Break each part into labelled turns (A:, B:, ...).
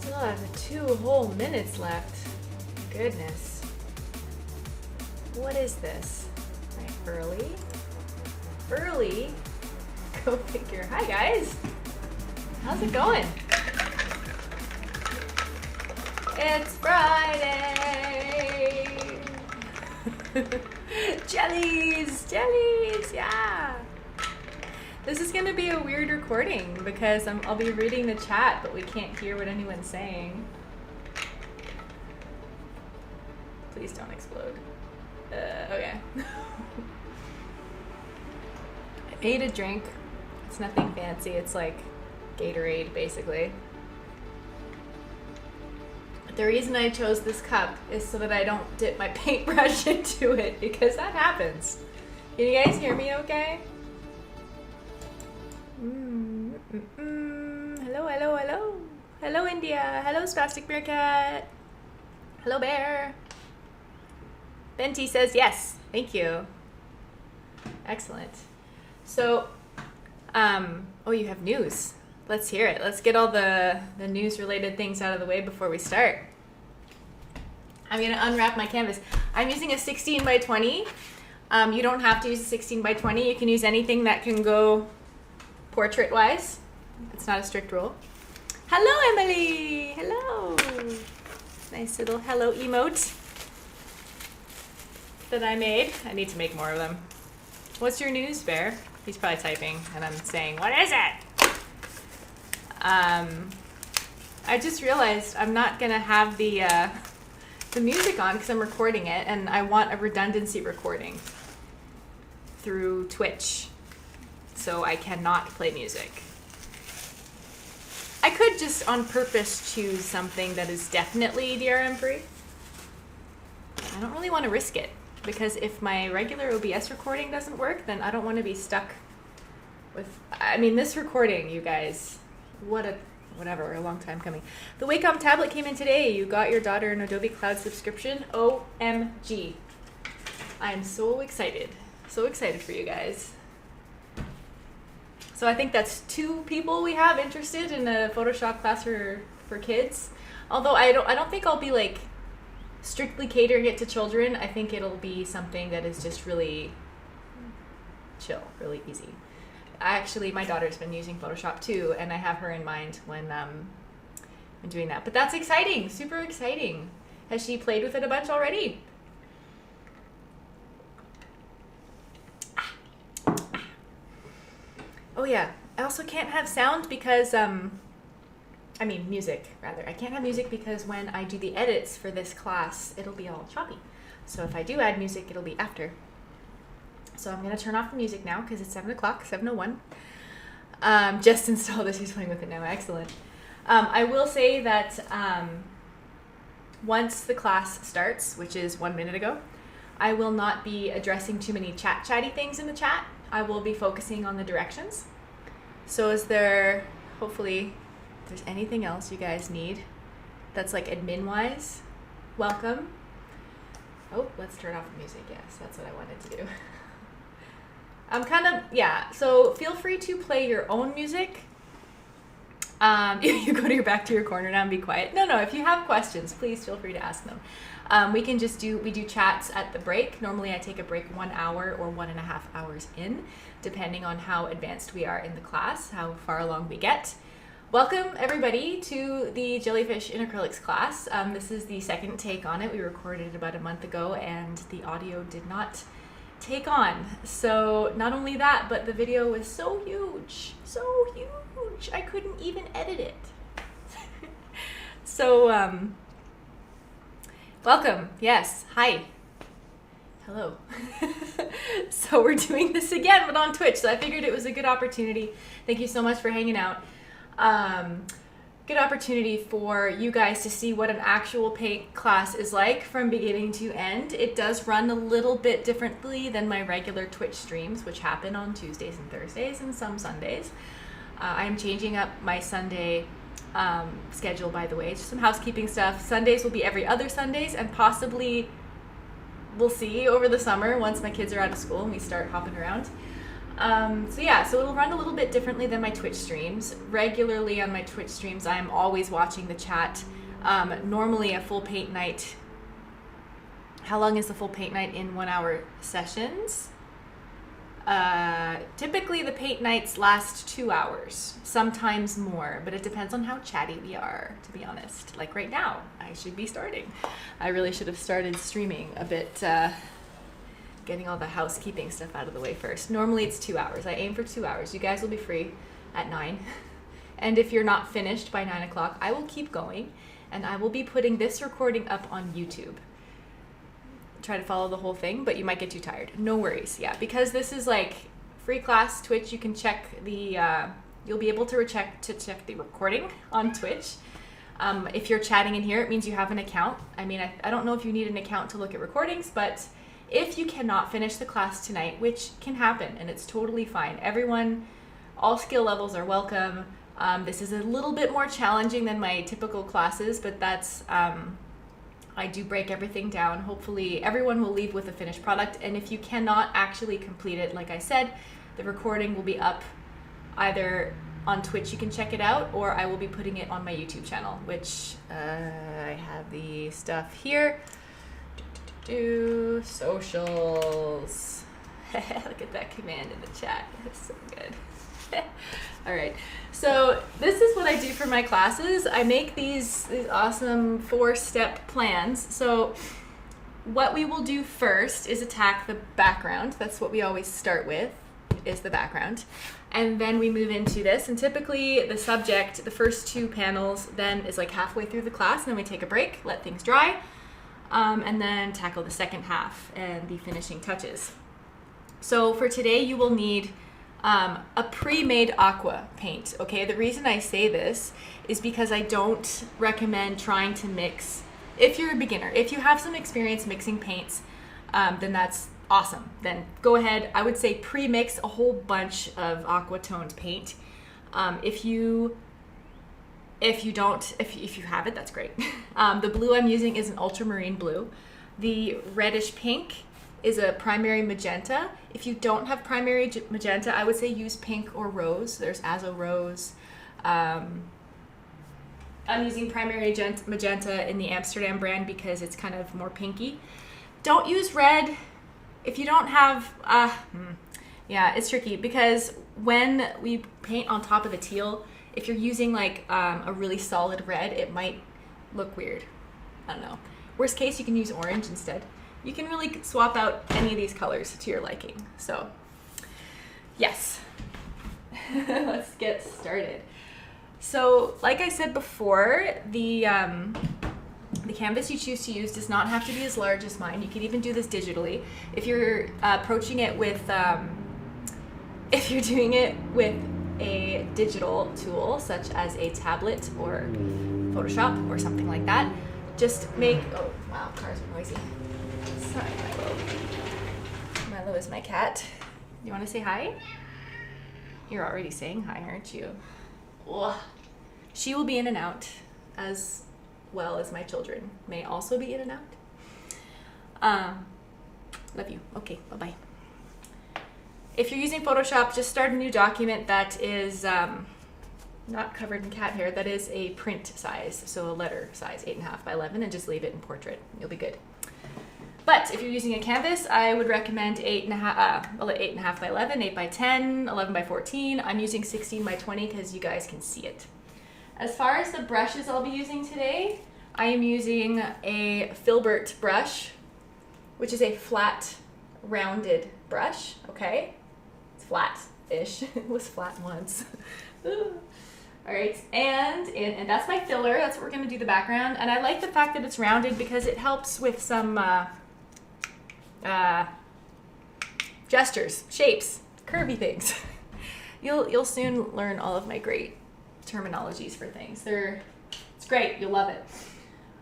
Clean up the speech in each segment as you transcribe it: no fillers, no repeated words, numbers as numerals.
A: Still have 2 whole minutes left. Goodness. What is this? Right, early. Early? Go figure. Hi guys. How's it going? It's Friday. Jellies, yeah. This is gonna be a weird recording because I'll be reading the chat, but we can't hear what anyone's saying. Please don't explode. Okay. I made a drink. It's nothing fancy. It's like Gatorade, basically. The reason I chose this cup is so that I don't dip my paintbrush into it, because that happens. Can you guys hear me okay? Hello, hello, hello. Hello, India. Hello, Spastic Meerkat. Hello, Bear. Benti says yes. Thank you. Excellent. So, oh, you have news. Let's hear it. Let's get all the news-related things out of the way before we start. I'm going to unwrap my canvas. I'm using a 16 by 20. You don't have to use a 16 by 20. You can use anything that can go portrait-wise. It's not a strict rule. Hello, Emily. Hello. Nice little hello emote that I made. I need to make more of them. What's your news, Bear? He's probably typing, and I'm saying, what is it? I just realized I'm not gonna have the music on because I'm recording it, and I want a redundancy recording through Twitch, so I cannot play music. I could just on purpose choose something that is definitely DRM free. I don't really want to risk it, because if my regular OBS recording doesn't work, then I don't want to be stuck with, I mean, this recording, you guys, whatever, a long time coming. The Wacom tablet came in today. You got your daughter an Adobe Cloud subscription. OMG. I'm so excited. So excited for you guys. So I think that's 2 people we have interested in a Photoshop class for kids. Although I don't think I'll be like strictly catering it to children. I think it'll be something that is just really chill, really easy. Actually, my daughter's been using Photoshop too, and I have her in mind when doing that. But that's exciting, super exciting. Has she played with it a bunch already? Oh yeah, I also can't have sound because, music, rather. I can't have music because when I do the edits for this class, it'll be all choppy. So if I do add music, it'll be after. So I'm going to turn off the music now because it's 7 o'clock, 7:01. Just installed this. He's playing with it now. Excellent. I will say that once the class starts, which is 1 minute ago, I will not be addressing too many chatty things in the chat. I will be focusing on the directions. So is there, hopefully, if there's anything else you guys need that's like admin-wise, welcome. Oh, let's turn off the music. Yes, that's what I wanted to do. I'm kind of, yeah, so feel free to play your own music. You go back to your corner now and be quiet. No, if you have questions, please feel free to ask them. We do chats at the break. Normally I take a break 1 hour or 1.5 hours in, depending on how advanced we are in the class, how far along we get. Welcome everybody to the Jellyfish in Acrylics class. This is the second take on it. We recorded it about a month ago and the audio did not take on. So not only that, but the video was so huge, I couldn't even edit it. So, welcome. Yes. Hi. Hello. So we're doing this again, but on Twitch. So I figured it was a good opportunity. Thank you so much for hanging out. Good opportunity for you guys to see what an actual paint class is like from beginning to end. It does run a little bit differently than my regular Twitch streams, which happen on Tuesdays and Thursdays and some Sundays. I am changing up my Sunday schedule, by the way. Just some housekeeping stuff. Sundays will be every other Sundays, and possibly we'll see over the summer once my kids are out of school and we start hopping around. So yeah, so it'll run a little bit differently than my Twitch streams. Regularly on my Twitch streams, I'm always watching the chat. Normally a full paint night. How long is the full paint night in 1 hour sessions? Typically the paint nights last 2 hours, sometimes more, but it depends on how chatty we are, to be honest. Like right now, I should be starting. I really should have started streaming a bit, getting all the housekeeping stuff out of the way first. Normally it's 2 hours. I aim for 2 hours. You guys will be free at 9. And if you're not finished by 9 o'clock, I will keep going, and I will be putting this recording up on YouTube. Try to follow the whole thing, but you might get too tired. No worries. Yeah, because this is like free class Twitch, you can check the you'll be able to check the recording on Twitch. If you're chatting in here, it means you have an account. I mean, I don't know if you need an account to look at recordings, but if you cannot finish the class tonight, which can happen, and it's totally fine. Everyone, all skill levels are welcome. This is a little bit more challenging than my typical classes, but that's I do break everything down. Hopefully everyone will leave with a finished product. And if you cannot actually complete it, like I said, the recording will be up either on Twitch, you can check it out, or I will be putting it on my YouTube channel, which I have the stuff here. Socials. Look at that command in the chat. It's so good. All right. So this is what I do for my classes. I make these awesome 4-step plans. So what we will do first is attack the background. That's what we always start with, is the background. And then we move into this. And typically the subject, the first 2 panels, then is like halfway through the class. And then we take a break, let things dry, and then tackle the second half and the finishing touches. So for today, you will need a pre-made aqua paint, okay? The reason I say this is because I don't recommend trying to mix, if you're a beginner. If you have some experience mixing paints, then that's awesome. Then go ahead. I would say pre-mix a whole bunch of aqua toned paint. If you have it, that's great. The blue I'm using is an ultramarine blue. The reddish pink is a primary magenta. If you don't have primary magenta, I would say use pink or rose. There's Azo Rose. I'm using primary magenta in the Amsterdam brand because it's kind of more pinky. Don't use red. If you don't have, yeah, it's tricky because when we paint on top of a teal, if you're using like a really solid red, it might look weird. I don't know. Worst case, you can use orange instead. You can really swap out any of these colors to your liking. So, yes. Let's get started. So, like I said before, the canvas you choose to use does not have to be as large as mine. You can even do this digitally. If you're approaching it with, if you're doing it with a digital tool, such as a tablet or Photoshop or something like that, just make, oh wow, cars are noisy. Sorry, Milo. Milo is my cat. You want to say hi? You're already saying hi, aren't you? Ugh. She will be in and out, as well as my children may also be in and out. Love you. Okay, bye-bye. If you're using Photoshop, just start a new document that is not covered in cat hair. That is a print size, so a letter size, 8.5 by 11, and just leave it in portrait. You'll be good. But if you're using a canvas, I would recommend 8.5 by 11, 8 by 10, 11 by 14. I'm using 16 by 20 because you guys can see it. As far as the brushes I'll be using today, I am using a Filbert brush, which is a flat, rounded brush, okay? It's flat-ish. It was flat once. All right, and that's my filler. That's what we're gonna do the background. And I like the fact that it's rounded because it helps with some gestures, shapes, curvy things. You'll soon learn all of my great terminologies for things. It's great, you'll love it.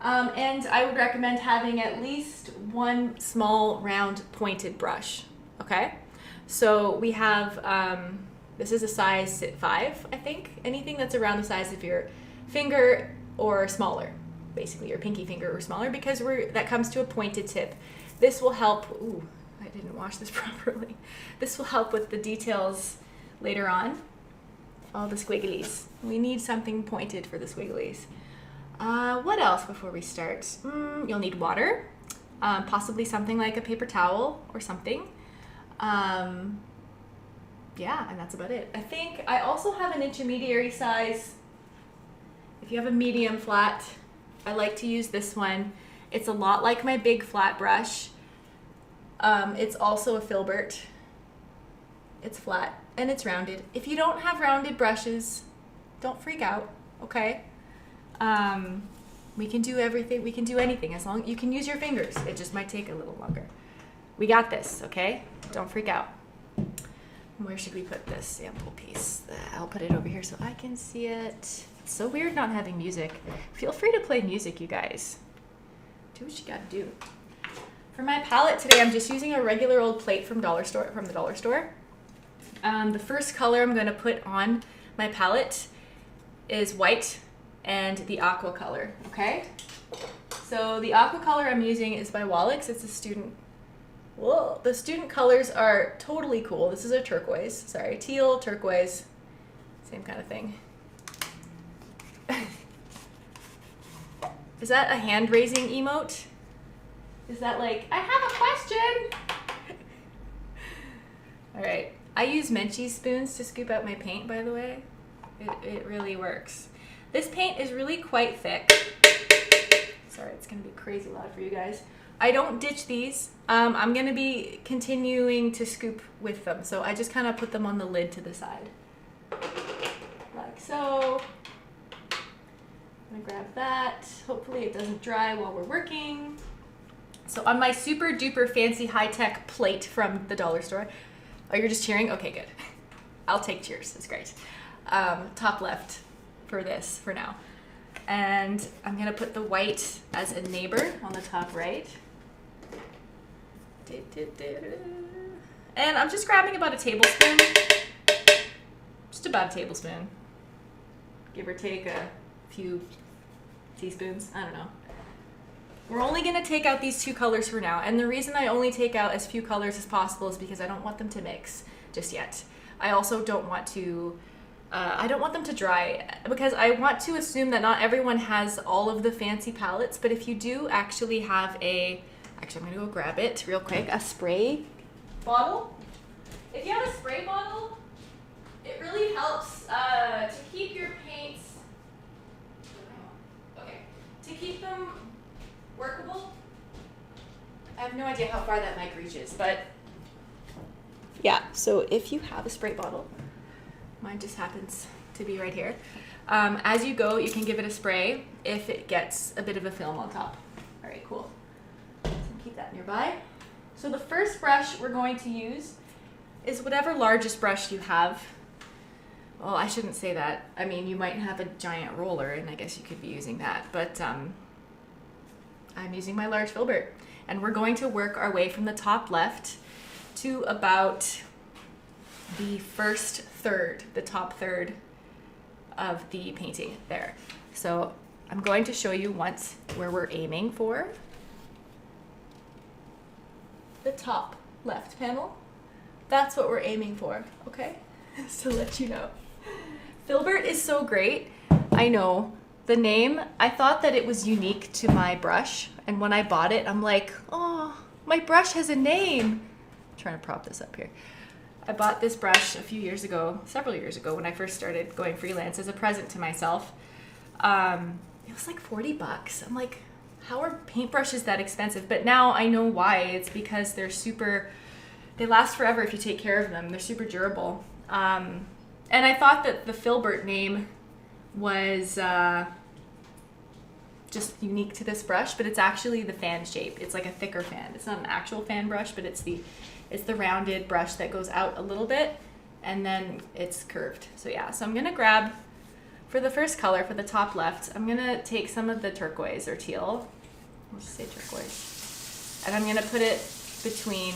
A: And I would recommend having at least one small round pointed brush, okay? So we have, this is a size 5, I think. Anything that's around the size of your finger or smaller, basically your pinky finger or smaller, because that comes to a pointed tip. This will help, ooh, I didn't wash this properly. This will help with the details later on. All the squigglies. We need something pointed for the squigglies. What else before we start? You'll need water, possibly something like a paper towel or something. Yeah, and that's about it. I think I also have an intermediary size. If you have a medium flat, I like to use this one. It's a lot like my big flat brush. It's also a filbert. It's flat and it's rounded. If you don't have rounded brushes, don't freak out, okay? We can do everything, we can do anything as long as you can use your fingers. It just might take a little longer. We got this, okay? Don't freak out. Where should we put this sample piece? I'll put it over here so I can see it. It's so weird not having music. Feel free to play music, you guys. Do what you gotta do. For my palette today, I'm just using a regular old plate from the dollar store. The first color I'm gonna put on my palette is white and the aqua color, okay? So the aqua color I'm using is by Wallix. It's a student. Whoa, the student colors are totally cool. This is a turquoise, sorry, teal, turquoise, same kind of thing. Is that a hand-raising emote? Is that like, I have a question? All right, I use Menchie spoons to scoop out my paint, by the way. It really works. This paint is really quite thick. Sorry, it's gonna be crazy loud for you guys. I don't ditch these. I'm gonna be continuing to scoop with them. So I just kind of put them on the lid to the side. Like so. I'm gonna grab that. Hopefully it doesn't dry while we're working. So on my super duper fancy high-tech plate from the dollar store. Oh, you're just cheering? Okay, good. I'll take cheers, that's great. Top left for this for now. And I'm gonna put the white as a neighbor on the top right. And I'm just grabbing about a tablespoon. Just about a tablespoon. Give or take a few teaspoons, I don't know. We're only gonna take out these two colors for now. And the reason I only take out as few colors as possible is because I don't want them to mix just yet. I also don't want to I don't want them to dry because I want to assume that not everyone has all of the fancy palettes, but if you do actually have actually I'm gonna go grab it real quick, a spray bottle. If you have a spray bottle, it really helps to keep your paints, to keep them workable. I have no idea how far that mic reaches, but yeah, so if you have a spray bottle, mine just happens to be right here. As you go, you can give it a spray if it gets a bit of a film on top. All right, cool. So keep that nearby. So the first brush we're going to use is whatever largest brush you have. Well, I shouldn't say that. I mean, you might have a giant roller, and I guess you could be using that, but I'm using my large filbert. And we're going to work our way from the top left to about the first third, the top third of the painting there. So I'm going to show you once where we're aiming for. The top left panel. That's what we're aiming for, okay? So to let you know. Filbert is so great. I know. The name, I thought that it was unique to my brush, and when I bought it, I'm like, oh, my brush has a name. I'm trying to prop this up here. I bought this brush a few years ago, several years ago, when I first started going freelance as a present to myself. It was like 40 bucks. I'm like, how are paintbrushes that expensive? But now I know why. It's because they last forever if you take care of them. They're super durable. And I thought that the Filbert name was just unique to this brush, but it's actually the fan shape. It's like a thicker fan. It's not an actual fan brush, but it's the rounded brush that goes out a little bit and then it's curved. So yeah, so I'm gonna grab, for the first color, for the top left, I'm gonna take some of the turquoise or teal, let's just say turquoise, and I'm gonna put it between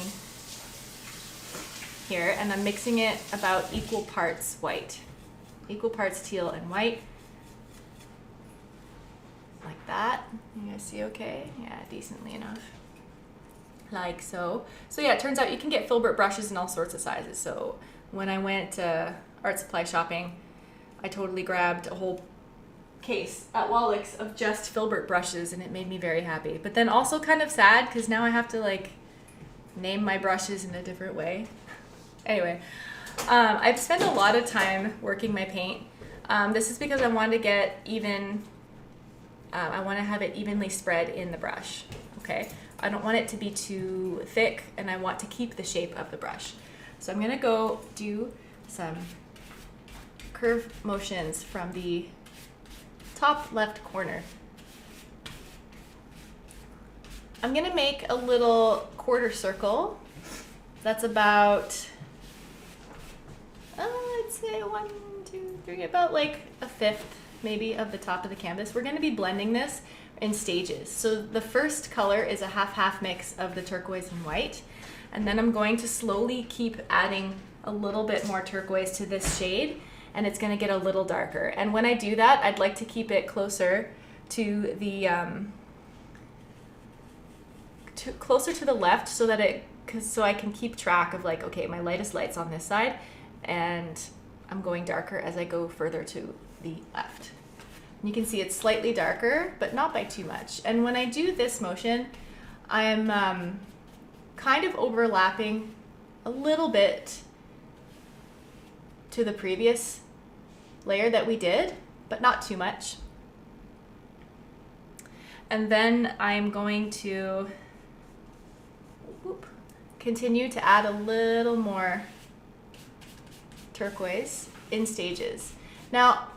A: here, and I'm mixing it about equal parts white, equal parts teal and white, like that. You guys see okay? Yeah, decently enough. like so. So yeah, it turns out you can get filbert brushes in all sorts of sizes. So when I went art supply shopping, I totally grabbed a whole case at Wallach's of just filbert brushes, and it made me very happy. But then also kind of sad because now I have to like name my brushes in a different way. Anyway, I've spent a lot of time working my paint. This is because I want to get even, I want to have it evenly spread in the brush, okay? I don't want it to be too thick, and I want to keep the shape of the brush. So I'm gonna go do some curve motions from the top left corner. I'm gonna make a little quarter circle that's about, I'd say 1, 2, 3, about like a fifth maybe of the top of the canvas. We're gonna be blending this in stages. So the first color is a half-half mix of the turquoise and white, and then I'm going to slowly keep adding a little bit more turquoise to this shade, and it's gonna get a little darker. And when I do that, I'd like to keep it closer to the closer to the left, so that so I can keep track of like, okay, my lightest light's on this side, and I'm going darker as I go further to the left. You can see it's slightly darker, but not by too much. And when I do this motion, I'm kind of overlapping a little bit to the previous layer that we did, but not too much. And then I'm going to continue to add a little more turquoise in stages. Now,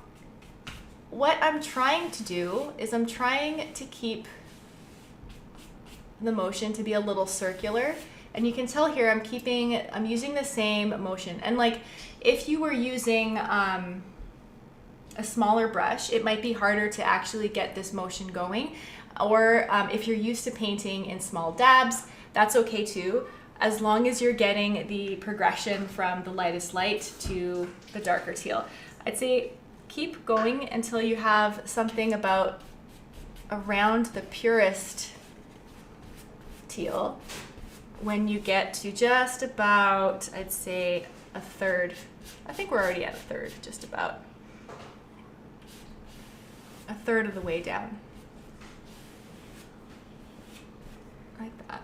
A: what I'm trying to do is I'm trying to keep the motion to be a little circular, and you can tell here I'm using the same motion. And like if you were using a smaller brush, it might be harder to actually get this motion going, or if you're used to painting in small dabs, that's okay too, as long as you're getting the progression from the lightest light to the darker teal. I'd say keep going until you have something about around the purest teal. When you get to just about, I'd say a third, I think we're already at a third, just about a third of the way down. Like that.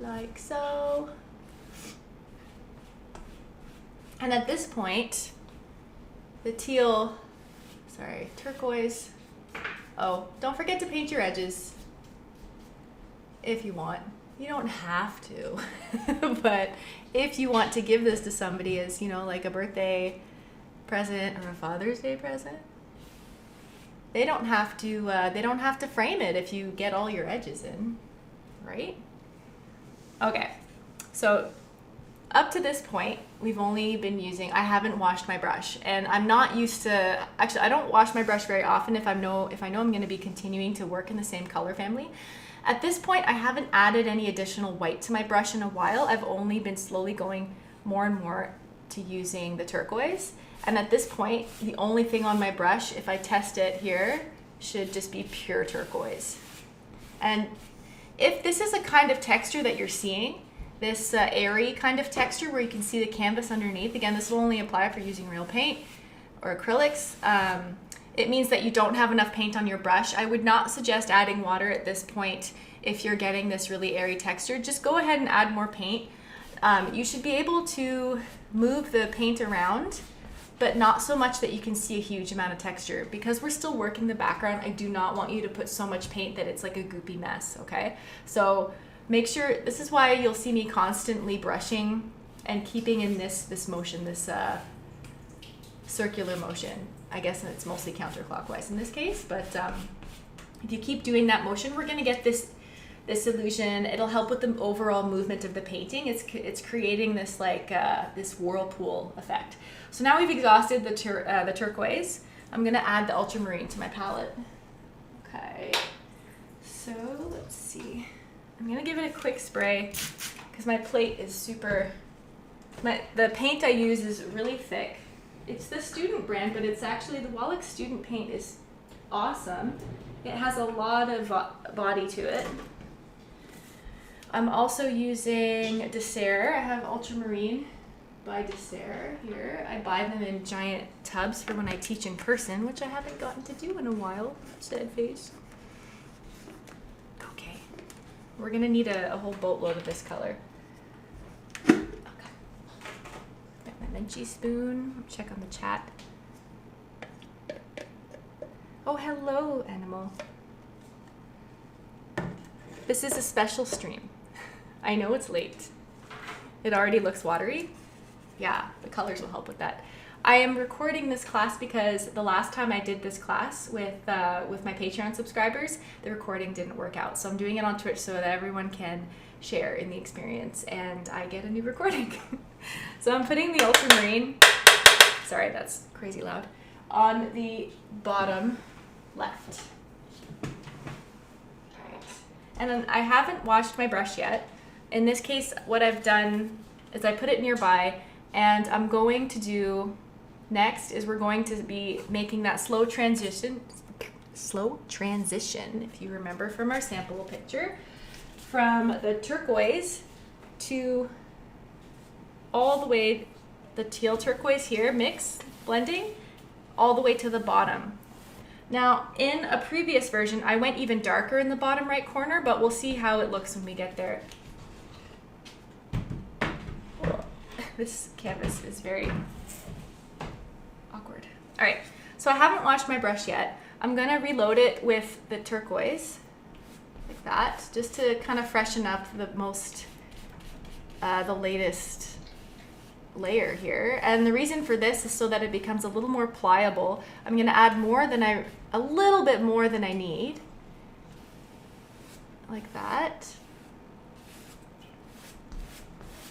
A: Like so. And at this point, the turquoise. Oh, don't forget to paint your edges if you want. You don't have to, but if you want to give this to somebody as, you know, like a birthday present or a Father's Day present, they don't have to frame it if you get all your edges in, right? Okay, so up to this point, we've only been using, I haven't washed my brush, and I'm not used to, actually I don't wash my brush very often if I know I'm gonna be continuing to work in the same color family. At this point, I haven't added any additional white to my brush in a while. I've only been slowly going more and more to using the turquoise. And at this point, the only thing on my brush, if I test it here, should just be pure turquoise. And if this is a kind of texture that you're seeing, this airy kind of texture where you can see the canvas underneath, again, this will only apply for using real paint or acrylics. It means that you don't have enough paint on your brush. I would not suggest adding water at this point if you're getting this really airy texture. Just go ahead and add more paint. You should be able to move the paint around, but not so much that you can see a huge amount of texture. Because we're still working the background, I do not want you to put so much paint that it's like a goopy mess, okay? So make sure, this is why you'll see me constantly brushing and keeping in this motion, this circular motion. I guess it's mostly counterclockwise in this case, but if you keep doing that motion, we're gonna get this illusion. It'll help with the overall movement of the painting. It's creating this like this whirlpool effect. So now we've exhausted the turquoise. I'm gonna add the ultramarine to my palette. Okay, so let's see. I'm gonna give it a quick spray because my plate is super, the paint I use is really thick. It's the Student brand, but it's actually the Wallach Student paint is awesome. It has a lot of body to it. I'm also using Dessert. I have Ultramarine by Dessert here. I buy them in giant tubs for when I teach in person, which I haven't gotten to do in a while. Sad face. Okay. We're gonna need a whole boatload of this color. Okay. Got my Menchie spoon. Check on the chat. Oh, hello, animal. This is a special stream. I know it's late. It already looks watery. Yeah, the colors will help with that. I am recording this class because the last time I did this class with my Patreon subscribers, the recording didn't work out. So I'm doing it on Twitch so that everyone can share in the experience and I get a new recording. So I'm putting the ultramarine, sorry, that's crazy loud, on the bottom left. All right. And then I haven't washed my brush yet. In this case, what I've done is I put it nearby, and I'm going to do next is we're going to be making that slow transition, if you remember from our sample picture, from the turquoise to all the way, the teal turquoise here, mix, blending, all the way to the bottom. Now, in a previous version, I went even darker in the bottom right corner, but we'll see how it looks when we get there. This canvas is very awkward. All right, so I haven't washed my brush yet. I'm gonna reload it with the turquoise, like that, just to kind of freshen up the latest layer here. And the reason for this is so that it becomes a little more pliable. I'm gonna add a little bit more than I need, like that.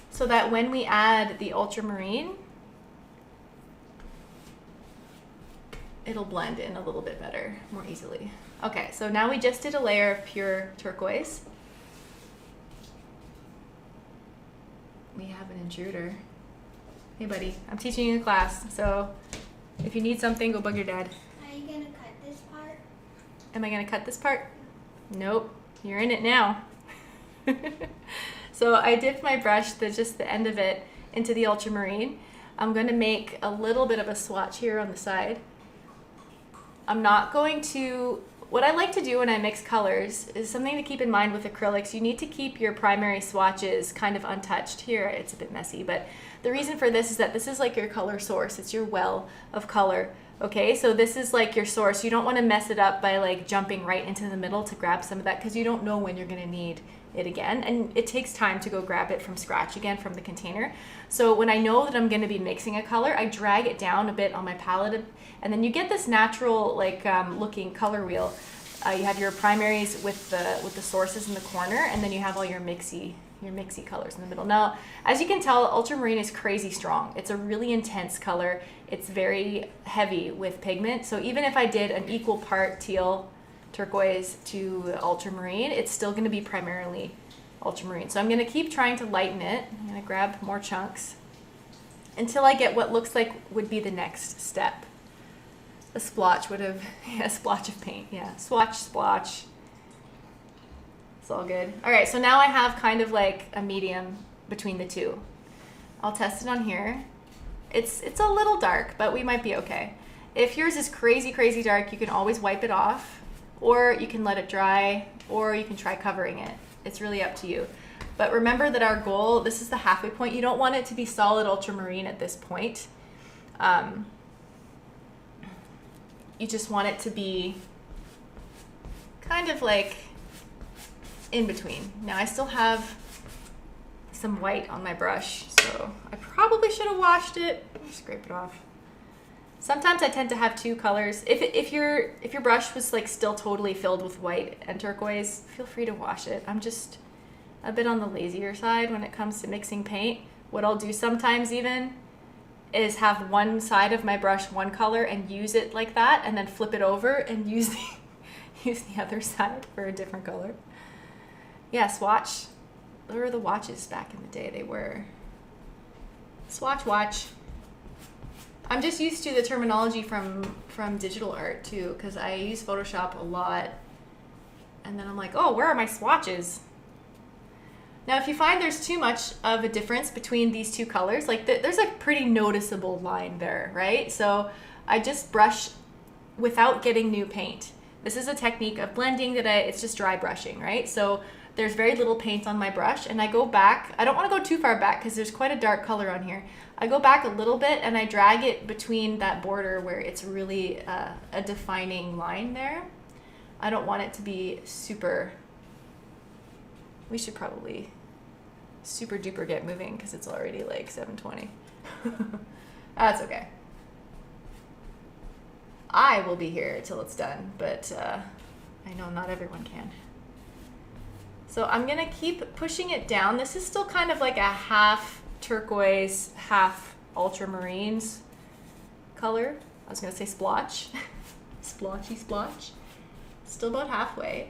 A: So that when we add the ultramarine, it'll blend in a little bit better, more easily. Okay, so now we just did a layer of pure turquoise. We have an intruder. Hey buddy, I'm teaching you a class, so if you need something, go bug your dad.
B: Are you gonna cut this part?
A: Am I gonna cut this part? Nope, you're in it now. So I dipped my brush, just the end of it, into the ultramarine. I'm gonna make a little bit of a swatch here on the side. I'm not going to, what I like to do when I mix colors is something to keep in mind with acrylics. You need to keep your primary swatches kind of untouched. Here it's a bit messy, but the reason for this is that this is like your color source. It's your well of color. Okay, so this is like your source. You don't want to mess it up by like jumping right into the middle to grab some of that, because you don't know when you're gonna need it again, and it takes time to go grab it from scratch again from the container. So when I know that I'm going to be mixing a color, I drag it down a bit on my palette, and then you get this natural like looking color wheel. You have your primaries with the sources in the corner, and then you have all your mixy colors in the middle. Now, as you can tell, ultramarine is crazy strong. It's a really intense color. It's very heavy with pigment. So even if I did an equal part teal, turquoise to ultramarine, it's still going to be primarily ultramarine. So I'm going to keep trying to lighten it. I'm going to grab more chunks until I get what looks like would be the next step. A splotch would have, yeah, a splotch of paint. Yeah, swatch, splotch. It's all good. All right, so now I have kind of like a medium between the two. I'll test it on here. It's a little dark, but we might be okay. If yours is crazy, crazy dark, you can always wipe it off, or you can let it dry, or you can try covering it. It's really up to you. But remember that our goal, this is the halfway point. You don't want it to be solid ultramarine at this point. You just want it to be kind of like in between. Now I still have some white on my brush, so I probably should have washed it. Scrape it off. Sometimes I tend to have two colors. If your brush was like still totally filled with white and turquoise, feel free to wash it. I'm just a bit on the lazier side when it comes to mixing paint. What I'll do sometimes even is have one side of my brush one color and use it like that, and then flip it over and use the other side for a different color. Yeah, swatch. Those were the watches back in the day. They were swatch watch. I'm just used to the terminology from digital art too, because I use Photoshop a lot. And then I'm like, oh, where are my swatches? Now, if you find there's too much of a difference between these two colors, like there's a pretty noticeable line there, right? So I just brush without getting new paint. This is a technique of blending that it's just dry brushing, right? So there's very little paint on my brush, and I go back. I don't want to go too far back because there's quite a dark color on here. I go back a little bit and I drag it between that border where it's really a defining line there. I don't want it to be super, we should probably super duper get moving because it's already like 7:20. That's okay. I will be here till it's done, but I know not everyone can. So I'm gonna keep pushing it down. This is still kind of like a half turquoise, half ultramarines color. I was gonna say splotch. Splotchy splotch. Still about halfway.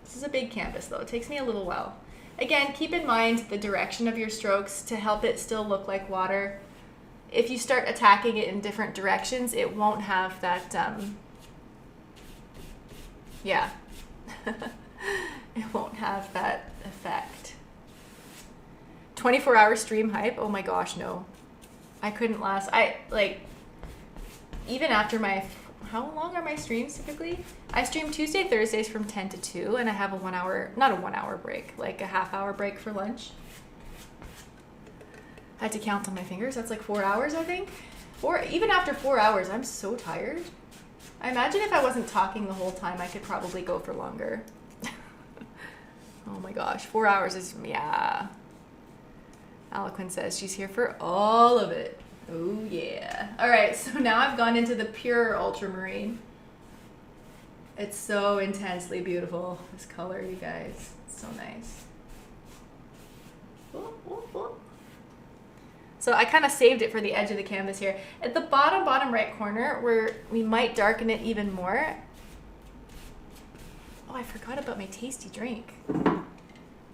A: This is a big canvas though. It takes me a little while. Again, keep in mind the direction of your strokes to help it still look like water. If you start attacking it in different directions, it won't have that, yeah. It won't have that effect. 24-hour stream hype? Oh my gosh, no. I couldn't last. Even after how long are my streams typically? I stream Tuesday, Thursdays from 10 to 2, and I have not a 1 hour break, like a half-hour break for lunch. I had to count on my fingers. That's like 4 hours, I think. Even after 4 hours, I'm so tired. I imagine if I wasn't talking the whole time, I could probably go for longer. Oh my gosh, 4 hours is, yeah. Eloquent says she's here for all of it. Oh yeah. All right, so now I've gone into the pure ultramarine. It's so intensely beautiful, this color, you guys. It's so nice. Ooh, ooh, ooh. So I kind of saved it for the edge of the canvas here. At the bottom right corner, where we might darken it even more. Oh, I forgot about my tasty drink.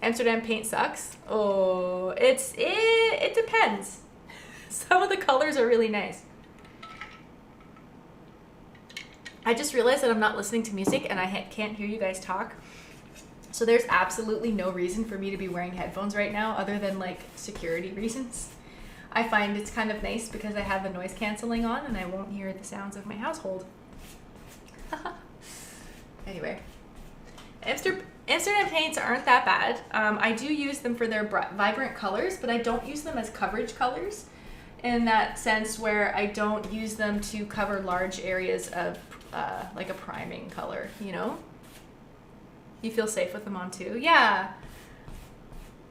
A: Amsterdam paint sucks. Oh, it depends. Some of the colors are really nice. I just realized that I'm not listening to music and I can't hear you guys talk. So there's absolutely no reason for me to be wearing headphones right now other than like security reasons. I find it's kind of nice because I have the noise canceling on and I won't hear the sounds of my household. Anyway, Amsterdam paints aren't that bad. I do use them for their vibrant colors, but I don't use them as coverage colors in that sense where I don't use them to cover large areas of like a priming color, you know? You feel safe with them on too? Yeah.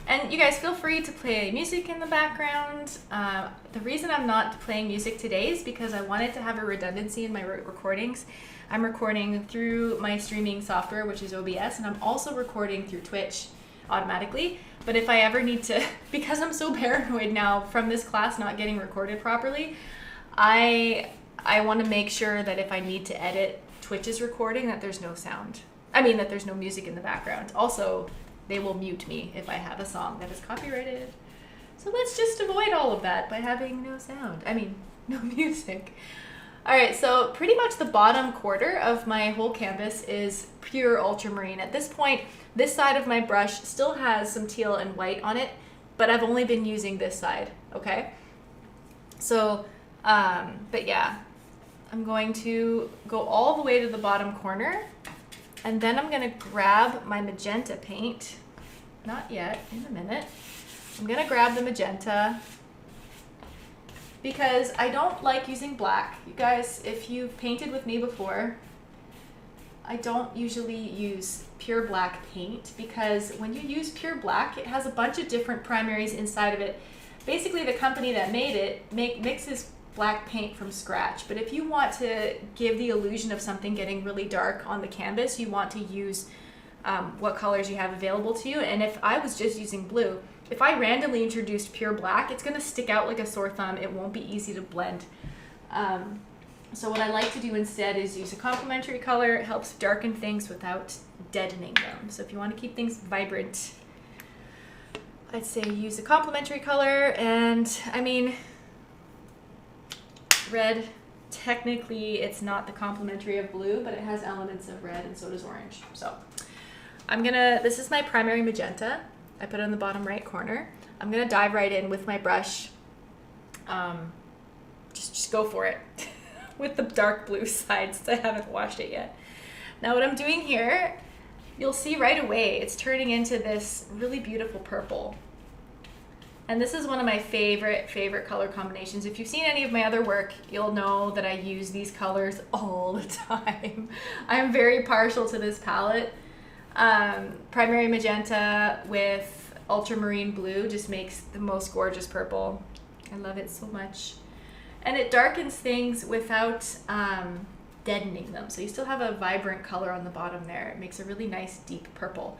A: And you guys feel free to play music in the background. The reason I'm not playing music today is because I wanted to have a redundancy in my recordings. I'm recording through my streaming software, which is OBS, and I'm also recording through Twitch automatically. But if I ever need to, because I'm so paranoid now from this class not getting recorded properly, I want to make sure that if I need to edit Twitch's recording, that there's no sound. I mean, that there's no music in the background. Also, they will mute me if I have a song that is copyrighted. So let's just avoid all of that by having no sound. I mean, no music. All right, so pretty much the bottom quarter of my whole canvas is pure ultramarine. At this point, this side of my brush still has some teal and white on it, but I've only been using this side, okay? So, but yeah, I'm going to go all the way to the bottom corner, and then I'm gonna grab my magenta paint. Not yet, in a minute. I'm gonna grab the magenta because I don't like using black. You guys, if you've painted with me before, I don't usually use pure black paint because when you use pure black, it has a bunch of different primaries inside of it. Basically, the company that made it mixes black paint from scratch. But if you want to give the illusion of something getting really dark on the canvas, you want to use what colors you have available to you. And if I was just using blue, if I randomly introduced pure black, it's gonna stick out like a sore thumb. It won't be easy to blend. So what I like to do instead is use a complementary color. It helps darken things without deadening them. So if you want to keep things vibrant, I'd say use a complementary color. And I mean, red, technically it's not the complementary of blue, but it has elements of red and so does orange. So this is my primary magenta. I put it in the bottom right corner. I'm gonna dive right in with my brush. Just go for it with the dark blue side since I haven't washed it yet. Now what I'm doing here, you'll see right away, it's turning into this really beautiful purple. And this is one of my favorite color combinations. If you've seen any of my other work, you'll know that I use these colors all the time. I'm very partial to this palette. Primary magenta with ultramarine blue just makes the most gorgeous purple. I love it so much. And it darkens things without deadening them. So you still have a vibrant color on the bottom there. It makes a really nice deep purple.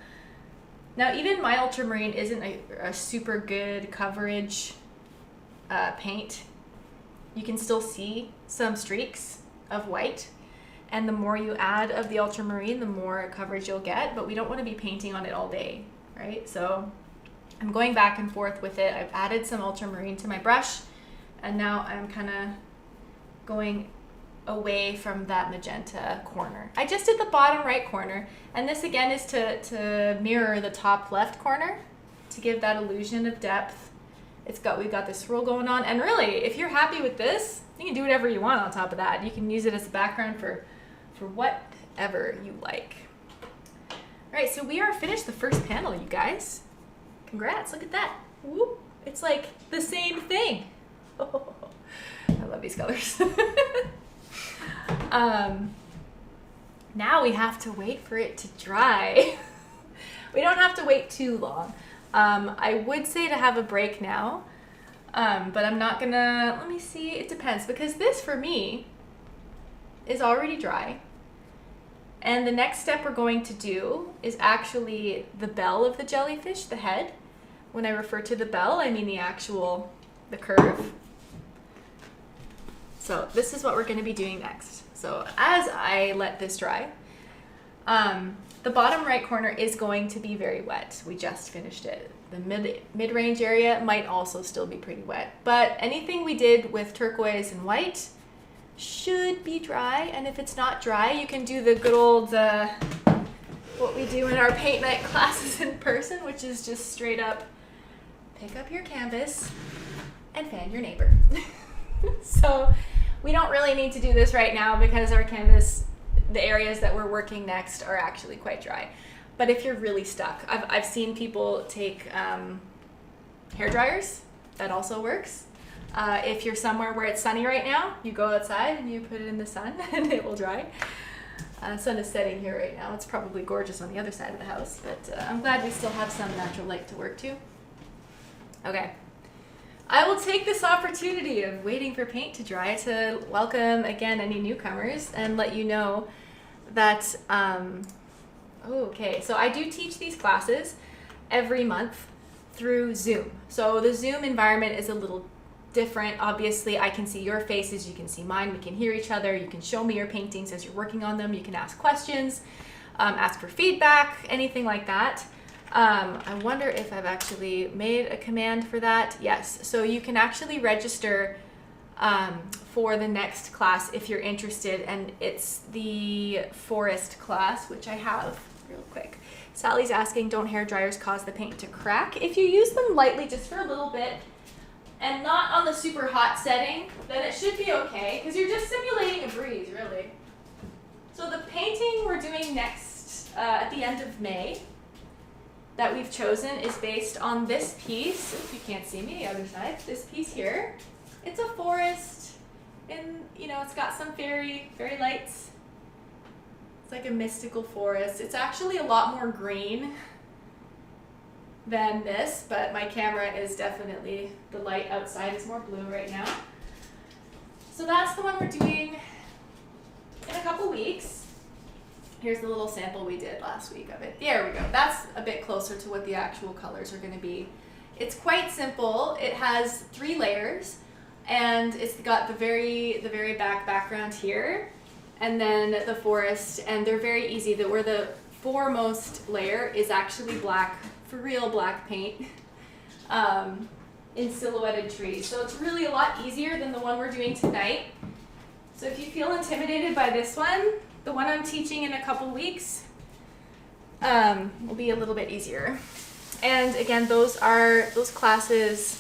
A: Now, even my ultramarine isn't a super good coverage paint. You can still see some streaks of white. And the more you add of the ultramarine, the more coverage you'll get. But we don't want to be painting on it all day, right? So I'm going back and forth with it. I've added some ultramarine to my brush. And now I'm kind of going away from that magenta corner. I just did the bottom right corner, and this again is to mirror the top left corner to give that illusion of depth. We've got this swirl going on, and really, if you're happy with this, you can do whatever you want on top of that. You can use it as a background for whatever you like. All right, so we are finished the first panel, you guys. Congrats, look at that. Whoop. It's like the same thing. Oh, I love these colors. Now we have to wait for it to dry. We don't have to wait too long. I would say to have a break now, but I'm not gonna, let me see, it depends, because this for me is already dry. And the next step we're going to do is actually the bell of the jellyfish, the head. When I refer to the bell, I mean the curve. So this is what we're going to be doing next. So as I let this dry, the bottom right corner is going to be very wet. We just finished it. The mid-range area might also still be pretty wet, but anything we did with turquoise and white should be dry. And if it's not dry, you can do the good old, what we do in our paint night classes in person, which is just straight up pick up your canvas and fan your neighbor. So we don't really need to do this right now because our canvas, the areas that we're working next are actually quite dry. But if you're really stuck, I've seen people take hair dryers. That also works. If you're somewhere where it's sunny right now, you go outside and you put it in the sun and it will dry. Sun is setting here right now. It's probably gorgeous on the other side of the house, but I'm glad we still have some natural light to work to. Okay. I will take this opportunity of waiting for paint to dry to welcome again any newcomers and let you know that, okay, so I do teach these classes every month through Zoom. So the Zoom environment is a little different. Obviously, I can see your faces, you can see mine, we can hear each other, you can show me your paintings as you're working on them, you can ask questions, ask for feedback, anything like that. I wonder if I've actually made a command for that. Yes, so you can actually register for the next class if you're interested, and it's the forest class, which I have real quick. Sally's asking, don't hair dryers cause the paint to crack? If you use them lightly, just for a little bit, and not on the super hot setting, then it should be okay, because you're just simulating a breeze, really. So the painting we're doing next at the end of May that we've chosen is based on this piece. If you can't see me, the other side, this piece here. It's a forest, and it's got some fairy lights. It's like a mystical forest. It's actually a lot more green than this, but my camera is definitely, the light outside is more blue right now. So that's the one we're doing in a couple weeks. Here's the little sample we did last week of it. There we go. That's a bit closer to what the actual colors are going to be. It's quite simple. It has 3 layers, and it's got the very back background here, and then the forest, and they're very easy. Where the foremost layer is actually black, for real black paint, in silhouetted trees. So it's really a lot easier than the one we're doing tonight. So if you feel intimidated by this one, the one I'm teaching in a couple weeks will be a little bit easier. And again, those classes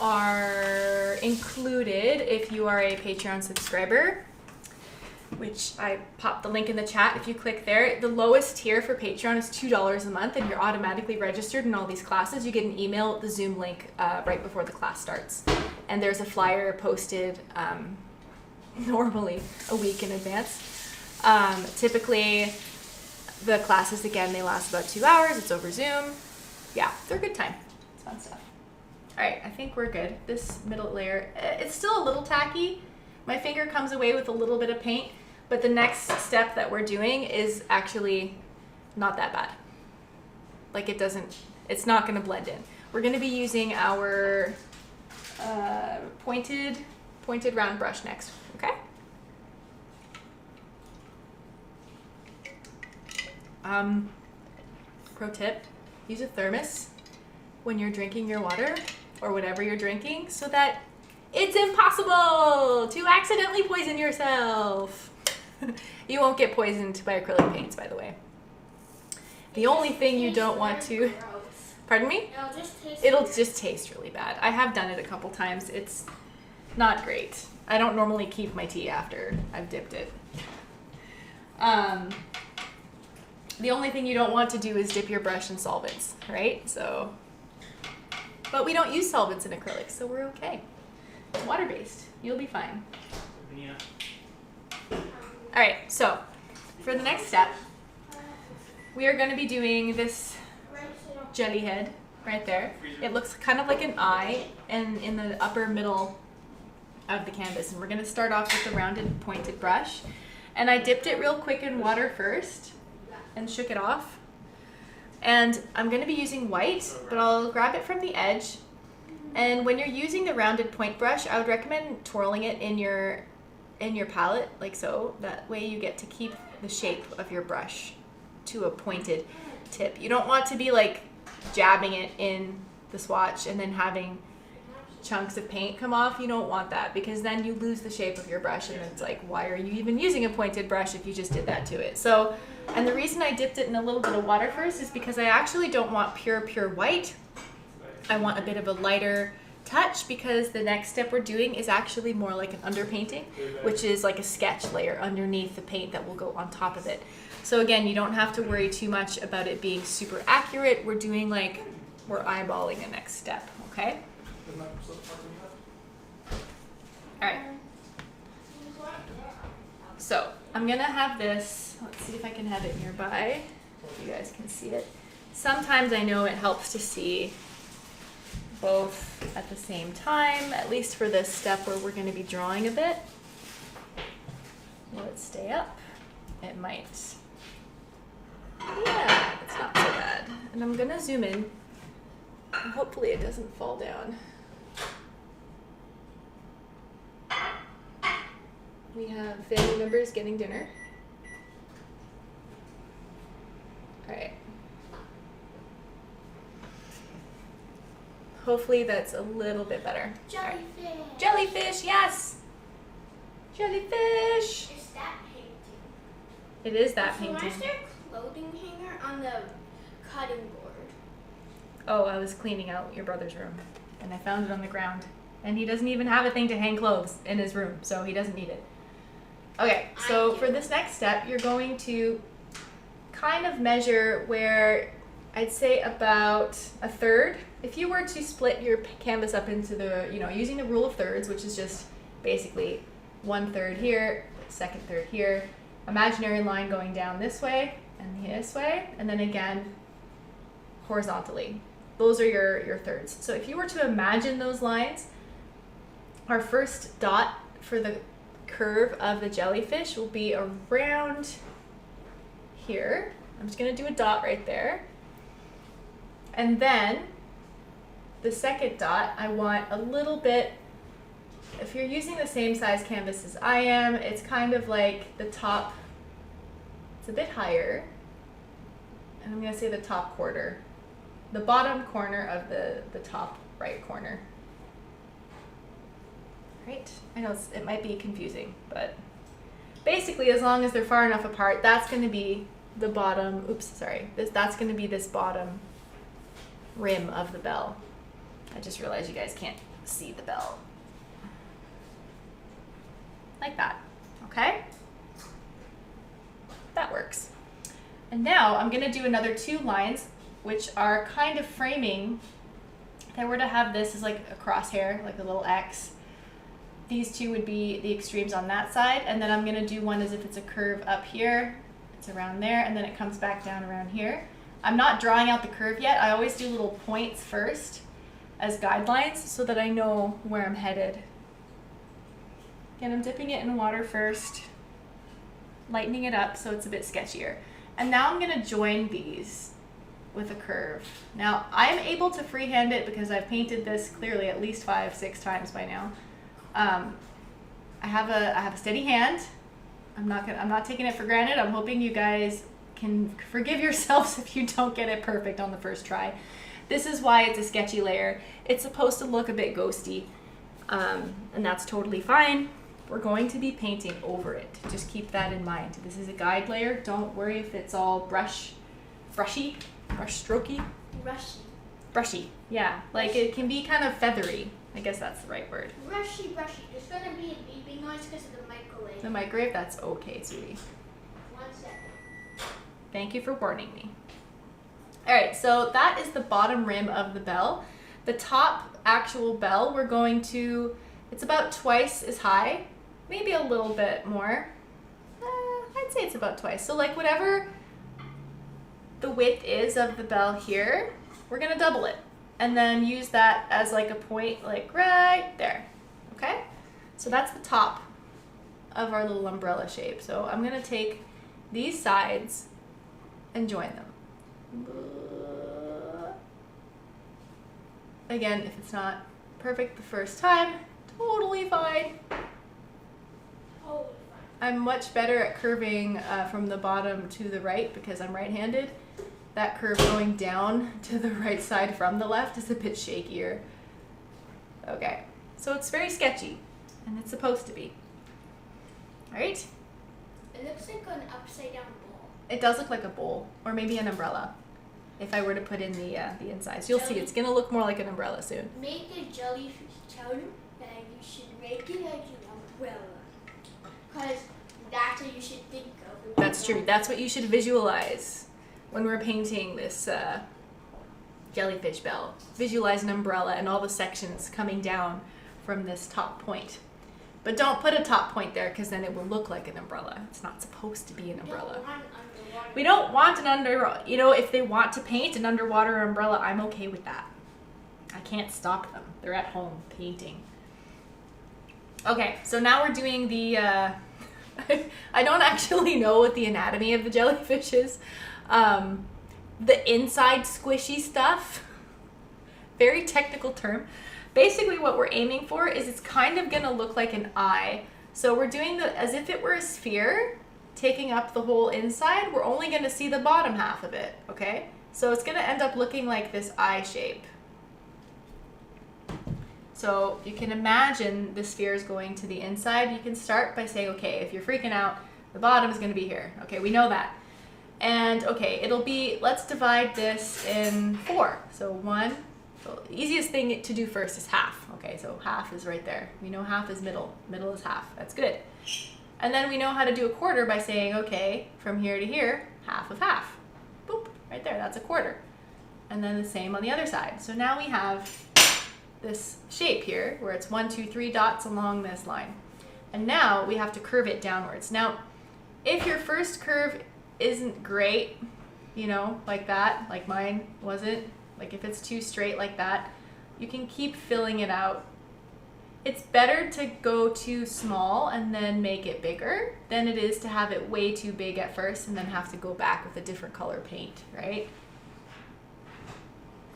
A: are included if you are a Patreon subscriber, which I popped the link in the chat. If you click there, the lowest tier for Patreon is $2 a month, and you're automatically registered in all these classes. You get an email with the Zoom link right before the class starts. And there's a flyer posted normally a week in advance. Typically, the classes, again, they last about 2 hours. It's over Zoom. Yeah, they're a good time. It's fun stuff. All right, I think we're good. This middle layer, it's still a little tacky. My finger comes away with a little bit of paint, but the next step that we're doing is actually not that bad. Like it's not gonna blend in. We're gonna be using our pointed round brush next, okay? Pro tip, use a thermos when you're drinking your water or whatever you're drinking so that it's impossible to accidentally poison yourself. You won't get poisoned by acrylic paints, by the way. The only thing you don't want to... Pardon me? It'll just taste really bad. I have done it a couple times. It's not great. I don't normally keep my tea after I've dipped it. The only thing you don't want to do is dip your brush in solvents, right? So, but we don't use solvents in acrylics, so we're okay. It's water-based. You'll be fine. Yeah. All right, so for the next step, we are going to be doing this jelly head right there. It looks kind of like an eye and in the upper middle of the canvas. And we're going to start off with the rounded pointed brush. And I dipped it real quick in water first and shook it off. And I'm going to be using white, but I'll grab it from the edge. And when you're using the rounded point brush, I would recommend twirling it in your palette, like so. That way you get to keep the shape of your brush to a pointed tip. You don't want to be like jabbing it in the swatch and then having chunks of paint come off. You don't want that, because then you lose the shape of your brush, and it's like, why are you even using a pointed brush if you just did that to it? So, and the reason I dipped it in a little bit of water first is because I actually don't want pure white. I want a bit of a lighter touch, because the next step we're doing is actually more like an underpainting, which is like a sketch layer underneath the paint that will go on top of it. So again, you don't have to worry too much about it being super accurate. We're eyeballing the next step, okay? All right. So I'm gonna have this, let's see if I can have it nearby. You guys can see it. Sometimes I know it helps to see both at the same time, at least for this step where we're going to be drawing a bit. Will it stay up? It might. Yeah, it's not so bad. And I'm going to zoom in. And hopefully it doesn't fall down. We have family members getting dinner. All right. Hopefully that's a little bit better.
B: Jellyfish.
A: Right. Jellyfish, yes. Jellyfish.
B: It's that painting.
A: It is that
B: So
A: painting.
B: why is there a clothing hanger on the cutting board?
A: Oh, I was cleaning out your brother's room, and I found it on the ground. And he doesn't even have a thing to hang clothes in his room, so he doesn't need it. Okay, so for this next step, you're going to kind of measure where I'd say about a third. If you were to split your canvas up into the, using the rule of thirds, which is just basically 1/3 here, second third here, imaginary line going down this way and this way, and then again horizontally. Those are your thirds. So if you were to imagine those lines, our first dot for the curve of the jellyfish will be around here. I'm just going to do a dot right there. And then the second dot, I want a little bit, if you're using the same size canvas as I am, it's kind of like the top, it's a bit higher. And I'm going to say the top quarter, the bottom corner of the top right corner. Right? I know it might be confusing, but basically as long as they're far enough apart, that's going to be the bottom, that's going to be this bottom rim of the bell. I just realized you guys can't see the bell. Like that, okay? That works. And now I'm gonna do another 2 lines, which are kind of framing. If I were to have this as like a crosshair, like a little X, these 2 would be the extremes on that side, and then I'm gonna do one as if it's a curve up here, it's around there, and then it comes back down around here. I'm not drawing out the curve yet. I always do little points first as guidelines so that I know where I'm headed. Again, I'm dipping it in water first, lightening it up so it's a bit sketchier. And now I'm gonna join these with a curve. Now, I'm able to freehand it because I've painted this clearly at least 5-6 times by now. I have a steady hand. I'm not taking it for granted. I'm hoping you guys can forgive yourselves if you don't get it perfect on the first try. This is why it's a sketchy layer. It's supposed to look a bit ghosty, and that's totally fine. We're going to be painting over it. Just keep that in mind. This is a guide layer. Don't worry if it's all brush strokey. Brushy, yeah. Like it can be kind of feathery. I guess that's the right word.
B: Brushy. There's gonna be a beeping noise because of the microwave.
A: The microwave, that's okay, sweetie.
B: 1 second.
A: Thank you for warning me. All right, so that is the bottom rim of the bell. The top actual bell, it's about twice as high, maybe a little bit more. I'd say it's about twice. So like whatever the width is of the bell here, we're gonna double it and then use that as like a point like right there, okay? So that's the top of our little umbrella shape. So I'm gonna take these sides and join them. Again, if it's not perfect the first time, totally fine. I'm much better at curving from the bottom to the right because I'm right-handed. That curve going down to the right side from the left is a bit shakier. Okay, so it's very sketchy, and it's supposed to be. All right?
B: It looks like an upside down bowl.
A: It does look like a bowl, or maybe an umbrella, if I were to put in the insides. You'll see, it's gonna look more like an umbrella soon.
B: Make the jellyfish tell you that you should make it like an umbrella. Because that's what you should think of.
A: That's true. That's what you should visualize when we're painting this jellyfish bell. Visualize an umbrella and all the sections coming down from this top point. But don't put a top point there because then it will look like an umbrella. It's not supposed to be an umbrella. We don't want an if they want to paint an underwater umbrella, I'm okay with that. I can't stop them. They're at home painting. Okay, so now we're doing the, I don't actually know what the anatomy of the jellyfish is. The inside squishy stuff, very technical term. Basically what we're aiming for is it's kind of gonna look like an eye. So we're doing as if it were a sphere, taking up the whole inside. We're only gonna see the bottom half of it, okay? So it's gonna end up looking like this eye shape. So you can imagine the sphere is going to the inside. You can start by saying, okay, if you're freaking out, the bottom is gonna be here. Okay, we know that. And okay, let's divide this in 4. So 1, so the easiest thing to do first is half. Okay, so half is right there. We know half is middle. Middle is half, that's good. And then we know how to do a quarter by saying, okay, from here to here, half of half. Boop, right there, that's a quarter. And then the same on the other side. So now we have this shape here where it's 1, 2, 3 dots along this line. And now we have to curve it downwards. Now, if your first curve isn't great, like that, like mine wasn't, like if it's too straight like that, you can keep filling it out. It's better to go too small and then make it bigger than it is to have it way too big at first and then have to go back with a different color paint, right?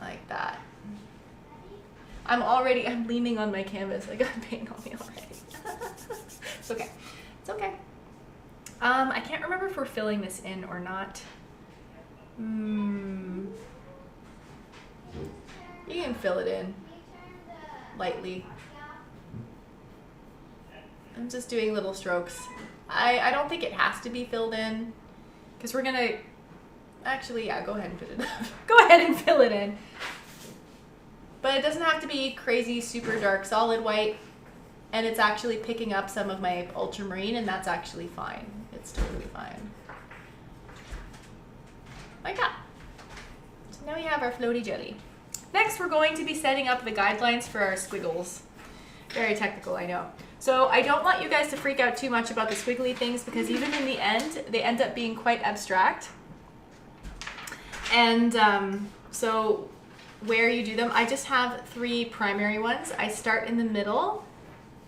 A: Like that. I'm leaning on my canvas. I got paint on me already. It's okay. It's okay. I can't remember if we're filling this in or not. You can fill it in lightly. I'm just doing little strokes. I don't think it has to be filled in because we're gonna, actually, yeah, go ahead and fill it in. Go ahead and fill it in. But it doesn't have to be crazy, super dark, solid white. And it's actually picking up some of my ultramarine, and that's actually fine. It's totally fine. Like that. So now we have our floaty jelly. Next, we're going to be setting up the guidelines for our squiggles. Very technical, I know. So I don't want you guys to freak out too much about the squiggly things because even in the end, they end up being quite abstract. And so where you do them, I just have 3 primary ones. I start in the middle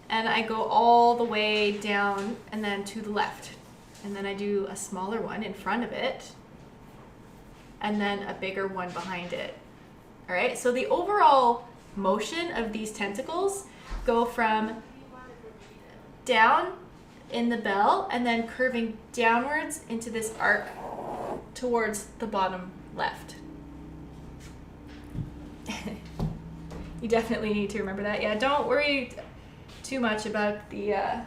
A: and I go all the way down and then to the left. And then I do a smaller one in front of it and then a bigger one behind it. All right, so the overall motion of these tentacles go from down in the bell and then curving downwards into this arc towards the bottom left. You definitely need to remember that. Yeah, don't worry too much about the, I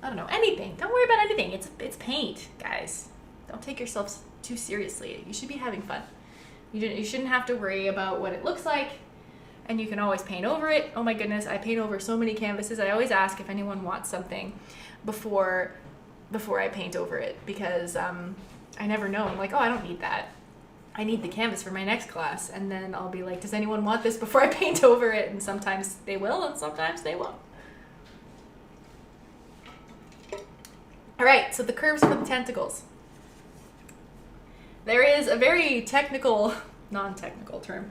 A: don't know, anything. Don't worry about anything. It's paint, guys. Don't take yourselves too seriously. You should be having fun. You shouldn't have to worry about what it looks like, and you can always paint over it. Oh my goodness, I paint over so many canvases. I always ask if anyone wants something before I paint over it because I never know. I'm like, oh, I don't need that. I need the canvas for my next class. And then I'll be like, does anyone want this before I paint over it? And sometimes they will, and sometimes they won't. All right, so the curves for the tentacles. There is a very technical, non-technical term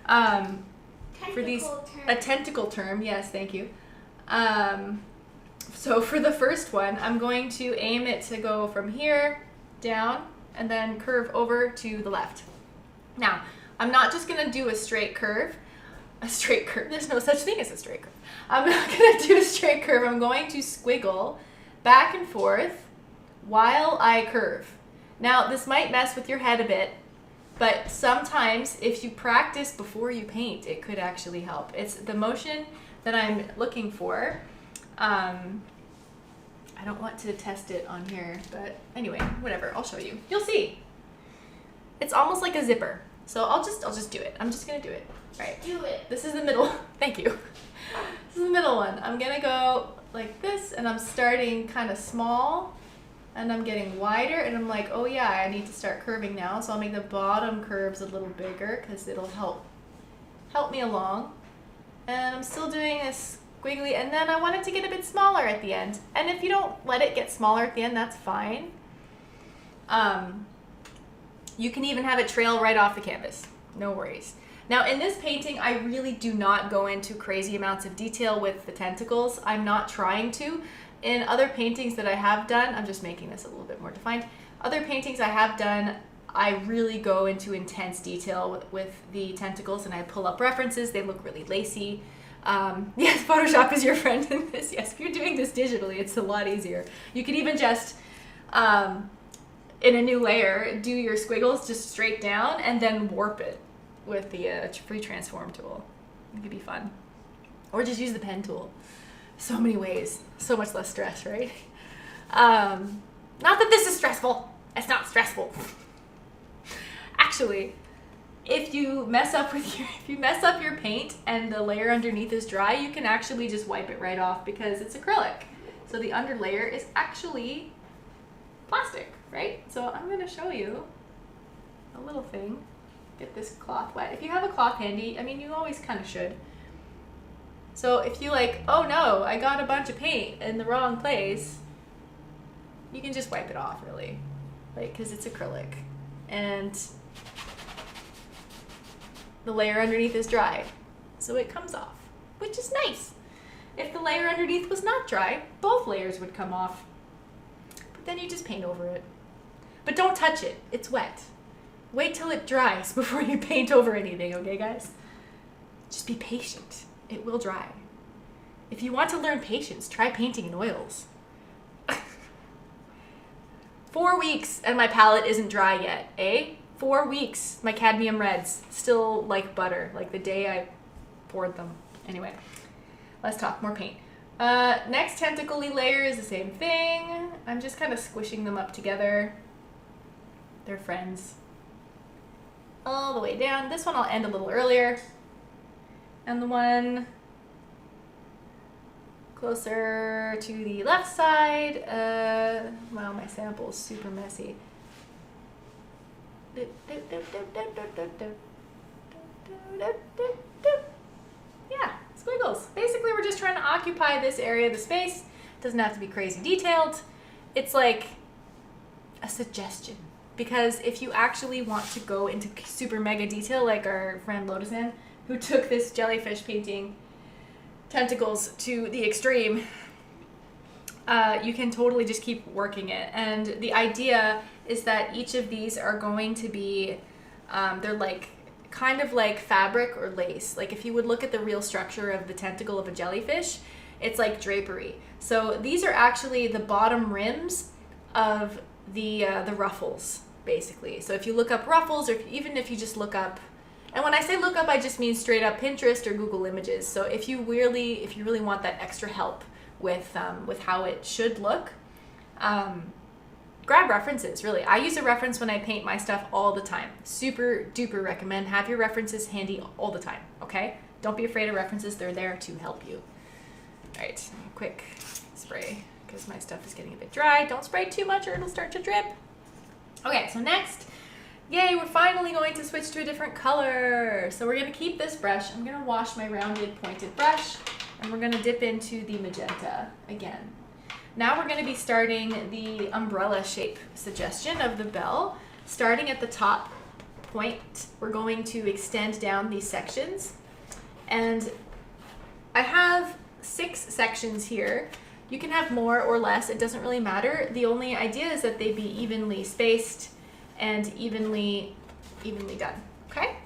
A: for these. A tentacle term, yes, thank you. So for the first one, I'm going to aim it to go from here down and then curve over to the left. Now, I'm not just going to do a straight curve. There's no such thing as a straight curve. I'm not going to do a straight curve. I'm going to squiggle back and forth while I curve. Now, this might mess with your head a bit, but sometimes if you practice before you paint, it could actually help. It's the motion that I'm looking for. I don't want to test it on here, but anyway, whatever, I'll show you. You'll see. It's almost like a zipper. So I'll just do it. I'm just gonna do it. All right.
B: Do it.
A: This is the middle. Thank you. This is the middle one. I'm gonna go like this, and I'm starting kind of small, and I'm getting wider, and I'm like, oh yeah, I need to start curving now. So I'll make the bottom curves a little bigger because it'll help me along. And I'm still doing this squiggly, and then I want it to get a bit smaller at the end. And if you don't let it get smaller at the end, that's fine. You can even have it trail right off the canvas. No worries. Now in this painting, I really do not go into crazy amounts of detail with the tentacles. I'm not trying to. In other paintings that I have done, I'm just making this a little bit more defined. Other paintings I have done, I really go into intense detail with the tentacles, and I pull up references. They look really lacy. Yes, Photoshop is your friend in this. Yes, if you're doing this digitally, it's a lot easier. You could even just, in a new layer, do your squiggles just straight down and then warp it with the free transform tool. It could be fun. Or just use the pen tool. So many ways. So much less stress, right? Not that this is stressful. It's not stressful. Actually, if you mess up your paint and the layer underneath is dry, you can actually just wipe it right off because it's acrylic. So the under layer is actually plastic, right? So I'm going to show you a little thing. Get this cloth wet. If you have a cloth handy, I mean, you always kind of should. So if you like, oh no, I got a bunch of paint in the wrong place, you can just wipe it off, really, like, because it's acrylic. And the layer underneath is dry, so it comes off, which is nice. If the layer underneath was not dry, both layers would come off. But then you just paint over it. But don't touch it, it's wet. Wait till it dries before you paint over anything, okay guys? Just be patient, it will dry. If you want to learn patience, try painting in oils. 4 weeks and my palette isn't dry yet, eh? 4 weeks, my cadmium reds, still like butter, like the day I poured them. Anyway, let's talk more paint. Next tentacle-y layer is the same thing. I'm just kind of squishing them up together. They're friends. All the way down. This one I'll end a little earlier. And the one closer to the left side, wow, my sample is super messy. Yeah, squiggles. Basically, we're just trying to occupy this area of the space. Doesn't have to be crazy detailed. It's like a suggestion. Because if you actually want to go into super mega detail, like our friend Lotusan, who took this jellyfish painting tentacles to the extreme, you can totally just keep working it. And the idea is that each of these are going to be, they're like kind of like fabric or lace. Like if you would look at the real structure of the tentacle of a jellyfish, it's like drapery. So these are actually the bottom rims of the ruffles, basically. So if you look up ruffles, or even if you just look up, and when I say look up, I just mean straight up Pinterest or Google Images. So if you really want that extra help with how it should look, grab references. Really, I use a reference when I paint my stuff all the time. Super duper recommend. Have your references handy all the time. Okay, don't be afraid of references. They're there to help you. All right, quick spray because my stuff is getting a bit dry. Don't spray too much or it'll start to drip. Okay, so next, yay, we're finally going to switch to a different color. So we're gonna keep this brush. I'm gonna wash my rounded pointed brush and we're gonna dip into the magenta again. Now we're gonna be starting the umbrella shape suggestion of the bell. Starting at the top point, we're going to extend down these sections. And I have 6 sections here. You can have more or less, it doesn't really matter. The only idea is that they be evenly spaced and evenly done, okay?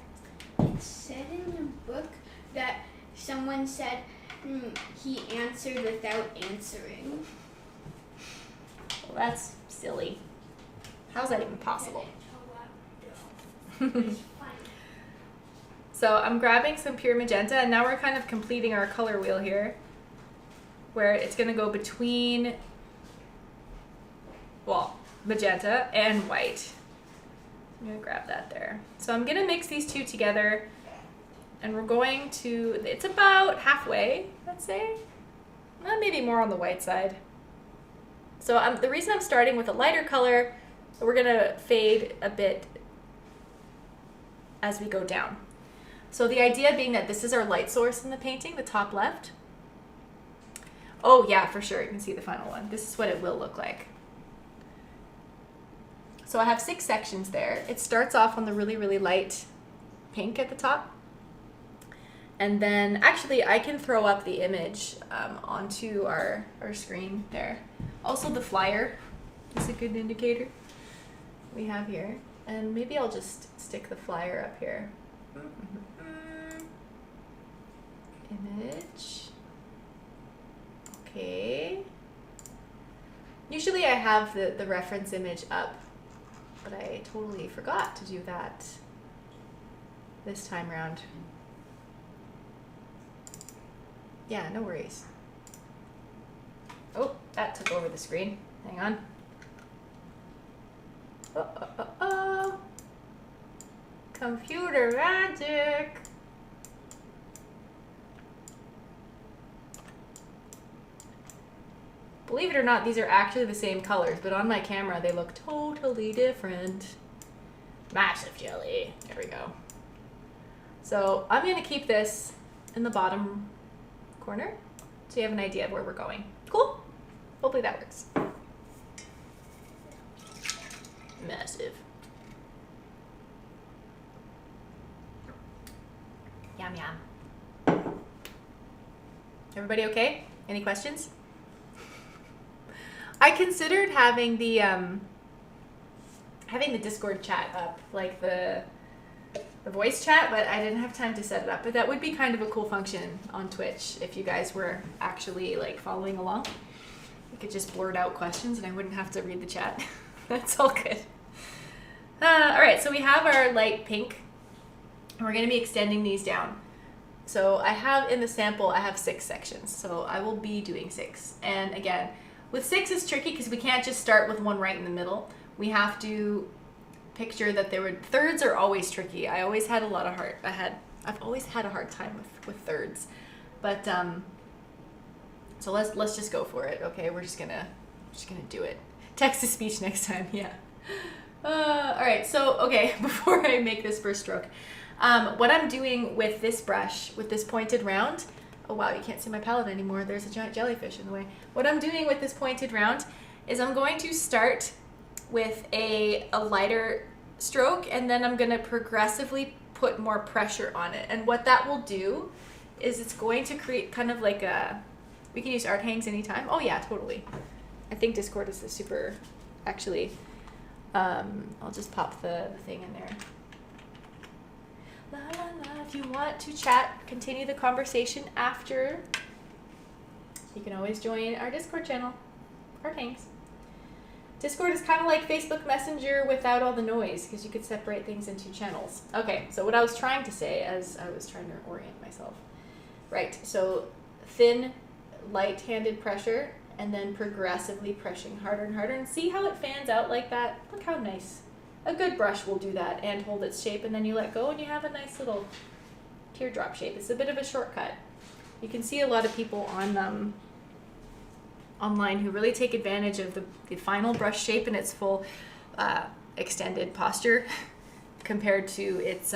B: It said in the book that someone said he answered without answering.
A: Well, that's silly. How's that even possible? So I'm grabbing some pure magenta and now we're kind of completing our color wheel here, where it's gonna go between, well, magenta and white. I'm gonna grab that there. So I'm gonna mix these two together and we're going to, it's about halfway, let's say. Maybe more on the white side. So the reason I'm starting with a lighter color, we're gonna fade a bit as we go down. So the idea being that this is our light source in the painting, the top left. Oh yeah, for sure, you can see the final one. This is what it will look like. So I have 6 sections there. It starts off on the really, really light pink at the top. And then, actually, I can throw up the image onto our screen there. Also, the flyer is a good indicator we have here. And maybe I'll just stick the flyer up here. Image. Okay. Usually I have the reference image up, but I totally forgot to do that this time around. Yeah, no worries. Oh, that took over the screen. Hang on. Oh. Computer magic. Believe it or not, these are actually the same colors, but on my camera they look totally different. Massive jelly. There we go. So I'm going to keep this in the bottom corner so you have an idea of where we're going. Cool? Hopefully that works. Massive. Yum yum. Everybody okay? Any questions? I considered having the Discord chat up, like the voice chat, but I didn't have time to set it up. But that would be kind of a cool function on Twitch if you guys were actually like following along. You could just blurt out questions and I wouldn't have to read the chat. That's all good. All right, so we have our light pink and we're going to be extending these down. So I have in the sample, I have 6 sections. So I will be doing 6. And again, with 6 it's tricky because we can't just start with one right in the middle. We have to picture that thirds are always tricky. I've always had a hard time with thirds. But so let's just go for it. Okay, we're just gonna do it. Text to speech next time. Yeah. All right. So okay, before I make this first stroke, what I'm doing with this brush, with this pointed round. Oh wow, you can't see my palette anymore. There's a giant jellyfish in the way. What I'm doing with this pointed round is I'm going to start with a lighter stroke, and then I'm gonna progressively put more pressure on it. And what that will do is it's going to create kind of like we can use art hangs anytime. Oh yeah, totally. I think Discord is super, actually, I'll just pop the thing in there. La la la, if you want to chat, continue the conversation after, you can always join our Discord channel, art hangs. Discord is kind of like Facebook Messenger without all the noise, because you could separate things into channels. Okay, so what I was trying to say as I was trying to orient myself. Right, so thin, light-handed pressure, and then progressively pressing harder and harder, and see how it fans out like that? Look how nice. A good brush will do that and hold its shape, and then you let go and you have a nice little teardrop shape. It's a bit of a shortcut. You can see a lot of people on online who really take advantage of the final brush shape and its full extended posture compared to its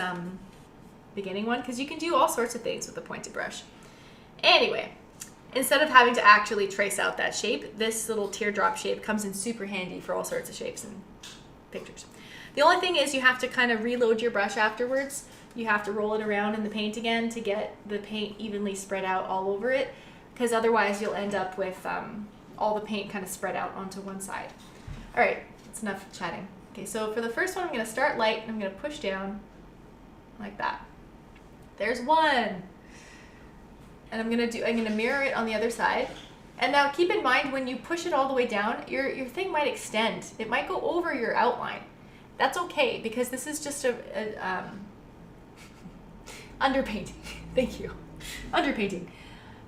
A: beginning one, because you can do all sorts of things with a pointed brush. Anyway, instead of having to actually trace out that shape, this little teardrop shape comes in super handy for all sorts of shapes and pictures. The only thing is you have to kind of reload your brush afterwards. You have to roll it around in the paint again to get the paint evenly spread out all over it, because otherwise you'll end up with all the paint kind of spread out onto one side. All right, that's enough chatting. Okay, so for the first one, I'm going to start light and I'm going to push down like that. There's one. And I'm gonna mirror it on the other side. And now keep in mind, when you push it all the way down, your thing might extend. It might go over your outline. That's okay, because this is just a underpainting. Thank you. Underpainting.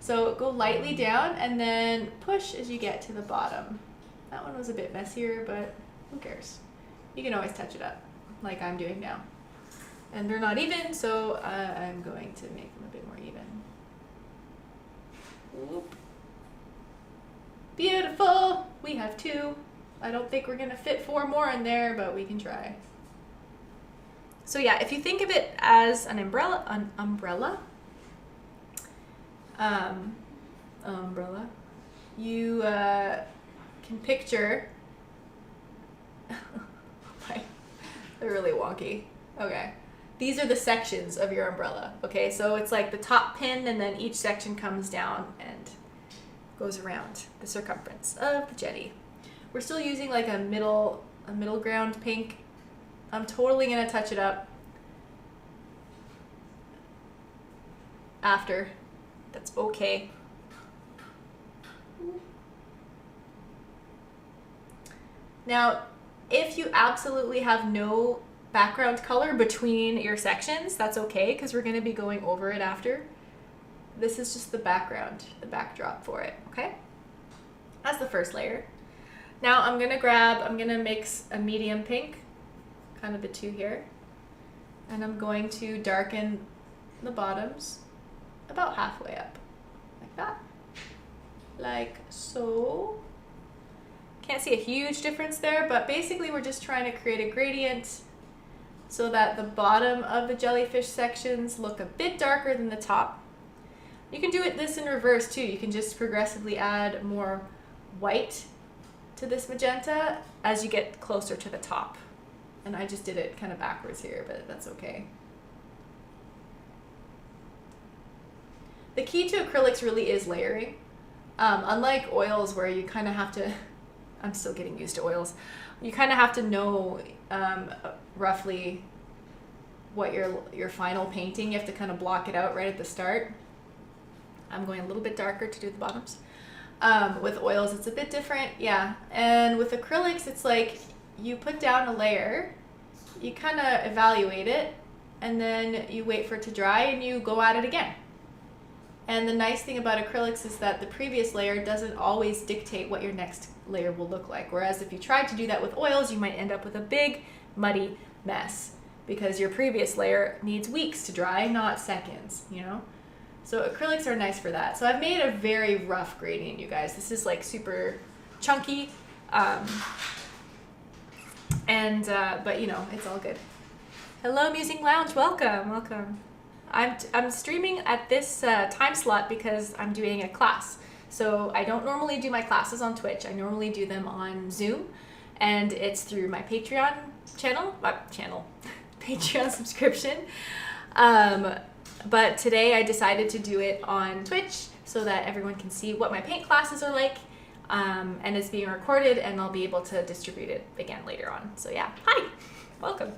A: So go lightly down and then push as you get to the bottom. That one was a bit messier, but who cares? You can always touch it up, like I'm doing now. And they're not even, so I'm going to make them a bit more even. Whoop. Beautiful. We have 2. I don't think we're gonna fit 4 more in there, but we can try. So yeah, if you think of it as an umbrella, you can picture. They're really wonky. Okay. These are the sections of your umbrella, okay? So it's like the top pin, and then each section comes down and goes around the circumference of the jetty. We're still using like a middle ground pink. I'm totally gonna touch it up after. That's okay. Now, if you absolutely have no background color between your sections, that's okay, because we're going to be going over it after. This is just the background, the backdrop for it, okay? That's the first layer. Now I'm going to mix a medium pink, kind of the 2 here, and I'm going to darken the bottoms about halfway up, like that, like so. Can't see a huge difference there, but basically we're just trying to create a gradient so that the bottom of the jellyfish sections look a bit darker than the top. You can do this in reverse too. You can just progressively add more white to this magenta as you get closer to the top. And I just did it kind of backwards here, but that's okay. The key to acrylics really is layering. Unlike oils where you kind of have to, I'm still getting used to oils, you kind of have to know roughly what your final painting, you have to kind of block it out right at the start. I'm going a little bit darker to do the bottoms. With oils, it's a bit different, yeah. And with acrylics, it's like you put down a layer, you kind of evaluate it, and then you wait for it to dry and you go at it again. And the nice thing about acrylics is that the previous layer doesn't always dictate what your next layer will look like. Whereas if you tried to do that with oils, you might end up with a big, muddy mess because your previous layer needs weeks to dry, not seconds, you know? So acrylics are nice for that. So I've made a very rough gradient, you guys. This is like super chunky, but you know, it's all good. Hello, Musing Lounge. Welcome, welcome. I'm streaming at this time slot because I'm doing a class. So I don't normally do my classes on Twitch. I normally do them on Zoom, and it's through my Patreon Patreon subscription. But today I decided to do it on Twitch so that everyone can see what my paint classes are like. And it's being recorded, and I'll be able to distribute it again later on. So yeah, hi, welcome.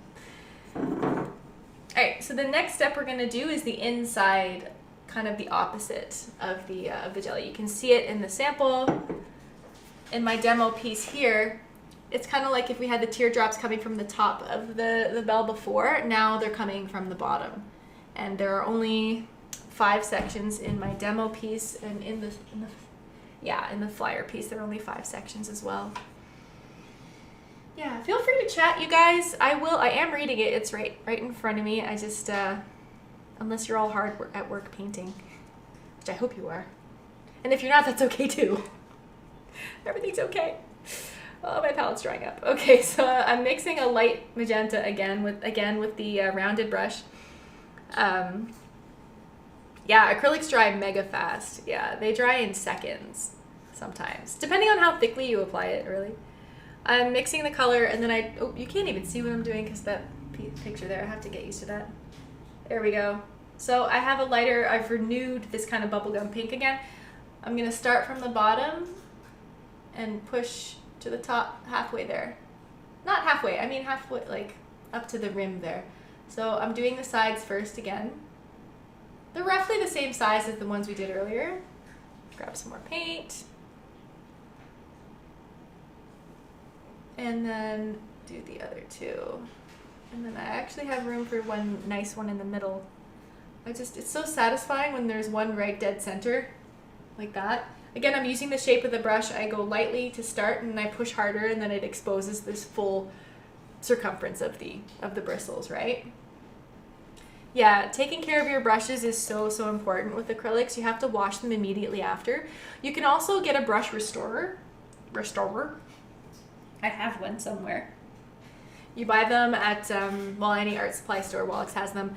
A: All right, so the next step we're gonna do is the inside, kind of the opposite of the jelly. You can see it in the sample. In my demo piece here, it's kind of like if we had the teardrops coming from the top of the bell before. Now they're coming from the bottom, and there are only 5 sections in my demo piece, and in the flyer piece there are only 5 sections as well. Yeah, feel free to chat, you guys. I am reading it. It's right in front of me. I just, unless you're all hard at work painting, which I hope you are. And if you're not, that's okay too. Everything's okay. Oh, my palette's drying up. Okay, so I'm mixing a light magenta again with the rounded brush. Yeah, acrylics dry mega fast. Yeah, they dry in seconds sometimes, depending on how thickly you apply it, really. I'm mixing the color, and then you can't even see what I'm doing because that picture there, I have to get used to that. There we go. So I have a lighter, I've renewed this kind of bubblegum pink again. I'm gonna start from the bottom and push to the top halfway there. Not halfway, I mean halfway, like up to the rim there. So I'm doing the sides first again. They're roughly the same size as the ones we did earlier. Grab some more paint. And then do the other 2. And then I actually have room for one nice one in the middle. It's so satisfying when there's one right dead center, like that. Again, I'm using the shape of the brush. I go lightly to start, and I push harder, and then it exposes this full circumference of the bristles, right? Yeah, taking care of your brushes is so important with acrylics. You have to wash them immediately after. You can also get a brush restorer. I have one somewhere. You buy them at any art supply store. Wallach's has them.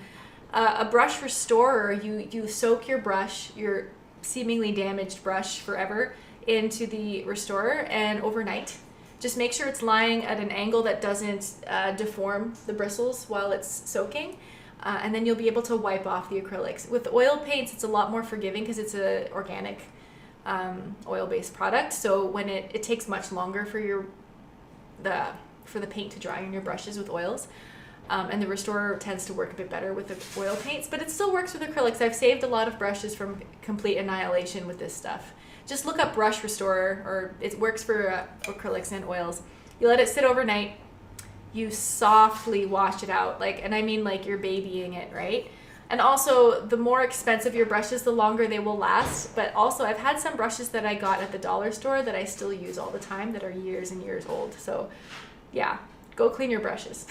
A: A brush restorer, you soak your brush, your seemingly damaged brush forever, into the restorer, and overnight. Just make sure it's lying at an angle that doesn't deform the bristles while it's soaking. And then you'll be able to wipe off the acrylics. With oil paints, it's a lot more forgiving because it's an organic oil-based product. So when it takes much longer for the paint to dry on your brushes with oils. And the restorer tends to work a bit better with the oil paints, but it still works with acrylics. I've saved a lot of brushes from complete annihilation with this stuff. Just look up brush restorer, or it works for acrylics and oils. You let it sit overnight. You softly wash it out, and I mean like you're babying it, right? And also, the more expensive your brushes, the longer they will last. But also, I've had some brushes that I got at the dollar store that I still use all the time that are years and years old. So, yeah, go clean your brushes.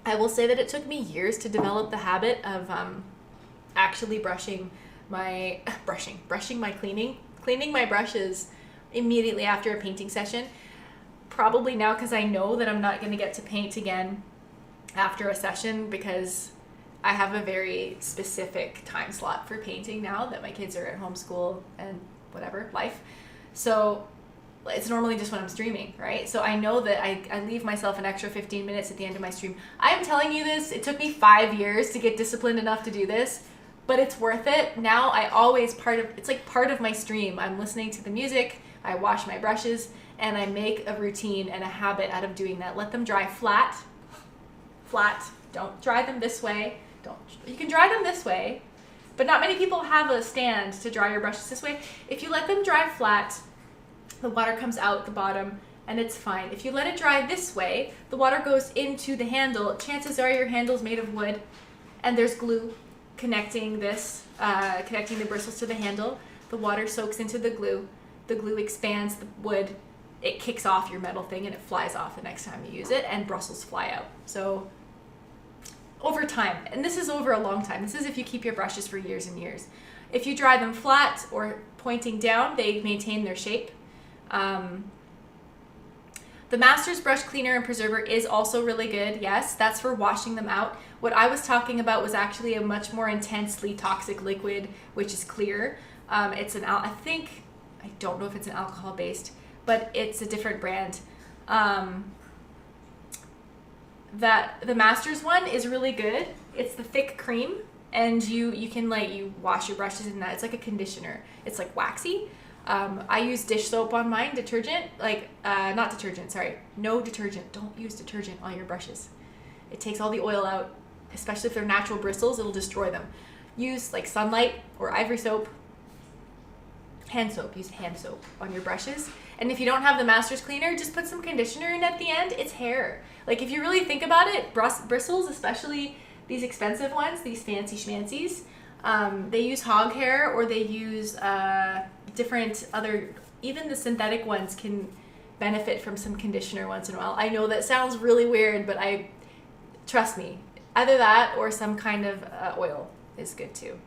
A: I will say that it took me years to develop the habit of actually cleaning my brushes immediately after a painting session. Probably now because I know that I'm not going to get to paint again after a session, because I have a very specific time slot for painting now that my kids are at homeschool and whatever, life. So it's normally just when I'm streaming, right? So I know that I leave myself an extra 15 minutes at the end of my stream. I'm telling you this, it took me 5 years to get disciplined enough to do this, but it's worth it. Now it's like part of my stream. I'm listening to the music, I wash my brushes, and I make a routine and a habit out of doing that. Let them dry flat. Don't dry them this way. You can dry them this way, but not many people have a stand to dry your brushes this way. If you let them dry flat, the water comes out the bottom and it's fine. If you let it dry this way, the water goes into the handle. Chances are your handle's made of wood and there's glue connecting connecting the bristles to the handle. The water soaks into the glue expands the wood, it kicks off your metal thing, and it flies off the next time you use it, and bristles fly out. So over time, and this is over a long time, this is if you keep your brushes for years and years. If you dry them flat or pointing down, they maintain their shape. The Masters Brush Cleaner and Preserver is also really good. Yes, that's for washing them out. What I was talking about was actually a much more intensely toxic liquid, which is clear. It's I don't know if it's an alcohol based, but it's a different brand. That the Masters one is really good. It's the thick cream, and you can you wash your brushes in that. It's like a conditioner. It's like waxy. I use dish soap on mine, detergent, not detergent, sorry, no detergent. Don't use detergent on your brushes. It takes all the oil out, especially if they're natural bristles, it'll destroy them. Use Sunlight or Ivory soap, use hand soap on your brushes. And if you don't have the Masters cleaner, just put some conditioner in at the end. It's hair. If you really think about it, bristles, especially these expensive ones, these fancy schmancies, they use hog hair, or they use different other, even the synthetic ones can benefit from some conditioner once in a while. I know that sounds really weird, but trust me, either that or some kind of oil is good too.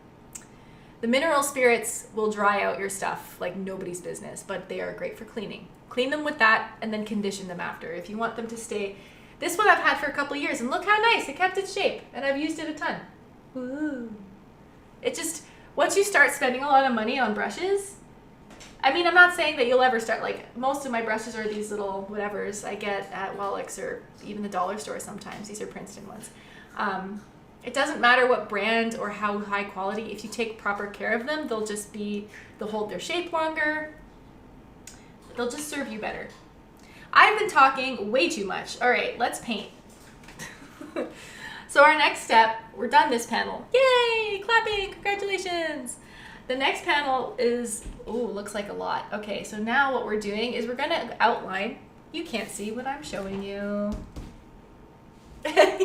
A: The mineral spirits will dry out your stuff like nobody's business, but they are great for cleaning. Clean them with that and then condition them after. If you want them to stay, this one I've had for a couple years, and look how nice, it kept its shape, and I've used it a ton. Ooh. It just, once you start spending a lot of money on brushes, I'm not saying that you'll ever start, most of my brushes are these little whatevers I get at Wallach's or even the dollar store sometimes. These are Princeton ones. It doesn't matter what brand or how high quality. If you take proper care of them, they'll hold their shape longer. They'll just serve you better. I've been talking way too much. All right, let's paint. So our next step, we're done this panel. Yay, clapping, congratulations. The next panel is, looks like a lot. Okay, so now what we're doing is we're gonna outline. You can't see what I'm showing you.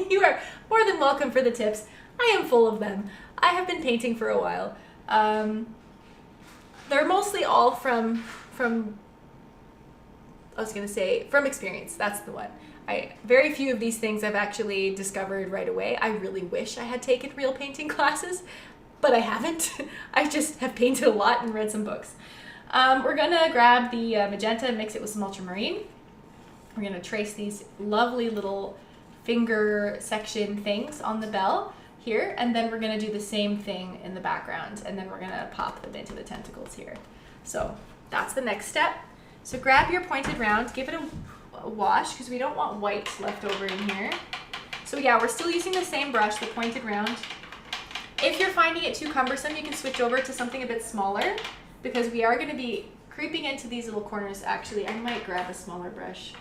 A: You are more than welcome for the tips. I am full of them. I have been painting for a while. They're mostly all from experience. That's the one. Very few of these things I've actually discovered right away. I really wish I had taken real painting classes, but I haven't. I just have painted a lot and read some books. We're gonna grab the magenta and mix it with some ultramarine. We're gonna trace these lovely little finger section things on the bell here, and then we're gonna do the same thing in the background, and then we're gonna pop them into the tentacles here. So that's the next step. So grab your pointed round, give it a wash, because we don't want white left over in here. So yeah, we're still using the same brush, the pointed round. If you're finding it too cumbersome, you can switch over to something a bit smaller, because we are going to be creeping into these little corners. Actually, I might grab a smaller brush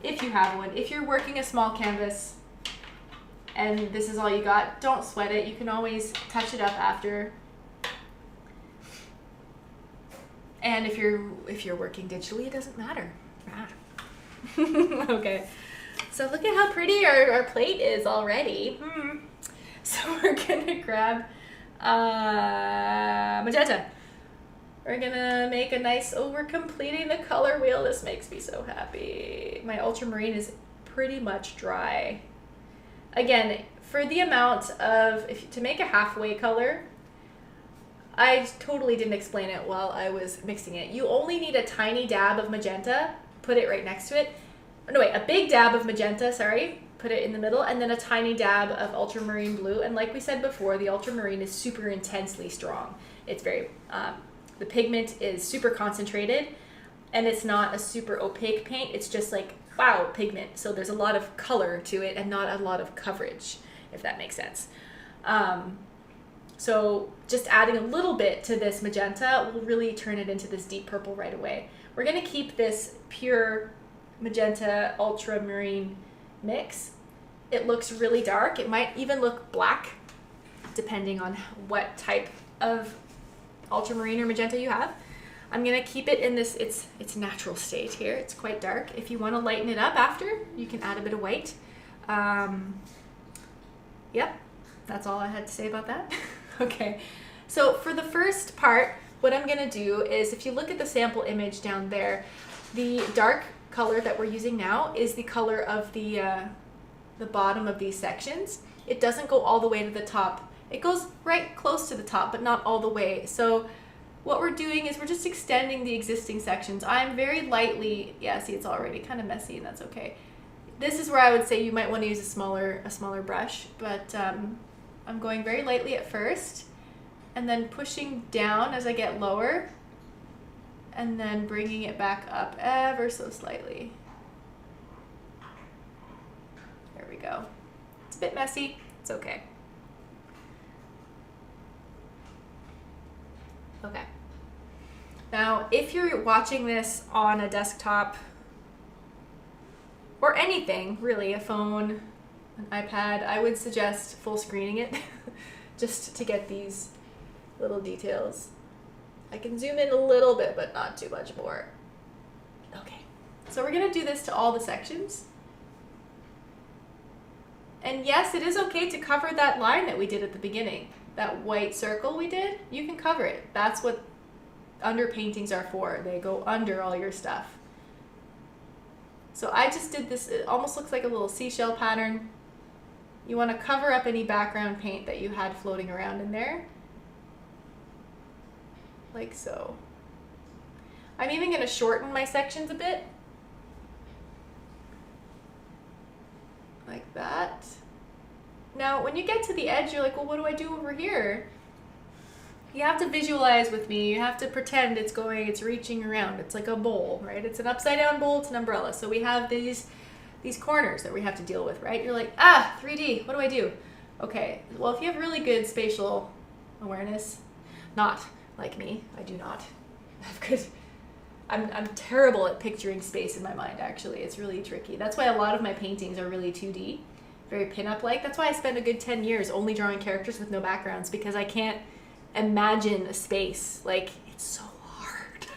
A: if you have one. If you're working a small canvas and this is all you got, don't sweat it. You can always touch it up after. And if you're working digitally, it doesn't matter. Okay, so look at how pretty our plate is already. So we're gonna grab magenta. We're gonna make a nice, we're completing the color wheel. This makes me so happy. My ultramarine is pretty much dry. Again, for the amount of, to make a halfway color, I totally didn't explain it while I was mixing it. You only need a tiny dab of magenta, put it right next to it. No, wait, a big dab of magenta, sorry, put it in the middle, and then a tiny dab of ultramarine blue. And like we said before, the ultramarine is super intensely strong. It's very, the pigment is super concentrated, and it's not a super opaque paint. It's just wow, pigment. So there's a lot of color to it and not a lot of coverage, if that makes sense. So just adding a little bit to this magenta will really turn it into this deep purple right away. We're gonna keep this pure magenta ultramarine mix. It looks really dark. It might even look black, depending on what type of ultramarine or magenta you have. I'm gonna keep it in this, its natural state here. It's quite dark. If you wanna lighten it up after, you can add a bit of white. Yep. That's all I had to say about that. Okay, so for the first part, what I'm gonna do is, if you look at the sample image down there, the dark color that we're using now is the color of the bottom of these sections. It doesn't go all the way to the top. It goes right close to the top, but not all the way. So what we're doing is we're just extending the existing sections. I'm very lightly, yeah, see, it's already kind of messy, and that's okay. This is where I would say you might want to use a smaller brush, but I'm going very lightly at first, and then pushing down as I get lower, and then bringing it back up ever so slightly. There we go. It's a bit messy, it's okay. Okay. Now, if you're watching this on a desktop, or anything, really, a phone, an iPad, I would suggest full screening it just to get these little details. I can zoom in a little bit, but not too much more. Okay, so we're gonna do this to all the sections. And yes, it is okay to cover that line that we did at the beginning. That white circle we did, you can cover it. That's what underpaintings are for. They go under all your stuff. So I just did this, it almost looks like a little seashell pattern. You want to cover up any background paint that you had floating around in there. Like so. I'm even going to shorten my sections a bit. Like that. Now, when you get to the edge, you're like, well, what do I do over here? You have to visualize with me. You have to pretend it's reaching around. It's like a bowl, right? It's an upside down bowl, it's an umbrella. So we have these corners that we have to deal with, right? You're like, 3D, what do I do? Okay, well, if you have really good spatial awareness, not like me, I do not, because I'm terrible at picturing space in my mind, actually. It's really tricky. That's why a lot of my paintings are really 2D, very pinup-like. That's why I spent a good 10 years only drawing characters with no backgrounds, because I can't imagine a space. Like, it's so hard.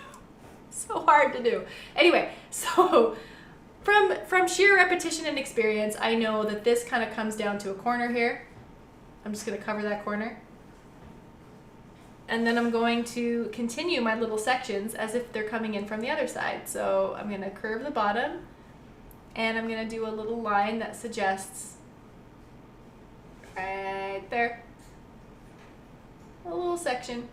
A: So hard to do. Anyway, so from sheer repetition and experience, I know that this kind of comes down to a corner here. I'm just going to cover that corner. And then I'm going to continue my little sections as if they're coming in from the other side. So I'm going to curve the bottom, and I'm going to do a little line that suggests right there. A little section.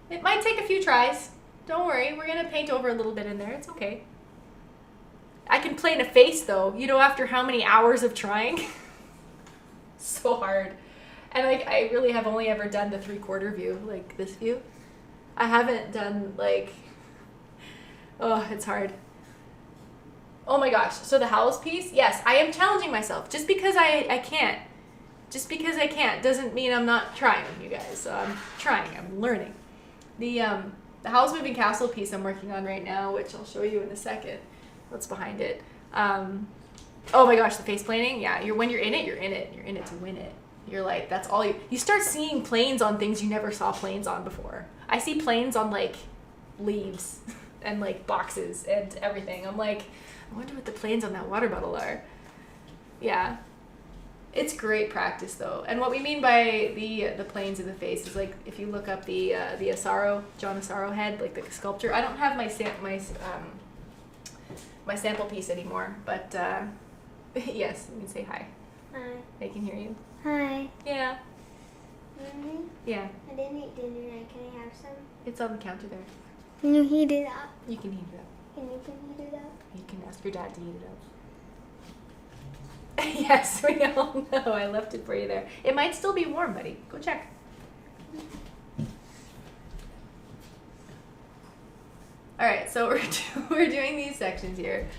A: It might take a few tries. Don't worry, we're gonna paint over a little bit in there. It's okay. I can plane a face though, you know, after how many hours of trying. So hard. And like, I really have only ever done the 3/4 view, like this view. I haven't done like, oh, it's hard. Oh my gosh, so the house piece, yes, I am challenging myself. Just because I can't. Just because I can't doesn't mean I'm not trying, you guys. So I'm trying, I'm learning. The house moving castle piece I'm working on right now, which I'll show you in a second. What's behind it? Oh my gosh, the face planing. Yeah, when you're in it, you're in it. You're in it to win it. You're like, that's all you start seeing planes on things you never saw planes on before. I see planes on like leaves and like boxes and everything. I'm like, I wonder what the planes on that water bottle are. Yeah. It's great practice though, and what we mean by the planes of the face is like if you look up the Asaro, John Asaro head, like the sculpture. I don't have my sample piece anymore, but yes, you can say hi.
B: Hi.
A: They can hear you.
B: Hi.
A: Yeah.
B: Mommy?
A: Yeah.
B: I didn't eat dinner. Can I have some?
A: It's on the counter there.
B: Can you heat it up?
A: You can heat it up.
B: Can you heat it up?
A: You can ask your dad to heat it up. Yes, we all know. I left it for you there. It might still be warm, buddy. Go check. All right, so we're doing these sections here.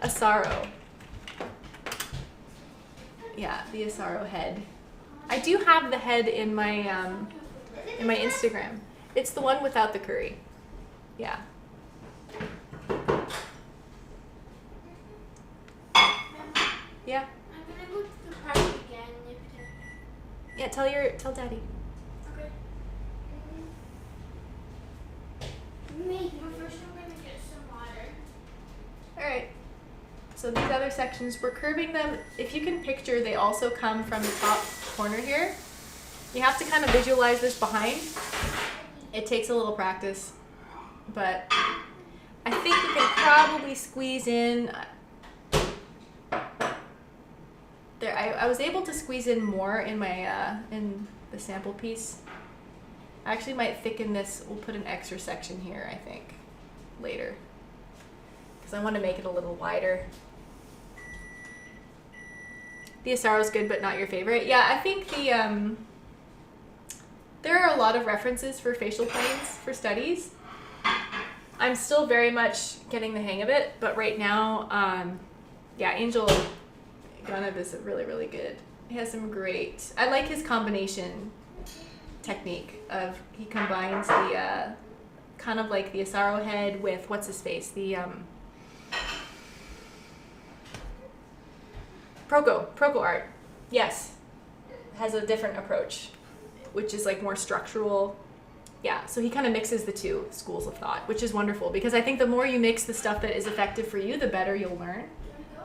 A: Asaro. Yeah, the Asaro head. I do have the head in my Instagram. It's the one without the curry. Yeah. Yeah.
B: I'm gonna go to the party again.
A: Yeah, tell Daddy.
B: Okay. Maybe. But first I'm gonna get some water.
A: All right. So these other sections, we're curving them. If you can picture, they also come from the top corner here. You have to kind of visualize this behind. It takes a little practice, but I think we can probably squeeze in. There, I was able to squeeze in more in my in the sample piece. I actually might thicken this. We'll put an extra section here, I think, later, because I want to make it a little wider. The Asaro is good, but not your favorite. Yeah, I think the there are a lot of references for facial planes for studies. I'm still very much getting the hang of it, but right now, yeah, Angel Ganab is really, really good. He has some great, I like his combination technique of, he combines the kind of like the Asaro head with, what's his face, the Proco art. Yes, has a different approach, which is like more structural. Yeah, so he kind of mixes the two schools of thought, which is wonderful, because I think the more you mix the stuff that is effective for you, the better you'll learn.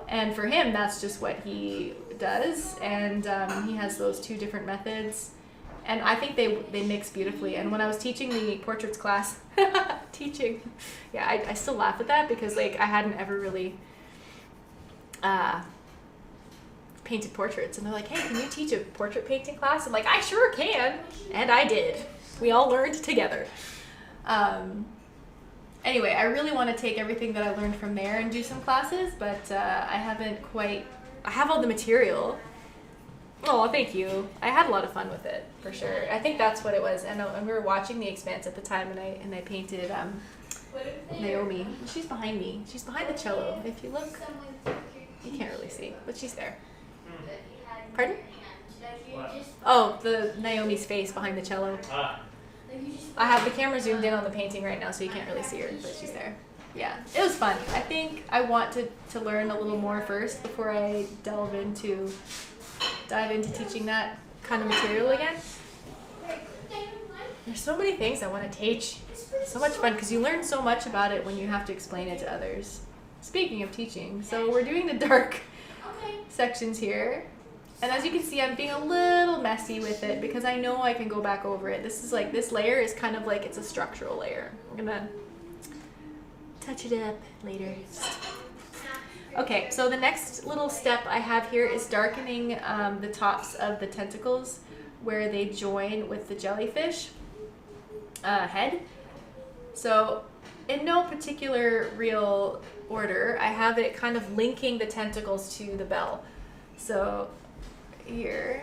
A: And for him, that's just what he does, and he has those two different methods, and I think they mix beautifully. And when I was teaching the portraits class, yeah, I still laugh at that, because like I hadn't ever really painted portraits, and they're like, hey, can you teach a portrait painting class? I'm like, I sure can, and I did. We all learned together. Anyway, I really want to take everything that I learned from there and do some classes, but I haven't quite, I have all the material. Oh, thank you. I had a lot of fun with it, for sure. I think that's what it was. And we were watching The Expanse at the time, and I painted Naomi. She's behind me. She's behind the cello. If you look, you can't really see, but she's there. Pardon? Oh, the Naomi's face behind the cello. I have the camera zoomed in on the painting right now, so you can't really see her, but she's there. Yeah, it was fun. I think I want to learn a little more first before I dive into teaching that kind of material again. There's so many things I want to teach. It's so much fun, because you learn so much about it when you have to explain it to others. Speaking of teaching, so we're doing the dark sections here. And as you can see, I'm being a little messy with it, because I know I can go back over it. This is like, this layer is kind of like, it's a structural layer. I'm gonna touch it up later. Okay, so the next little step I have here is darkening the tops of the tentacles where they join with the jellyfish head. So in no particular real order, I have it kind of linking the tentacles to the bell. So here,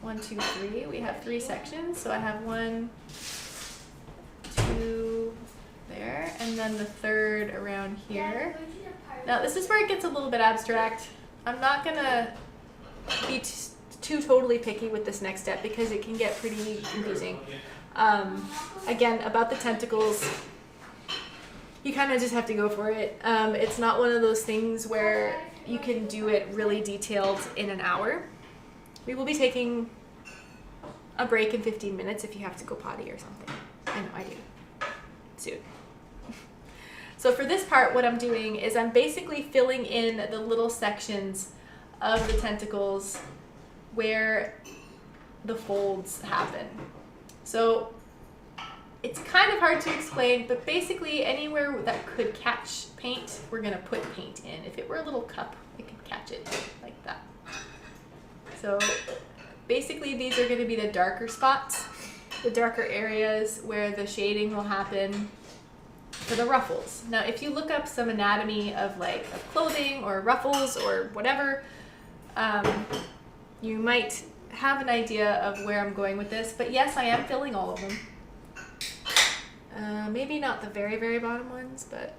A: 1, 2, 3, we have 3 sections. So I have 1, 2 there, and then the third around here. Now this is where it gets a little bit abstract. I'm not gonna be too totally picky with this next step, because it can get pretty confusing. Again, about the tentacles, you kind of just have to go for it. It's not one of those things where you can do it really detailed in an hour. We will be taking a break in 15 minutes if you have to go potty or something. I know I do. Soon. So for this part, what I'm doing is I'm basically filling in the little sections of the tentacles where the folds happen. So it's kind of hard to explain, but basically anywhere that could catch paint, we're gonna put paint in. If it were a little cup, it could catch it like that. So basically these are gonna be the darker spots, the darker areas where the shading will happen for the ruffles. Now, if you look up some anatomy of clothing or ruffles or whatever, you might have an idea of where I'm going with this, but yes, I am filling all of them. Maybe not the very, very bottom ones, but...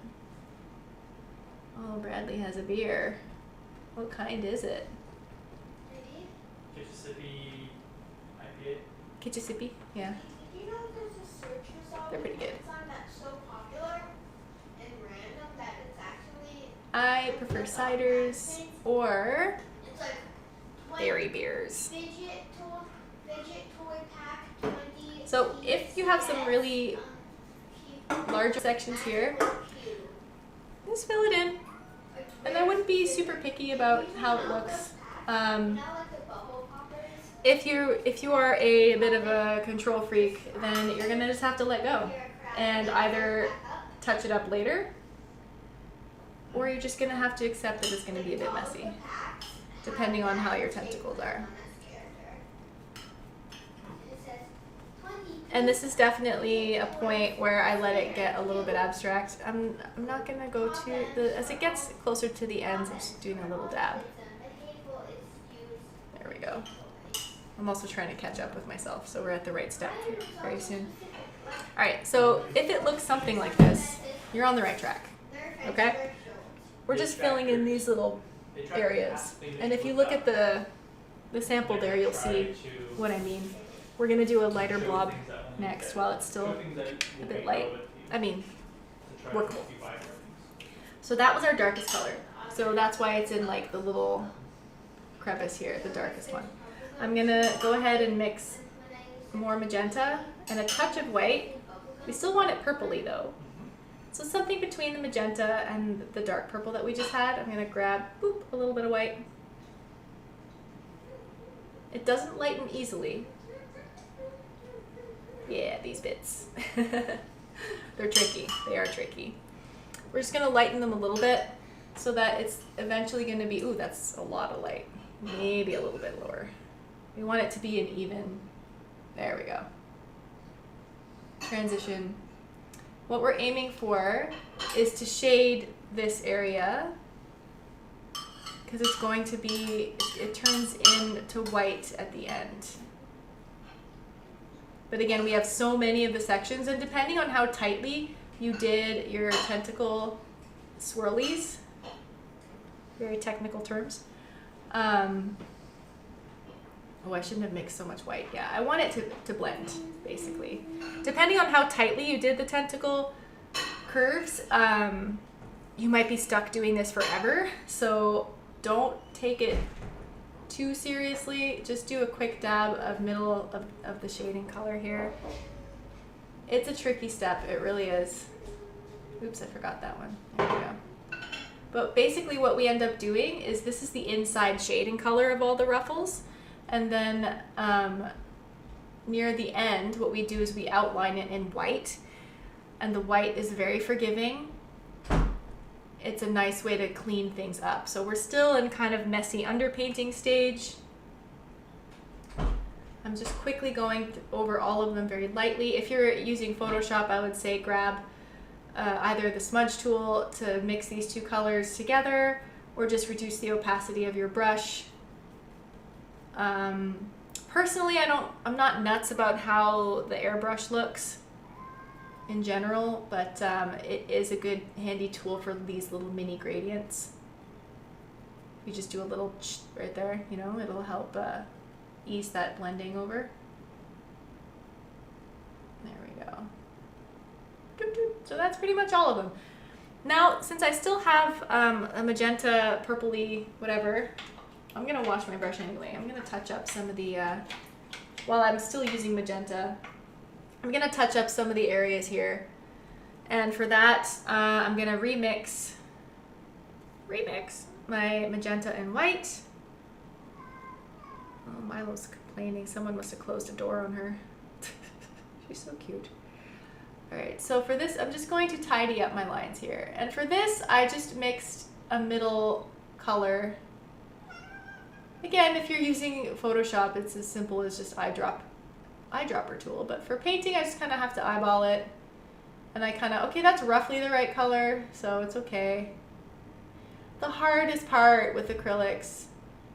A: Oh, Bradley has a beer. What kind is it? Kitchissippi, yeah.
B: You know there's a search result
A: They're pretty good.
B: that's so popular and random that it's actually...
A: I prefer ciders or
B: It's like
A: berry beers.
B: Fidget toy pack 20.
A: So if you have some really large sections here, just fill it in. And I wouldn't be super picky about how it looks. If you are a bit of a control freak, then you're gonna just have to let go and either touch it up later, or you're just gonna have to accept that it's gonna be a bit messy, depending on how your tentacles are. And this is definitely a point where I let it get a little bit abstract. I'm not gonna go as it gets closer to the ends, I'm just doing a little dab. There we go. I'm also trying to catch up with myself, so we're at the right step very soon. All right, so if it looks something like this, you're on the right track, okay? We're just filling in these little areas. And if you look at the sample there, you'll see what I mean. We're gonna do a lighter blob next while it's still a bit light. I mean, workable. So that was our darkest color. So that's why it's in like the little crevice here, the darkest one. I'm gonna go ahead and mix more magenta and a touch of white. We still want it purpley though. So something between the magenta and the dark purple that we just had. I'm gonna grab, boop, a little bit of white. It doesn't lighten easily. Yeah, these bits. They're tricky. They are tricky. We're just gonna lighten them a little bit so that it's eventually gonna be, ooh, that's a lot of light. Maybe a little bit lower. We want it to be an even, there we go. Transition. What we're aiming for is to shade this area because it's going to be, it turns into white at the end. But again, we have so many of the sections, and depending on how tightly you did your tentacle swirlies, very technical terms. Oh, I shouldn't have mixed so much white. Yeah, I want it to blend, basically. Depending on how tightly you did the tentacle curves, you might be stuck doing this forever. So don't take it too seriously. Just do a quick dab of middle of the shading color here. It's a tricky step, it really is. Oops, I forgot that one. There we go. But basically what we end up doing is this is the inside shading color of all the ruffles. And then near the end, what we do is we outline it in white. And the white is very forgiving. It's a nice way to clean things up. So we're still in kind of messy underpainting stage. I'm just quickly going over all of them very lightly. If you're using Photoshop, I would say grab either the smudge tool to mix these two colors together, or just reduce the opacity of your brush. Personally, I'm not nuts about how the airbrush looks in general, but it is a good handy tool for these little mini gradients. You just do a little right there, you know, it'll help ease that blending over. There we go. So that's pretty much all of them. Now, since I still have a magenta, purpley, whatever, I'm gonna wash my brush anyway. I'm gonna touch up some of the, while I'm still using magenta, I'm gonna touch up some of the areas here. And for that, I'm gonna remix my magenta and white. Oh, Milo's complaining. Someone must have closed a door on her. She's so cute. All right, so for this, I'm just going to tidy up my lines here. And for this, I just mixed a middle color. Again, if you're using Photoshop, it's as simple as just eyedropper tool. But for painting, I just kind of have to eyeball it. And I kind of, okay, that's roughly the right color, so it's okay. The hardest part with acrylics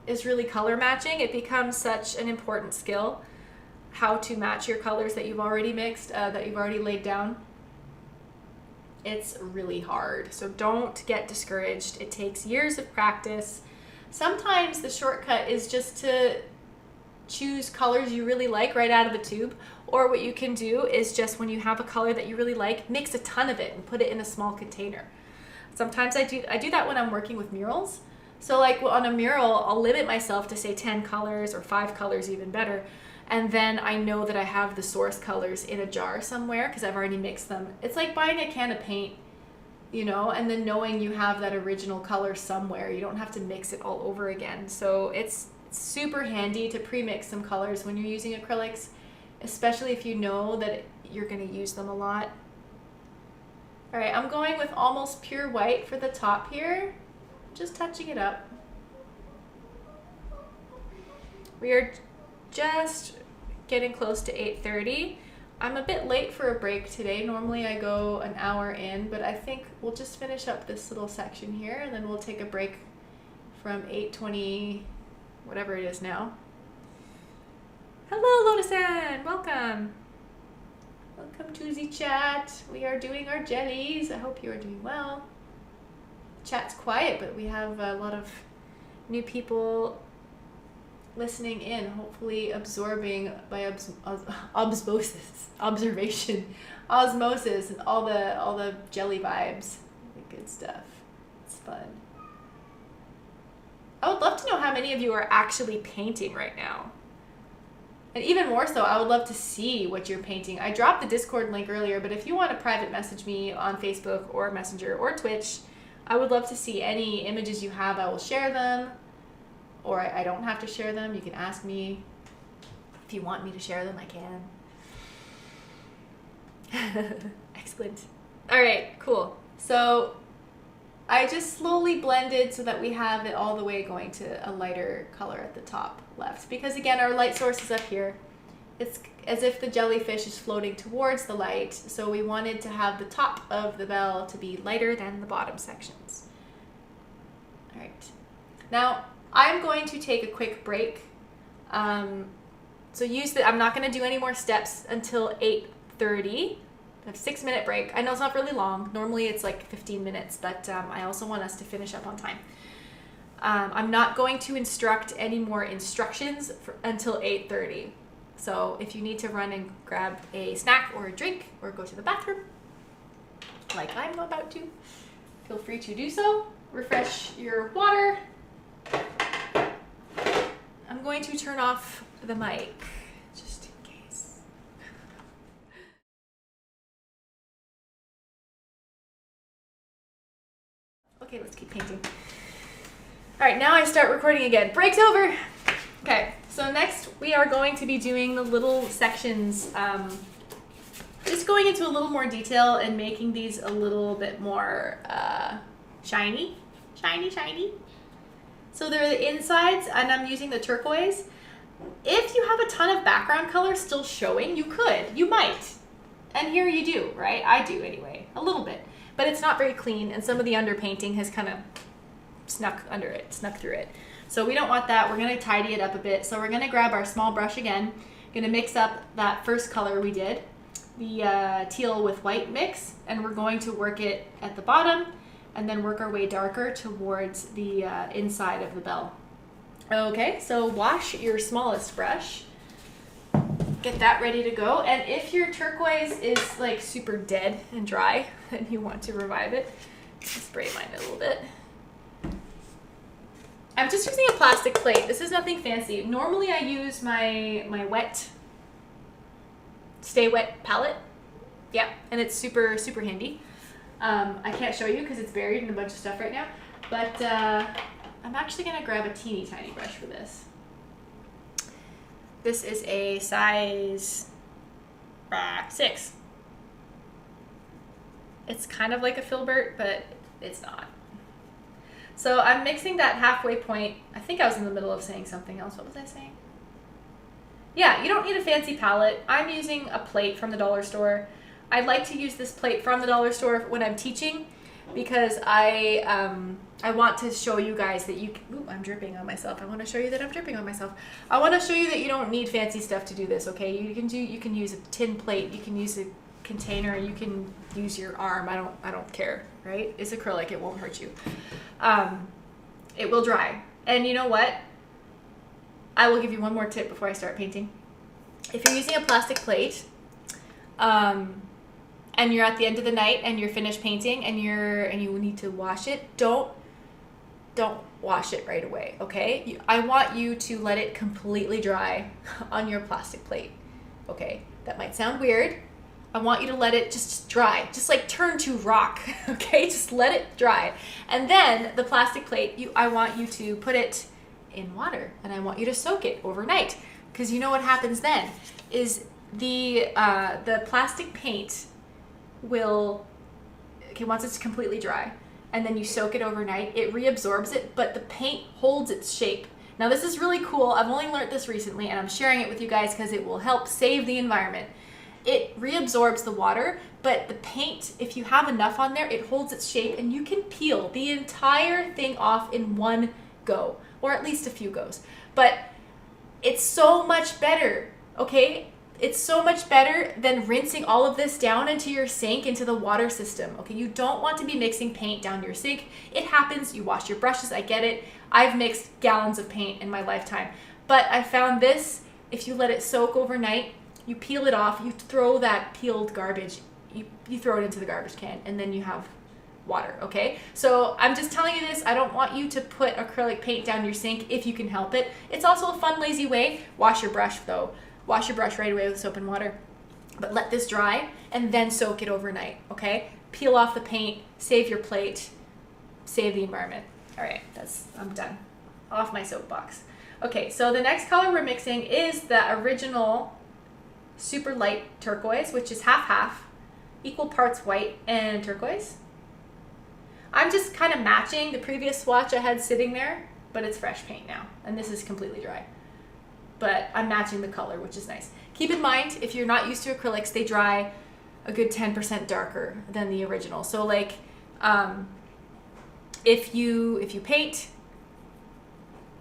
A: is really color matching. It becomes such an important skill, how to match your colors that you've already mixed, that you've already laid down. It's really hard, so don't get discouraged. It takes years of practice. Sometimes the shortcut is just to choose colors you really like right out of the tube, or what you can do is just when you have a color that you really like, mix a ton of it and put it in a small container. Sometimes I do that when I'm working with murals. So like on a mural, I'll limit myself to say 10 colors or 5 colors, even better. And then I know that I have the source colors in a jar somewhere because I've already mixed them. It's like buying a can of paint you know, and then knowing you have that original color somewhere. You don't have to mix it all over again. So it's super handy to pre-mix some colors when you're using acrylics, especially if you know that you're going to use them a lot. All right, I'm going with almost pure white for the top here, just touching it up. We are just getting close to 8:30. I'm a bit late for a break today. Normally I go an hour in, but I think we'll just finish up this little section here and then we'll take a break from 8:20, whatever it is now. Hello, Lotusan, welcome. Welcome to the chat. We are doing our jellies. I hope you are doing well. Chat's quiet, but we have a lot of new people listening in, hopefully absorbing by osmosis, and all the jelly vibes, the good stuff. It's fun. I would love to know how many of you are actually painting right now. And even more so, I would love to see what you're painting. I dropped the Discord link earlier, but if you want to private message me on Facebook or Messenger or Twitch, I would love to see any images you have. I will share them. Or I don't have to share them. You can ask me. If you want me to share them, I can. Excellent. All right, cool. So I just slowly blended so that we have it all the way going to a lighter color at the top left. Because again, our light source is up here. It's as if the jellyfish is floating towards the light. So we wanted to have the top of the bell to be lighter than the bottom sections. All right. Now, I'm going to take a quick break. I'm not going to do any more steps until 8:30. I have a 6-minute break. I know it's not really long. Normally it's like 15 minutes, but I also want us to finish up on time. I'm not going to instruct any more instructions until 8:30. So if you need to run and grab a snack or a drink or go to the bathroom, like I'm about to, feel free to do so. Refresh your water. I'm going to turn off the mic, just in case. Okay, let's keep painting. All right, now I start recording again. Break's over. Okay, so next we are going to be doing the little sections, just going into a little more detail and making these a little bit more shiny. So they're the insides, and I'm using the turquoise. If you have a ton of background color still showing, you might. And here you do, right? I do anyway, a little bit. But it's not very clean, and some of the underpainting has kind of snuck through it. So we don't want that. We're gonna tidy it up a bit. So we're gonna grab our small brush again, gonna mix up that first color we did, the teal with white mix, and we're going to work it at the bottom, and then work our way darker towards the inside of the bell. Okay, so wash your smallest brush. Get that ready to go. And if your turquoise is like super dead and dry and you want to revive it, just spray mine a little bit. I'm just using a plastic plate. This is nothing fancy. Normally I use my wet, Stay Wet palette. Yeah, and it's super, super handy. I can't show you because it's buried in a bunch of stuff right now, but I'm actually gonna grab a teeny tiny brush for this. This is a size 6. It's kind of like a filbert, but it's not. So I'm mixing that halfway point. I think I was in the middle of saying something else. What was I saying? Yeah, you don't need a fancy palette. I'm using a plate from the dollar store. I like to use this plate from the dollar store when I'm teaching because I want to show you guys that you can, ooh, I'm dripping on myself. I want to show you that I'm dripping on myself. I want to show you that you don't need fancy stuff to do this, okay? You can use a tin plate, you can use a container, you can use your arm. I don't care, right? It's acrylic, it won't hurt you. It will dry. And you know what? I will give you one more tip before I start painting. If you're using a plastic plate, and you're at the end of the night and you're finished painting and you need to wash it, don't wash it right away, okay? I want you to let it completely dry on your plastic plate, okay? That might sound weird, I want you to let it just dry, just like turn to rock, okay? Just let it dry. And then the plastic plate, I want you to put it in water, and I want you to soak it overnight, because you know what happens then is the plastic paint will, okay, once it's completely dry, and then you soak it overnight, it reabsorbs it, but the paint holds its shape. Now this is really cool. I've only learned this recently, and I'm sharing it with you guys because it will help save the environment. It reabsorbs the water, but the paint, if you have enough on there, it holds its shape, and you can peel the entire thing off in one go, or at least a few goes. But it's so much better, okay? It's so much better than rinsing all of this down into your sink, into the water system, okay? You don't want to be mixing paint down your sink. It happens, you wash your brushes, I get it. I've mixed gallons of paint in my lifetime. But I found this, if you let it soak overnight, you peel it off, you throw that peeled garbage, you throw it into the garbage can, and then you have water, okay? So I'm just telling you this. I don't want you to put acrylic paint down your sink if you can help it. It's also a fun, lazy way. Wash your brush though. Wash your brush right away with soap and water. But let this dry and then soak it overnight, okay? Peel off the paint, save your plate, save the environment. All right, I'm done. Off my soapbox. Okay, so the next color we're mixing is the original super light turquoise, which is half-half, equal parts white and turquoise. I'm just kind of matching the previous swatch I had sitting there, but it's fresh paint now, and this is completely dry. But I'm matching the color, which is nice. Keep in mind, if you're not used to acrylics, they dry a good 10% darker than the original. So like, if you paint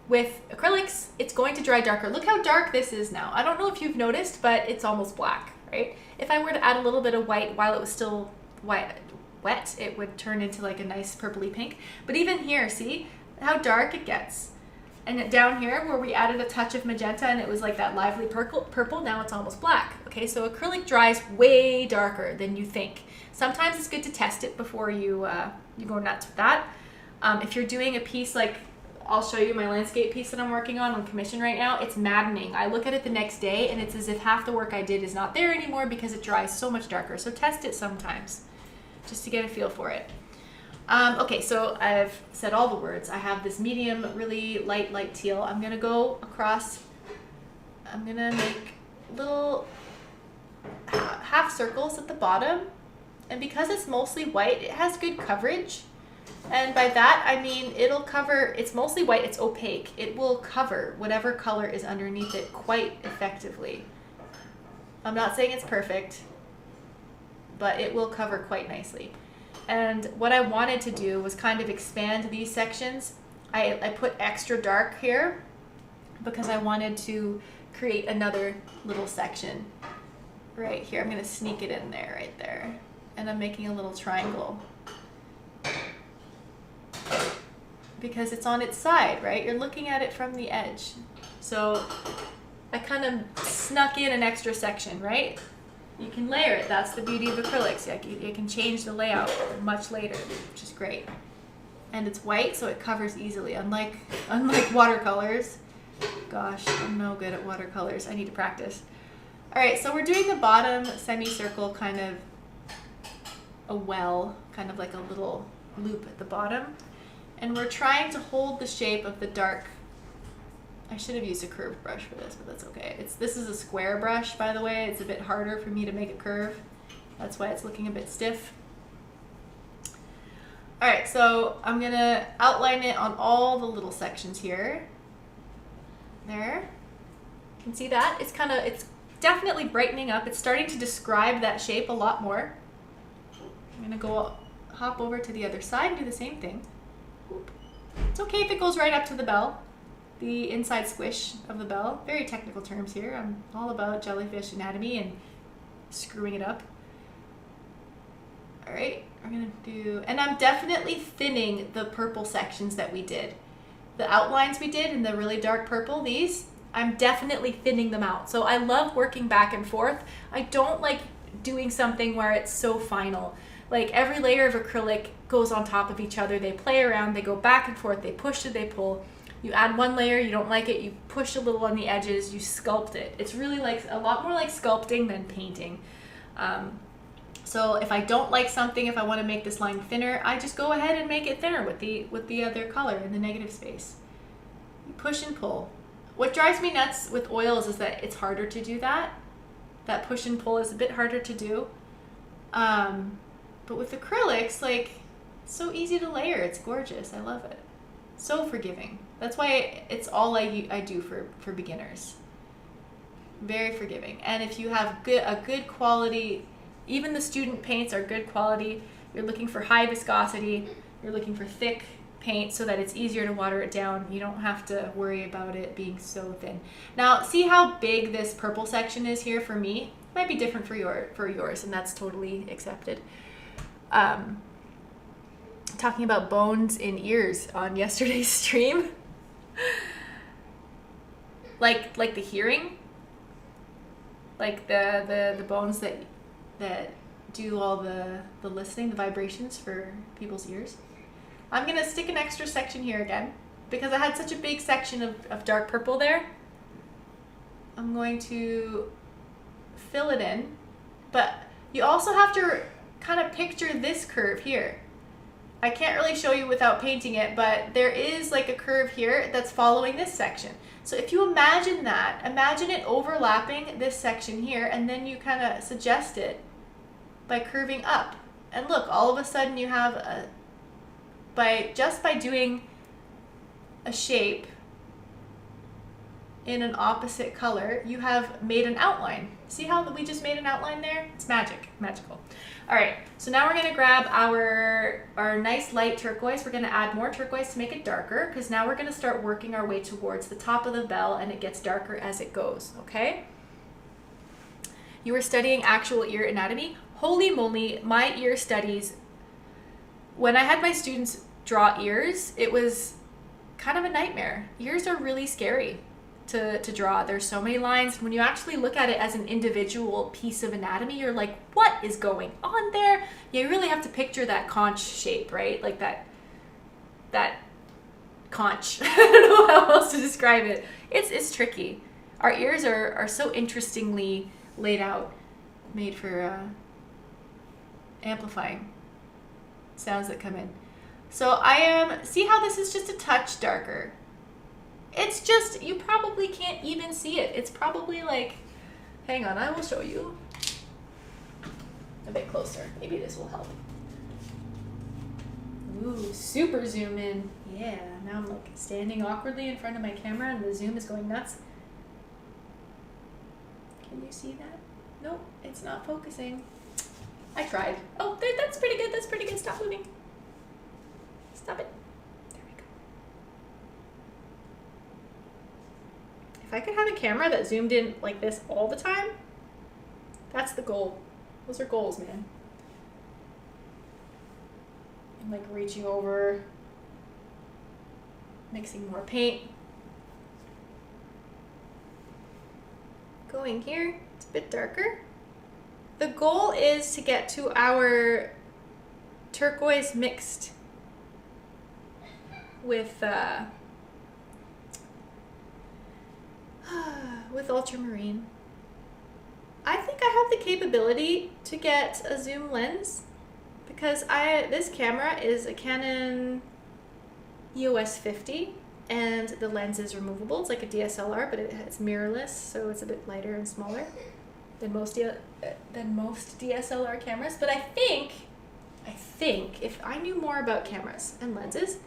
A: with acrylics, it's going to dry darker. Look how dark this is now. I don't know if you've noticed, but it's almost black, right? If I were to add a little bit of white while it was still wet, it would turn into like a nice purpley pink. But even here, see how dark it gets? And down here where we added a touch of magenta and it was like that lively purple, now it's almost black. Okay, so acrylic dries way darker than you think. Sometimes it's good to test it before you go nuts with that. If you're doing a piece like, I'll show you my landscape piece that I'm working on commission right now, it's maddening. I look at it the next day and it's as if half the work I did is not there anymore because it dries so much darker. So test it sometimes, just to get a feel for it. Okay, so I've said all the words. I have this medium, really light teal. I'm gonna go across, I'm gonna make little half circles at the bottom. And because it's mostly white, it has good coverage. And by that, I mean it'll cover, it's mostly white, it's opaque. It will cover whatever color is underneath it quite effectively. I'm not saying it's perfect, but it will cover quite nicely. And what I wanted to do was kind of expand these sections. I put extra dark here because I wanted to create another little section right here. I'm going to sneak it in there, right there. And I'm making a little triangle because it's on its side, right? You're looking at it from the edge. So I kind of snuck in an extra section, right? You can layer it. That's the beauty of acrylics. You can change the layout much later, which is great. And it's white, so it covers easily. Unlike watercolors. Gosh, I'm no good at watercolors. I need to practice. All right, so we're doing the bottom semicircle, kind of a well, kind of like a little loop at the bottom. And we're trying to hold the shape of the dark. I should have used a curved brush for this, but that's okay. This is a square brush, by the way. It's a bit harder for me to make a curve. That's why it's looking a bit stiff. All right, so I'm gonna outline it on all the little sections here. There, you can see that? It's definitely brightening up. It's starting to describe that shape a lot more. I'm gonna hop over to the other side and do the same thing. It's okay if it goes right up to the bell. The inside squish of the bell. Very technical terms here. I'm all about jellyfish anatomy and screwing it up. All right, we're gonna do, and I'm definitely thinning the purple sections that we did. The outlines we did in the really dark purple, I'm definitely thinning them out. So I love working back and forth. I don't like doing something where it's so final. Like every layer of acrylic goes on top of each other. They play around, they go back and forth, they push it, they pull. You add one layer, you don't like it, you push a little on the edges, you sculpt it. It's really like a lot more like sculpting than painting. So if I don't like something, if I want to make this line thinner, I just go ahead and make it thinner with the other color in the negative space. You push and pull. What drives me nuts with oils is that it's harder to do that. That push and pull is a bit harder to do. But with acrylics, like, it's so easy to layer. It's gorgeous. I love it. So forgiving. That's why it's all I do for beginners. Very forgiving. And if you have a good quality, even the student paints are good quality. You're looking for high viscosity. You're looking for thick paint so that it's easier to water it down. You don't have to worry about it being so thin. Now, see how big this purple section is here for me? It might be different for yours, and that's totally accepted. Talking about bones in ears on yesterday's stream. like the hearing, like the bones that do all the listening, the vibrations for people's ears. I'm gonna stick an extra section here again because I had such a big section of dark purple there. I'm going to fill it in, but you also have to kind of picture this curve here. I can't really show you without painting it, but there is like a curve here that's following this section. So if you imagine that, imagine it overlapping this section here, and then you kind of suggest it by curving up. And look, all of a sudden you have just by doing a shape in an opposite color, you have made an outline. See how we just made an outline there? It's magical. All right, so now we're gonna grab our nice light turquoise. We're gonna add more turquoise to make it darker, because now we're gonna start working our way towards the top of the bell, and it gets darker as it goes, okay? You were studying actual ear anatomy? Holy moly, my ear studies, when I had my students draw ears, it was kind of a nightmare. Ears are really scary to draw. There's so many lines. When you actually look at it as an individual piece of anatomy, you're like, what is going on there? You really have to picture that conch shape, right? Like that conch. I don't know how else to describe it. It's tricky. Our ears are so interestingly laid out, made for amplifying sounds that come in. So see how this is just a touch darker. It's just, you probably can't even see it. It's probably like, hang on, I will show you a bit closer. Maybe this will help. Ooh, super zoom in. Yeah, now I'm like standing awkwardly in front of my camera and the zoom is going nuts. Can you see that? Nope, it's not focusing. I tried. Oh, that's pretty good. That's pretty good. Stop moving. Stop it. There we go. If I could have a camera that zoomed in like this all the time, that's the goal. Those are goals, man. I'm like reaching over, mixing more paint. Going here, it's a bit darker. The goal is to get to our turquoise mixed with ultramarine. I think I have the capability to get a zoom lens because this camera is a Canon EOS 50 and the lens is removable. It's like a DSLR, but it's mirrorless, so it's a bit lighter and smaller than most DSLR cameras. But I think if I knew more about cameras and lenses,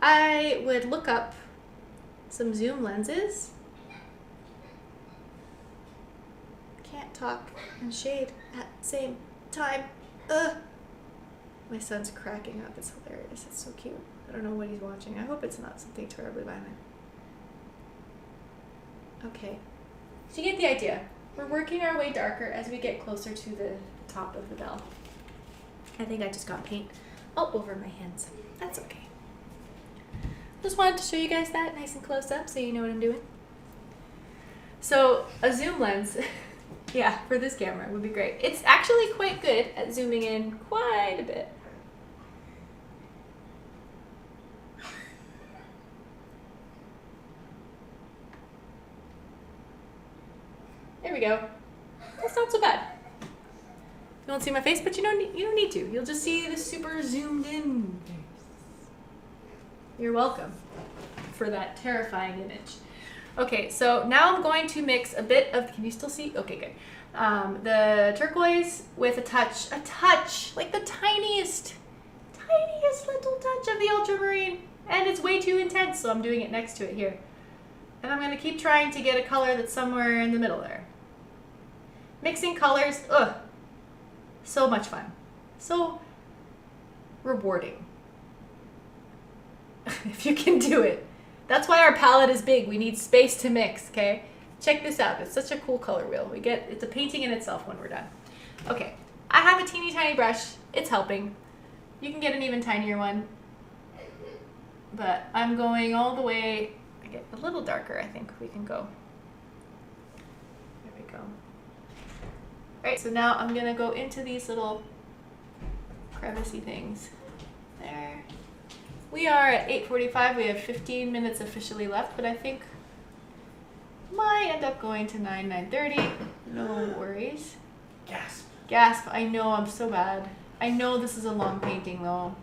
A: I would look up some zoom lenses. Can't talk and shade at the same time. Ugh. My son's cracking up. It's hilarious. It's so cute. I don't know what he's watching. I hope it's not something terribly violent. Okay. So you get the idea. We're working our way darker as we get closer to the top of the bell. I think I just got paint all over my hands. That's okay. Just wanted to show you guys that nice and close up so you know what I'm doing. So a zoom lens, yeah, for this camera would be great. It's actually quite good at zooming in quite a bit. There we go. That's not so bad. You won't see my face, but you don't need to. You'll just see the super zoomed in face. You're welcome for that terrifying image. Okay, so now I'm going to mix a bit of, can you still see? Okay, good. The turquoise with a touch, like the tiniest little touch of the ultramarine. And it's way too intense, so I'm doing it next to it here. And I'm going to keep trying to get a color that's somewhere in the middle there. Mixing colors, so much fun. So rewarding. If you can do it. That's why our palette is big. We need space to mix, okay? Check this out. It's such a cool color wheel. It's a painting in itself when we're done. Okay, I have a teeny tiny brush. It's helping. You can get an even tinier one. But I'm going all the way, I get a little darker, I think we can go. There we go. All right, so now I'm gonna go into these little crevicey things. There. We are at 8:45. We have 15 minutes officially left, but I think might end up going to 9:30. No worries. Gasp. I know, I'm so bad. I know this is a long painting though.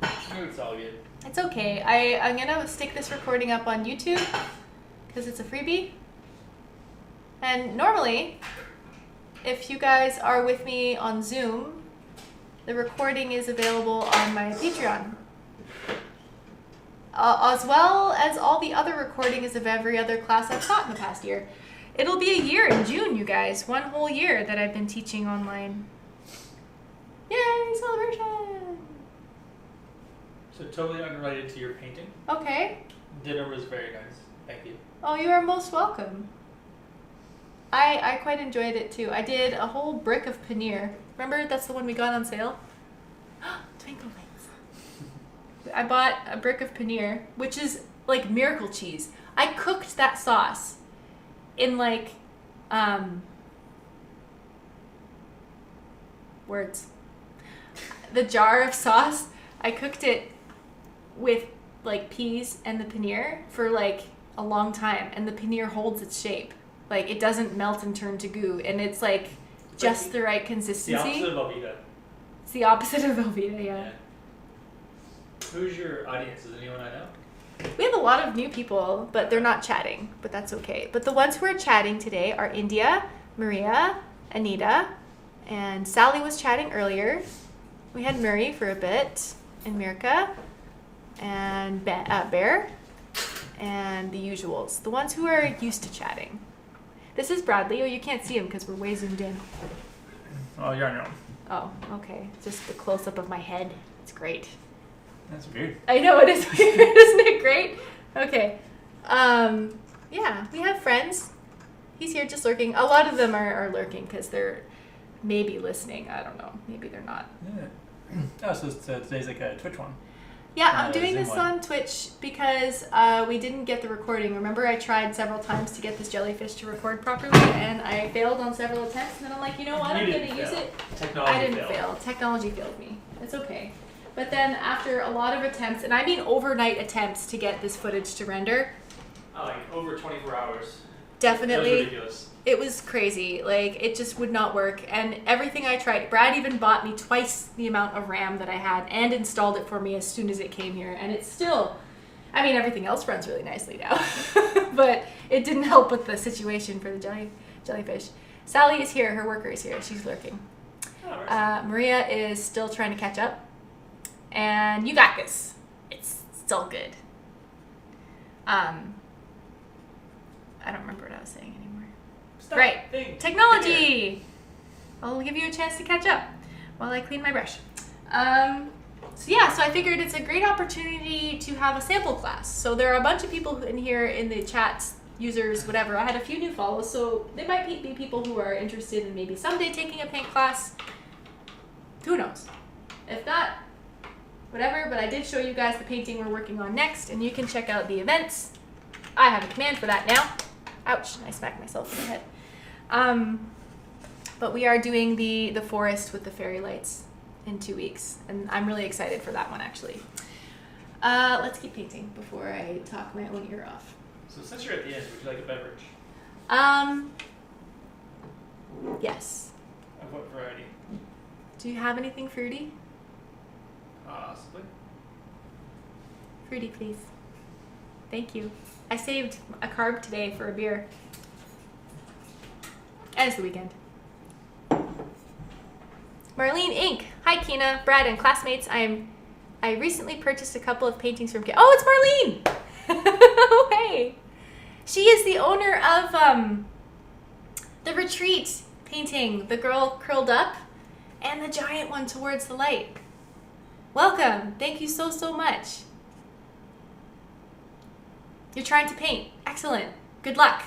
C: It's all good.
A: It's okay. I'm gonna stick this recording up on YouTube because it's a freebie. And normally, if you guys are with me on Zoom, the recording is available on my Patreon. As well as all the other recordings of every other class I've taught in the past year. It'll be a year in June, you guys. 1 whole year that I've been teaching online. Yay, celebration!
C: So totally unrelated to your painting.
A: Okay.
C: Dinner was very nice. Thank you.
A: Oh, you are most welcome. I quite enjoyed it too. I did a whole brick of paneer. Remember, that's the one we got on sale? Twinkle lights. I bought a brick of paneer, which is like miracle cheese. I cooked that sauce in like, words. The jar of sauce, I cooked it with like peas and the paneer for like a long time, and the paneer holds its shape. Like it doesn't melt and turn to goo, and it's like just the right consistency.
C: The opposite of Velveeta.
A: It's the opposite of Velveeta, yeah.
C: Who's your audience? Is anyone I know?
A: We have a lot of new people, but they're not chatting, but that's okay. But the ones who are chatting today are India, Maria, Anita, and Sally was chatting earlier. We had Murray for a bit, and Mirka, and Bear, and the usuals. The ones who are used to chatting. This is Bradley. Oh, you can't see him because we're way zoomed in.
C: Oh, you're on your own.
A: Oh, okay. Just the close-up of my head. It's great.
C: That's weird.
A: I know, it is weird. Isn't it great? Okay. Yeah, we have friends. He's here just lurking. A lot of them are lurking because they're maybe listening. I don't know. Maybe they're not.
C: Yeah. Oh, so today's like a Twitch one.
A: Yeah, I'm doing
C: Zoom
A: this
C: one.
A: on Twitch because we didn't get the recording. Remember, I tried several times to get this jellyfish to record properly, and I failed on several attempts. And then I'm like, you know what? I'm going to use it.
C: Technology
A: I didn't
C: failed.
A: fail. Technology failed me. It's okay. But then after a lot of attempts, and I mean overnight attempts to get this footage to render.
C: Oh, like over 24 hours.
A: Definitely.
C: That was ridiculous.
A: It was crazy. Like, it just would not work. And everything I tried, Brad even bought me twice the amount of RAM that I had and installed it for me as soon as it came here. And it's still, I mean, everything else runs really nicely now. But it didn't help with the situation for the jellyfish. Sally is here. Her worker is here. She's lurking.
C: Oh,
A: Maria is still trying to catch up. And you got this. It's still good. I don't remember what I was saying anymore.
C: Stop.
A: Right.
C: Thing.
A: Technology! I'll give you a chance to catch up while I clean my brush. So I figured it's a great opportunity to have a sample class. So there are a bunch of people in here in the chats, users, whatever. I had a few new follows, so they might be people who are interested in maybe someday taking a paint class. Who knows? If not, whatever, but I did show you guys the painting we're working on next, and you can check out the events. I have a command for that now. Ouch, I smacked myself in the head. But we are doing the forest with the fairy lights in 2 weeks, and I'm really excited for that one, actually. Let's keep painting before I talk my own ear off.
C: So since you're at the end, would you like a beverage?
A: Yes.
C: Of what variety?
A: Do you have anything fruity?
C: Possibly.
A: Fruity, please. Thank you. I saved a carb today for a beer. And it's the weekend. Marlene Inc. Hi, Kina, Brad, and classmates. I recently purchased a couple of paintings from Kina. Oh, it's Marlene! Oh, hey! She is the owner of the retreat painting, the girl curled up, and the giant one towards the light. Welcome. Thank you so, so much. You're trying to paint. Excellent. Good luck.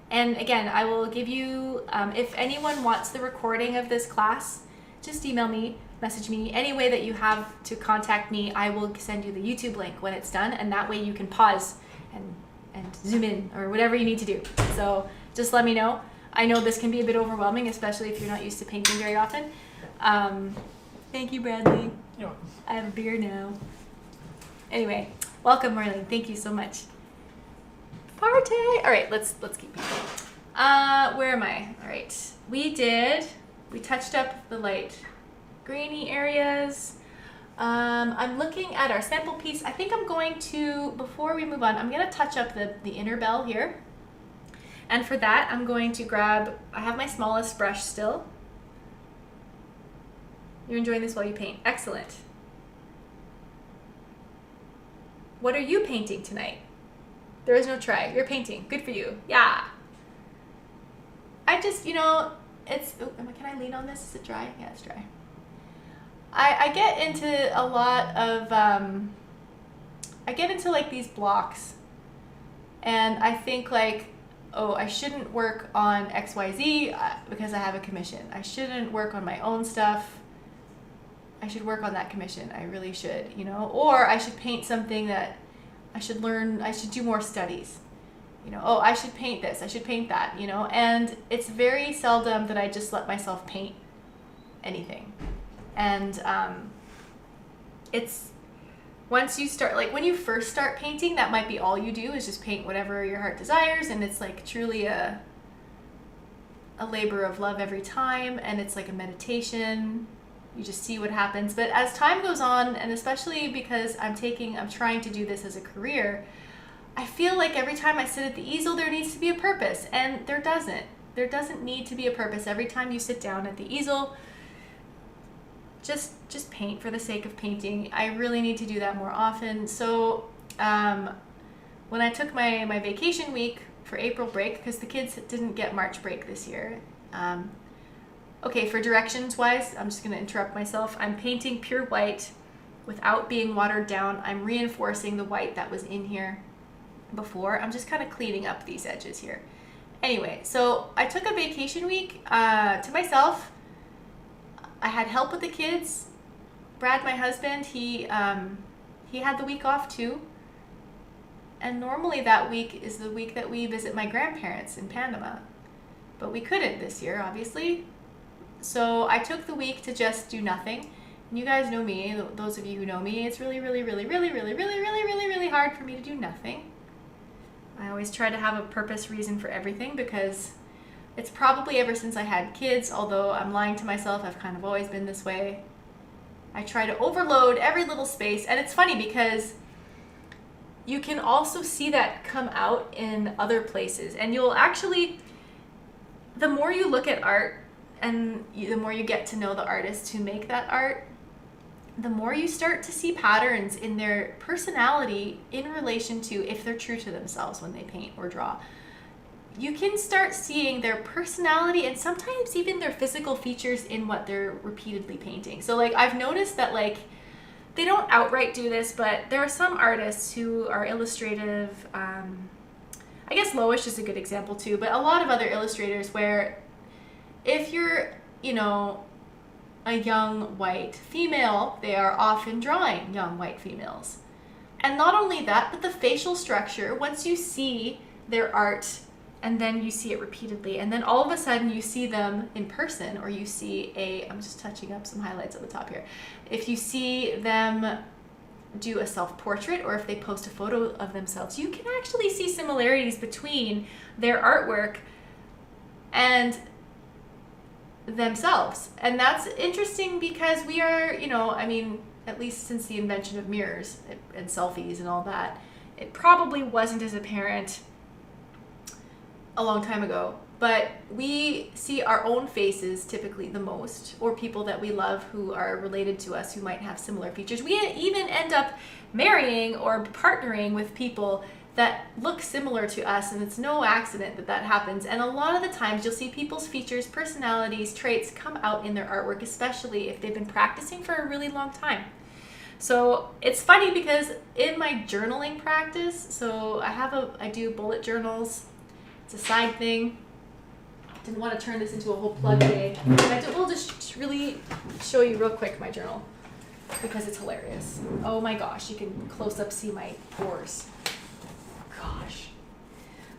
A: And again, I will give you, if anyone wants the recording of this class, just email me, message me. Any way that you have to contact me, I will send you the YouTube link when it's done, and that way you can pause and zoom in or whatever you need to do. So just let me know. I know this can be a bit overwhelming, especially if you're not used to painting very often. Thank you, Bradley.
C: You're welcome.
A: I have a beer now. Anyway, welcome, Marlene. Thank you so much. Party! All right, let's keep going. Where am I? All right, we touched up the light grainy areas. I'm looking at our sample piece. I think I'm going to, before we move on, I'm going to touch up the inner bell here. And for that, I'm going to grab, I have my smallest brush still. You're enjoying this while you paint. Excellent. What are you painting tonight? There is no try. You're painting. Good for you. Yeah. I just, it's, can I lean on this? Is it dry? Yeah, it's dry. I get into a lot of, I get into like these blocks, and I think like, oh, I shouldn't work on XYZ because I have a commission. I shouldn't work on my own stuff. I should work on that commission. I really should, or I should paint something that I should learn. I should do more studies. Oh, I should paint this. I should paint that, and it's very seldom that I just let myself paint anything. And it's once you start, like when you first start painting, that might be all you do is just paint whatever your heart desires, and it's like truly a labor of love every time, and it's like a meditation. You just see what happens. But as time goes on, and especially because I'm trying to do this as a career, I feel like every time I sit at the easel, there needs to be a purpose, and there doesn't. There doesn't need to be a purpose. Every time you sit down at the easel, just paint for the sake of painting. I really need to do that more often. So when I took my vacation week for April break, because the kids didn't get March break this year, okay, for directions wise, I'm just going to interrupt myself. I'm painting pure white without being watered down. I'm reinforcing the white that was in here before. I'm just kind of cleaning up these edges here. Anyway, so I took a vacation week to myself. I had help with the kids. Brad, my husband, he had the week off too. And normally that week is the week that we visit my grandparents in Panama. But we couldn't this year, obviously. So I took the week to just do nothing. And you guys know me, those of you who know me, it's really, really, really, really, really, really, really, really, really hard for me to do nothing. I always try to have a purpose, reason for everything, because it's probably ever since I had kids, although I'm lying to myself, I've kind of always been this way. I try to overload every little space, and it's funny because you can also see that come out in other places, and you'll actually, the more you look at art and the more you get to know the artists who make that art, the more you start to see patterns in their personality in relation to if they're true to themselves when they paint or draw. You can start seeing their personality and sometimes even their physical features in what they're repeatedly painting. So like I've noticed that like they don't outright do this, but there are some artists who are illustrative. I guess Loish is a good example too, but a lot of other illustrators where if you're, a young white female, they are often drawing young white females. And not only that, but the facial structure, once you see their art and then you see it repeatedly, and then all of a sudden you see them in person, or you see I'm just touching up some highlights at the top here. If you see them do a self-portrait, or if they post a photo of themselves, you can actually see similarities between their artwork and themselves. And that's interesting because we are, you know, I mean, at least since the invention of mirrors and selfies and all that, it probably wasn't as apparent a long time ago. But we see our own faces typically the most, or people that we love who are related to us who might have similar features. We even end up marrying or partnering with people that look similar to us, and it's no accident that that happens. And a lot of the times you'll see people's features, personalities, traits come out in their artwork, especially if they've been practicing for a really long time. So it's funny because in my journaling practice, so I do bullet journals. It's a side thing. Didn't want to turn this into a whole plug day. We'll just really show you real quick my journal because it's hilarious. Oh my gosh, you can close up see my pores. Gosh.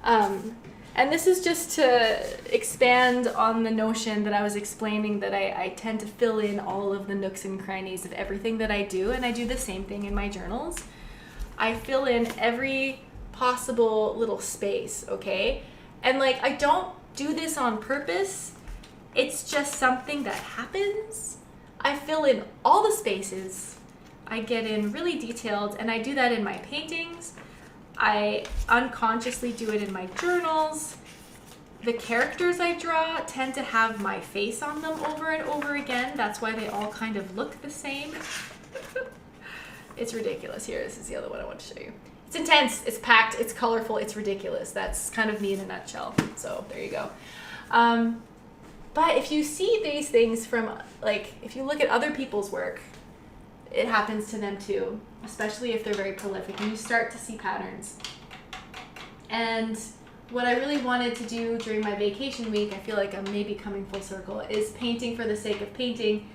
A: And this is just to expand on the notion that I was explaining that I tend to fill in all of the nooks and crannies of everything that I do, and I do the same thing in my journals. I fill in every possible little space, okay? And like, I don't do this on purpose. It's just something that happens. I fill in all the spaces. I get in really detailed, and I do that in my paintings. I unconsciously do it in my journals. The characters I draw tend to have my face on them over and over again. That's why they all kind of look the same. It's ridiculous. Here, this is the other one I want to show you. It's intense, it's packed, it's colorful, it's ridiculous. That's kind of me in a nutshell. So there you go. But if you see these things from, like, if you look at other people's work, it happens to them too, especially if they're very prolific, and you start to see patterns. And what I really wanted to do during my vacation week, I feel like I'm maybe coming full circle, is painting for the sake of painting.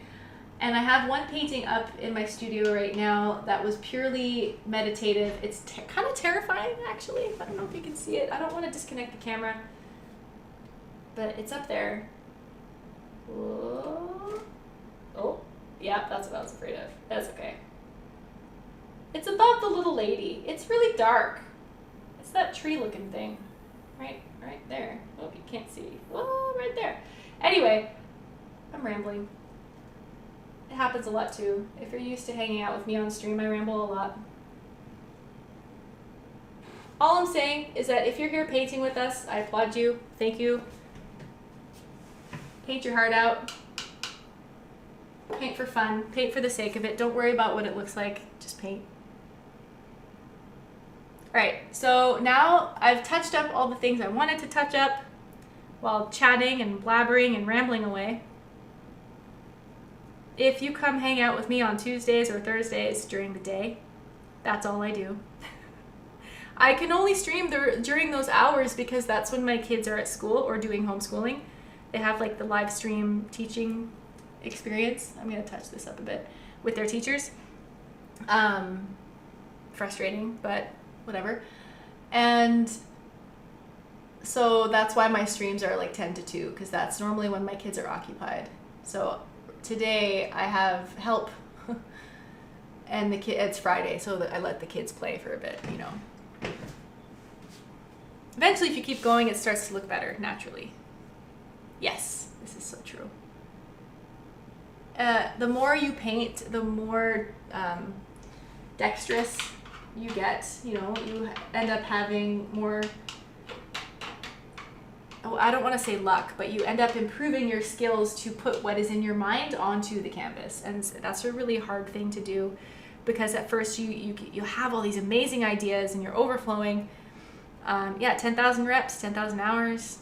A: And I have one painting up in my studio right now that was purely meditative. It's kind of terrifying, actually. I don't know if you can see it. I don't want to disconnect the camera, but it's up there. Oh, yeah, that's what I was afraid of. That's okay. It's above the little lady. It's really dark. It's that tree-looking thing. Right there. Oh, you can't see. Oh, right there. Anyway, I'm rambling. It happens a lot too. If you're used to hanging out with me on stream, I ramble a lot. All I'm saying is that if you're here painting with us, I applaud you. Thank you. Paint your heart out. Paint for fun. Paint for the sake of it. Don't worry about what it looks like. Just paint. Alright, so now I've touched up all the things I wanted to touch up while chatting and blabbering and rambling away. If you come hang out with me on Tuesdays or Thursdays during the day, that's all I do. I can only stream during those hours because that's when my kids are at school or doing homeschooling. They have like the live stream teaching experience. I'm going to touch this up a bit with their teachers. Frustrating, but whatever. And so that's why my streams are like 10 to 2 because that's normally when my kids are occupied. So today I have help and it's Friday, so I let the kids play for a bit, you know. Eventually, if you keep going, it starts to look better naturally. Yes, this is so true. The more you paint, the more dexterous you get, you know, you end up having more, I don't want to say luck, but you end up improving your skills to put what is in your mind onto the canvas. And that's a really hard thing to do because at first you have all these amazing ideas and you're overflowing. 10,000 reps, 10,000 hours.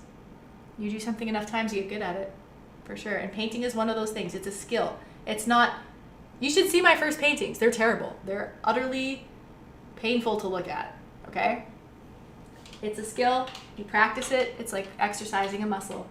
A: You do something enough times, you get good at it, for sure. And painting is one of those things. It's a skill. It's not, you should see my first paintings. They're terrible. They're utterly painful to look at, okay? It's a skill. You practice it. It's like exercising a muscle.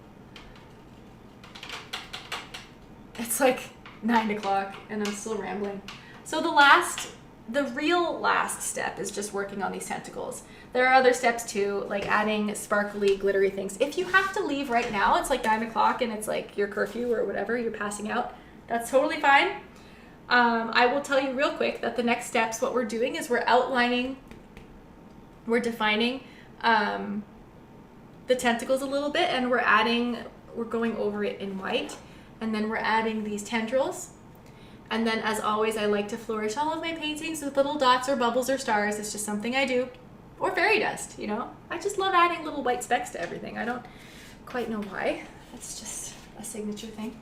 A: It's like 9 o'clock and I'm still rambling. So the real last step is just working on these tentacles. There are other steps too, like adding sparkly, glittery things. If you have to leave right now, it's like 9 o'clock and it's like your curfew or whatever, you're passing out. That's totally fine. I will tell you real quick that the next steps, what we're doing is we're defining the tentacles a little bit, and we're adding we're going over it in white, and then we're adding these tendrils. And then, as always, I like to flourish all of my paintings with little dots or bubbles or stars. It's just something I do. Or fairy dust, you know? I just love adding little white specks to everything. I don't quite know why. That's just a signature thing.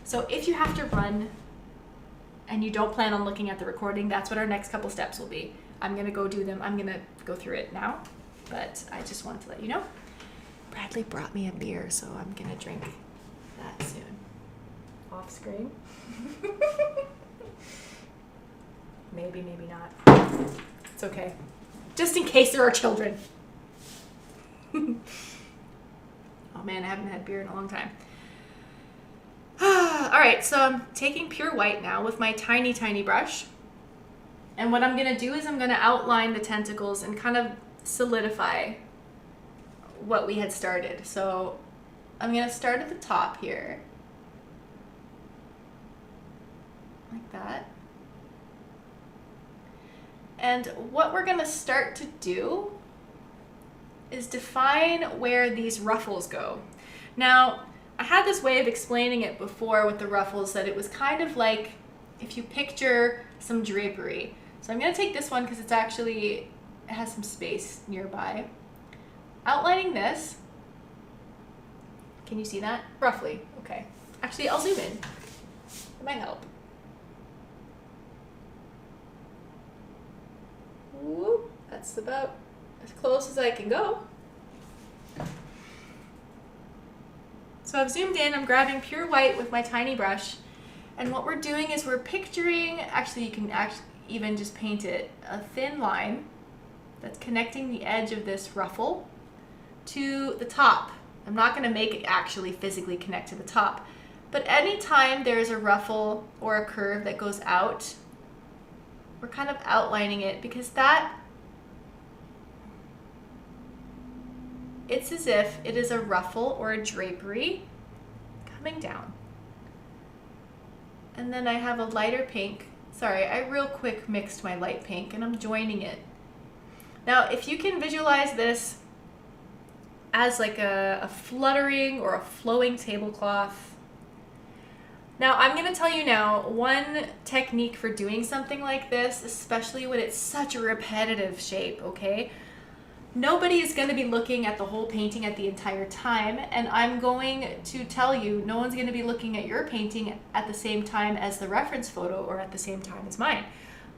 A: So if you have to run and you don't plan on looking at the recording, that's what our next couple steps will be. I'm going to go do them. I'm going to go through it now, but I just wanted to let you know. Bradley brought me a beer, so I'm going to drink that soon. Off screen. Maybe, maybe not. It's okay. Just in case there are children. Oh man, I haven't had beer in a long time. All right, so I'm taking pure white now with my tiny, tiny brush. And what I'm gonna do is I'm gonna outline the tentacles and kind of solidify what we had started. So I'm gonna start at the top here. Like that. And what we're gonna start to do is define where these ruffles go. Now, I had this way of explaining it before with the ruffles, that it was kind of like if you picture some drapery. So I'm gonna take this one because it's actually, it has some space nearby. Outlining this. Can you see that? Roughly, okay. Actually, I'll zoom in. It might help. Whoop, that's about as close as I can go. So I've zoomed in, I'm grabbing pure white with my tiny brush, and what we're doing is we're picturing, actually you can even just paint it, a thin line that's connecting the edge of this ruffle to the top. I'm not going to make it actually physically connect to the top, but anytime there's a ruffle or a curve that goes out, we're kind of outlining it, because that, it's as if it is a ruffle or a drapery coming down. And then I have a lighter pink. Sorry, I real quick mixed my light pink and I'm joining it. Now, if you can visualize this as like a fluttering or a flowing tablecloth. Now, I'm going to tell you now, one technique for doing something like this, especially when it's such a repetitive shape, okay? Nobody is going to be looking at the whole painting at the entire time, and I'm going to tell you, no one's going to be looking at your painting at the same time as the reference photo or at the same time as mine.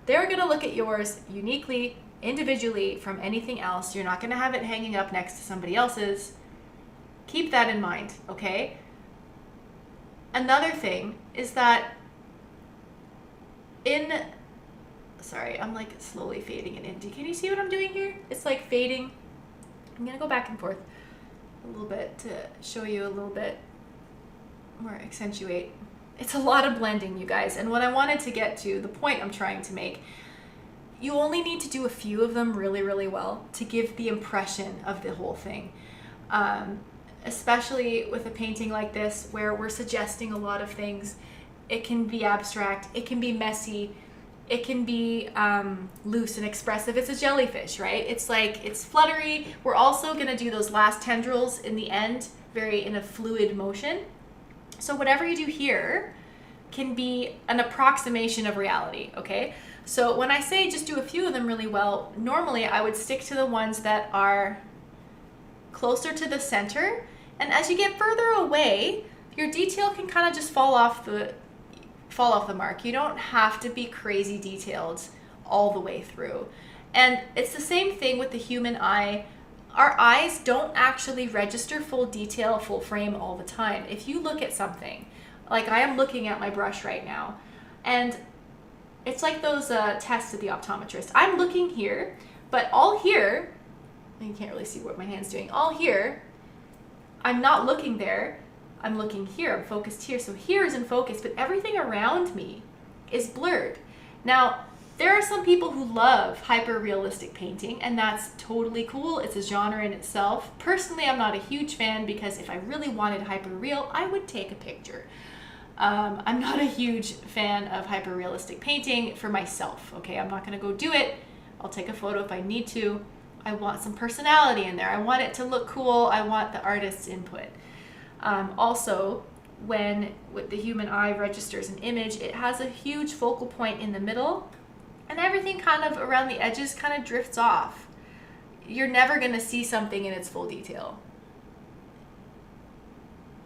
A: They're going to look at yours uniquely, individually from anything else. You're not going to have it hanging up next to somebody else's. Keep that in mind, okay? Another thing is that sorry, I'm like slowly fading it in. Can you see what I'm doing here? It's like fading. I'm gonna go back and forth a little bit to show you a little bit more, accentuate. It's a lot of blending, you guys. And what I wanted to get to, the point I'm trying to make, you only need to do a few of them really, really well to give the impression of the whole thing. Especially with a painting like this where we're suggesting a lot of things. It can be abstract, it can be messy, it can be loose and expressive. It's a jellyfish, right? It's like, it's fluttery. We're also gonna do those last tendrils in the end, very in a fluid motion. So whatever you do here can be an approximation of reality, okay? So when I say just do a few of them really well, normally I would stick to the ones that are closer to the center. And as you get further away, your detail can kind of just fall off the mark. You don't have to be crazy detailed all the way through. And it's the same thing with the human eye. Our eyes don't actually register full detail, full frame all the time. If you look at something, like I am looking at my brush right now, and it's like those tests at the optometrist. I'm looking here, but all here, you can't really see what my hand's doing, all here, I'm not looking there, I'm looking here, I'm focused here. So here is in focus, but everything around me is blurred. Now, there are some people who love hyper-realistic painting, and that's totally cool. It's a genre in itself. Personally, I'm not a huge fan because if I really wanted hyper-real, I would take a picture. I'm not a huge fan of hyper-realistic painting for myself, okay? I'm not gonna go do it. I'll take a photo if I need to. I want some personality in there. I want it to look cool. I want the artist's input. Also, when with the human eye registers an image, it has a huge focal point in the middle, and everything kind of around the edges kind of drifts off. You're never going to see something in its full detail.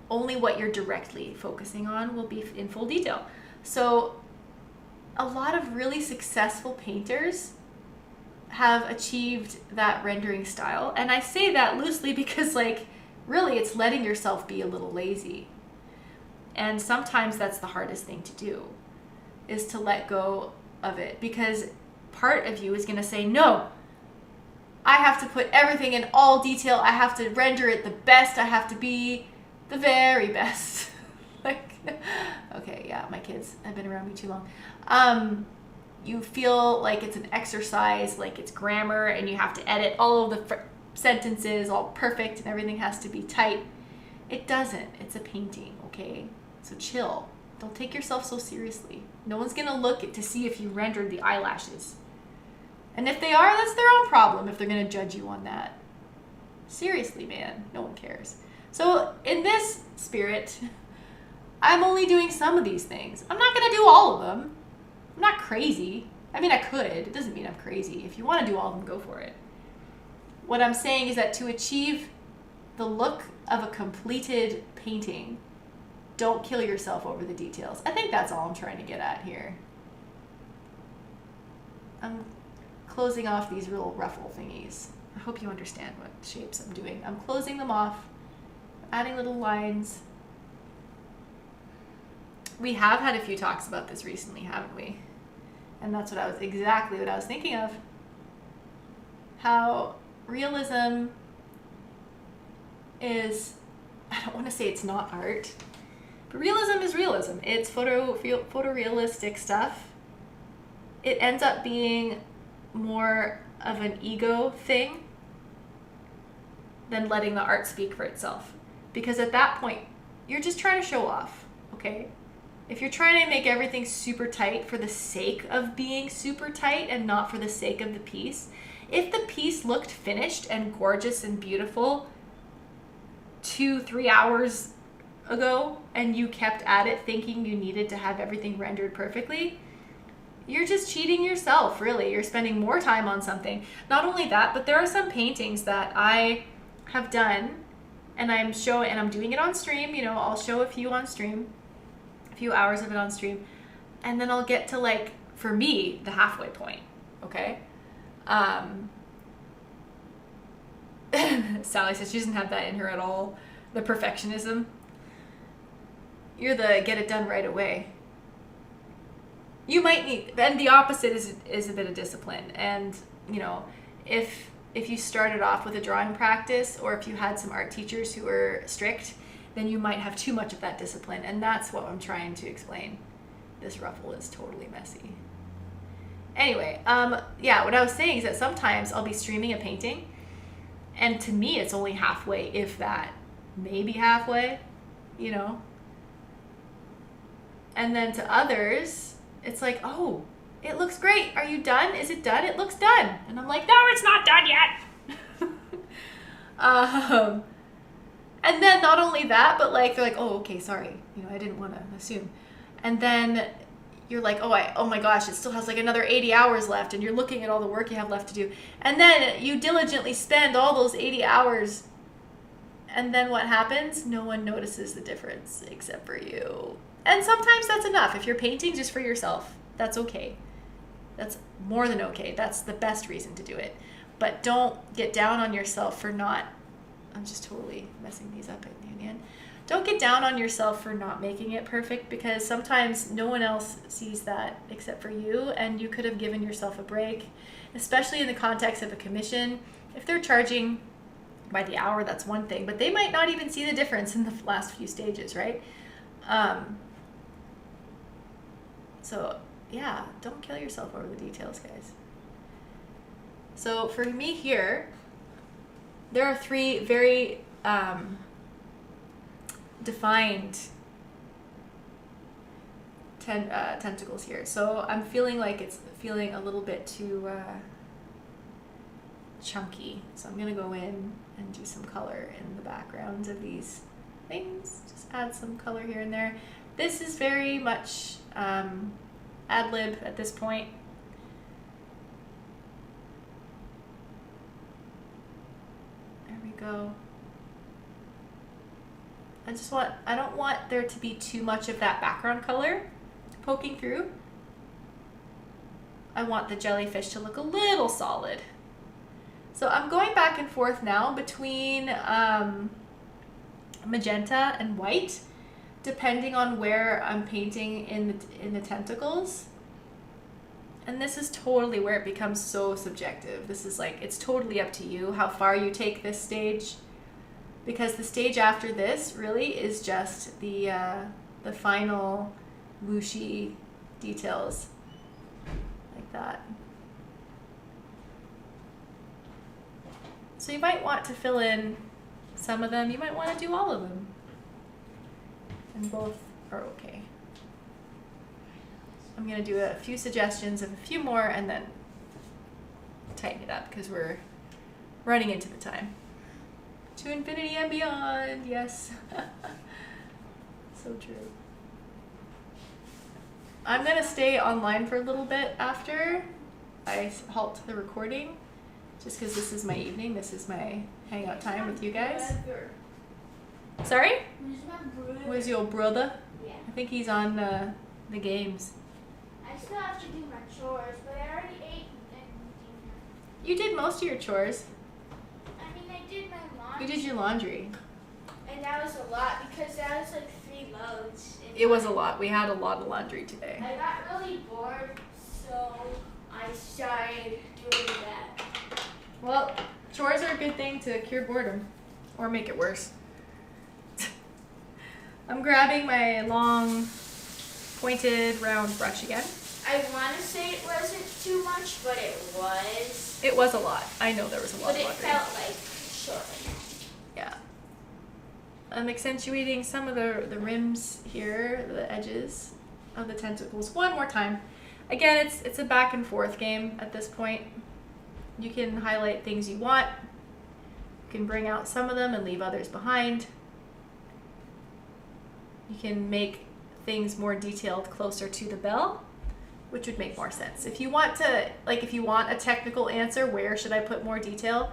A: Only what you're directly focusing on will be in full detail. So a lot of really successful painters have achieved that rendering style. And I say that loosely because, like, really it's letting yourself be a little lazy. And sometimes that's the hardest thing to do, is to let go of it, because part of you is going to say, no, I have to put everything in all detail. I have to render it the best. I have to be the very best. Like, okay, yeah, my kids have been around me too long. You feel like it's an exercise, like it's grammar, and you have to edit all of the sentences all perfect and everything has to be tight. It doesn't. It's a painting, okay? So chill. Don't take yourself so seriously. No one's gonna look to see if you rendered the eyelashes. And if they are, that's their own problem if they're gonna judge you on that. Seriously, man, no one cares. So in this spirit, I'm only doing some of these things. I'm not gonna do all of them. I'm not crazy. I mean, I could. It doesn't mean I'm crazy. If you want to do all of them, go for it. What I'm saying is that to achieve the look of a completed painting, don't kill yourself over the details. I think that's all I'm trying to get at here. I'm closing off these little ruffle thingies. I hope you understand what shapes I'm doing. I'm closing them off, adding little lines. We have had a few talks about this recently, haven't we? And that's exactly what I was thinking of. How realism is, I don't want to say it's not art, but realism is realism. It's photorealistic stuff. It ends up being more of an ego thing than letting the art speak for itself. Because at that point, you're just trying to show off, okay? If you're trying to make everything super tight for the sake of being super tight and not for the sake of the piece, if the piece looked finished and gorgeous and beautiful 2-3 hours ago and you kept at it thinking you needed to have everything rendered perfectly, you're just cheating yourself, really. You're spending more time on something. Not only that, but there are some paintings that I have done and I'm doing it on stream. You know, I'll show a few on stream. Few hours of it on stream, and then I'll get to, like, for me, the halfway point, okay? Sally says she doesn't have that in her at all, the perfectionism. You're the get it done right away. You might need, and the opposite is a bit of discipline. And, you know, if you started off with a drawing practice, or if you had some art teachers who were strict, then you might have too much of that discipline. And that's what I'm trying to explain. This ruffle is totally messy. Anyway, yeah, what I was saying is that sometimes I'll be streaming a painting, and to me it's only halfway, if that. Maybe halfway, you know? And then to others, it's like, oh, it looks great. Are you done? Is it done? It looks done. And I'm like, no, it's not done yet. And then not only that, but like, they're like, oh, okay, sorry. You know, I didn't want to assume. And then you're like, oh my gosh, it still has like another 80 hours left. And you're looking at all the work you have left to do. And then you diligently spend all those 80 hours. And then what happens? No one notices the difference except for you. And sometimes that's enough. If you're painting just for yourself, that's okay. That's more than okay. That's the best reason to do it. But don't get down on yourself for not, I'm just totally messing these up in the end. Don't get down on yourself for not making it perfect, because sometimes no one else sees that except for you, and you could have given yourself a break, especially in the context of a commission. If they're charging by the hour, that's one thing, but they might not even see the difference in the last few stages, right? So yeah, don't kill yourself over the details, guys. So for me here, there are 3 very defined tentacles here. So I'm feeling like it's feeling a little bit too chunky. So I'm going to go in and do some color in the backgrounds of these things. Just add some color here and there. This is very much ad lib at this point. There we go. I don't want there to be too much of that background color poking through. I want the jellyfish to look a little solid. So I'm going back and forth now between magenta and white, depending on where I'm painting in the tentacles. And this is totally where it becomes so subjective. This is like, it's totally up to you how far you take this stage, because the stage after this really is just the final whooshy details like that. So you might want to fill in some of them. You might want to do all of them. And both are okay. I'm going to do a few suggestions of a few more and then tighten it up because we're running into the time. To infinity and beyond, yes. So true. I'm going to stay online for a little bit after I halt the recording, just because this is my evening. This is my hangout time with you guys. Sorry?
B: Who's my brother?
A: Where's your brother?
B: Yeah.
A: I think he's on the games.
B: I still have to do my chores, but I already ate and dinner.
A: You did most of your chores.
B: I mean, I did my laundry.
A: You did your laundry.
B: And that was a lot because that was like 3 loads.
A: It was a lot. We had a lot of laundry today.
B: I got really bored, so I started doing that.
A: Well, chores are a good thing to cure boredom or make it worse. I'm grabbing my long, pointed, round brush again.
B: I want to say it wasn't too much, but it was.
A: It was a lot. I know there was a lot
B: But
A: of
B: it
A: laundry.
B: felt like short.
A: Yeah. I'm accentuating some of the rims here, the edges of the tentacles one more time. Again, it's a back and forth game at this point. You can highlight things you want. You can bring out some of them and leave others behind. You can make things more detailed closer to the bell, which would make more sense. If you want to, like if you want a technical answer, where should I put more detail?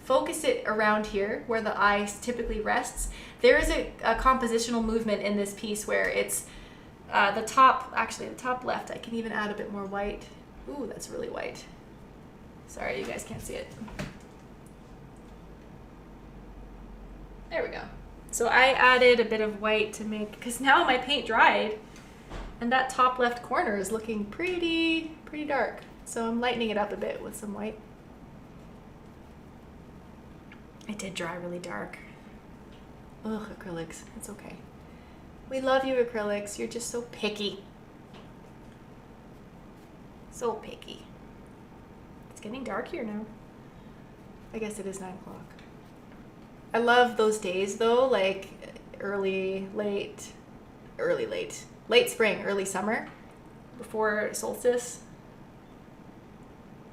A: Focus it around here where the eye typically rests. There is a compositional movement in this piece where it's the top left. I can even add a bit more white. Ooh, that's really white. Sorry, you guys can't see it. There we go. So I added a bit of white to make, because now my paint dried and that top left corner is looking pretty dark. So I'm lightening it up a bit with some white. It did dry really dark. Ugh, acrylics, it's okay. We love you, acrylics. You're just so picky. So picky. It's getting dark here now. I guess it is 9 o'clock. I love those days though, like late spring, early summer, before solstice.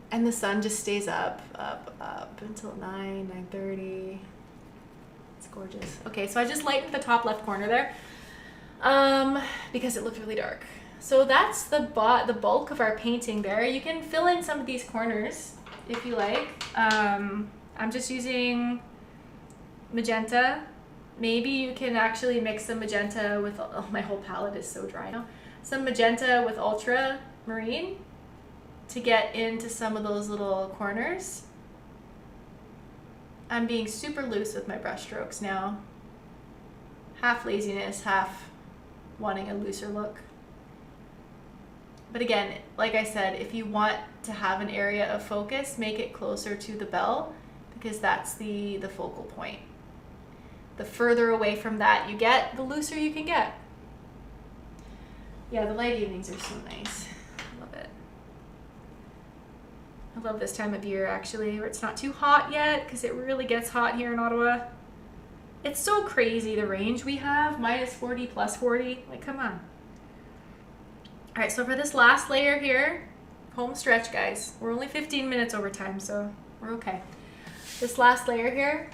A: And the sun just stays up until 9:30. It's gorgeous. Okay, so I just lightened the top left corner there because it looked really dark. So that's the bulk of our painting there. You can fill in some of these corners if you like. I'm just using magenta. Maybe you can actually mix some magenta with, oh, my whole palette is so dry now. Some magenta with ultramarine to get into some of those little corners. I'm being super loose with my brush strokes now. Half laziness, half wanting a looser look. But again, like I said, if you want to have an area of focus, make it closer to the bell because that's the focal point. The further away from that you get, the looser you can get. Yeah, the light evenings are so nice. I love it. I love this time of year actually, where it's not too hot yet because it really gets hot here in Ottawa. It's so crazy the range we have, minus 40, plus 40, like come on. All right, so for this last layer here, home stretch guys. We're only 15 minutes over time, so we're okay. This last layer here,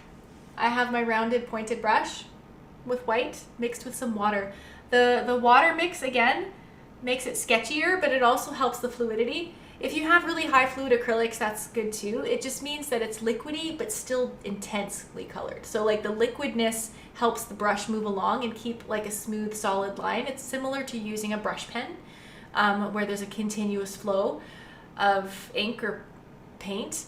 A: I have my rounded pointed brush with white mixed with some water. The water mix, again, makes it sketchier, but it also helps the fluidity. If you have really high fluid acrylics, that's good too. It just means that it's liquidy, but still intensely colored. So like the liquidness helps the brush move along and keep like a smooth, solid line. It's similar to using a brush pen, where there's a continuous flow of ink or paint.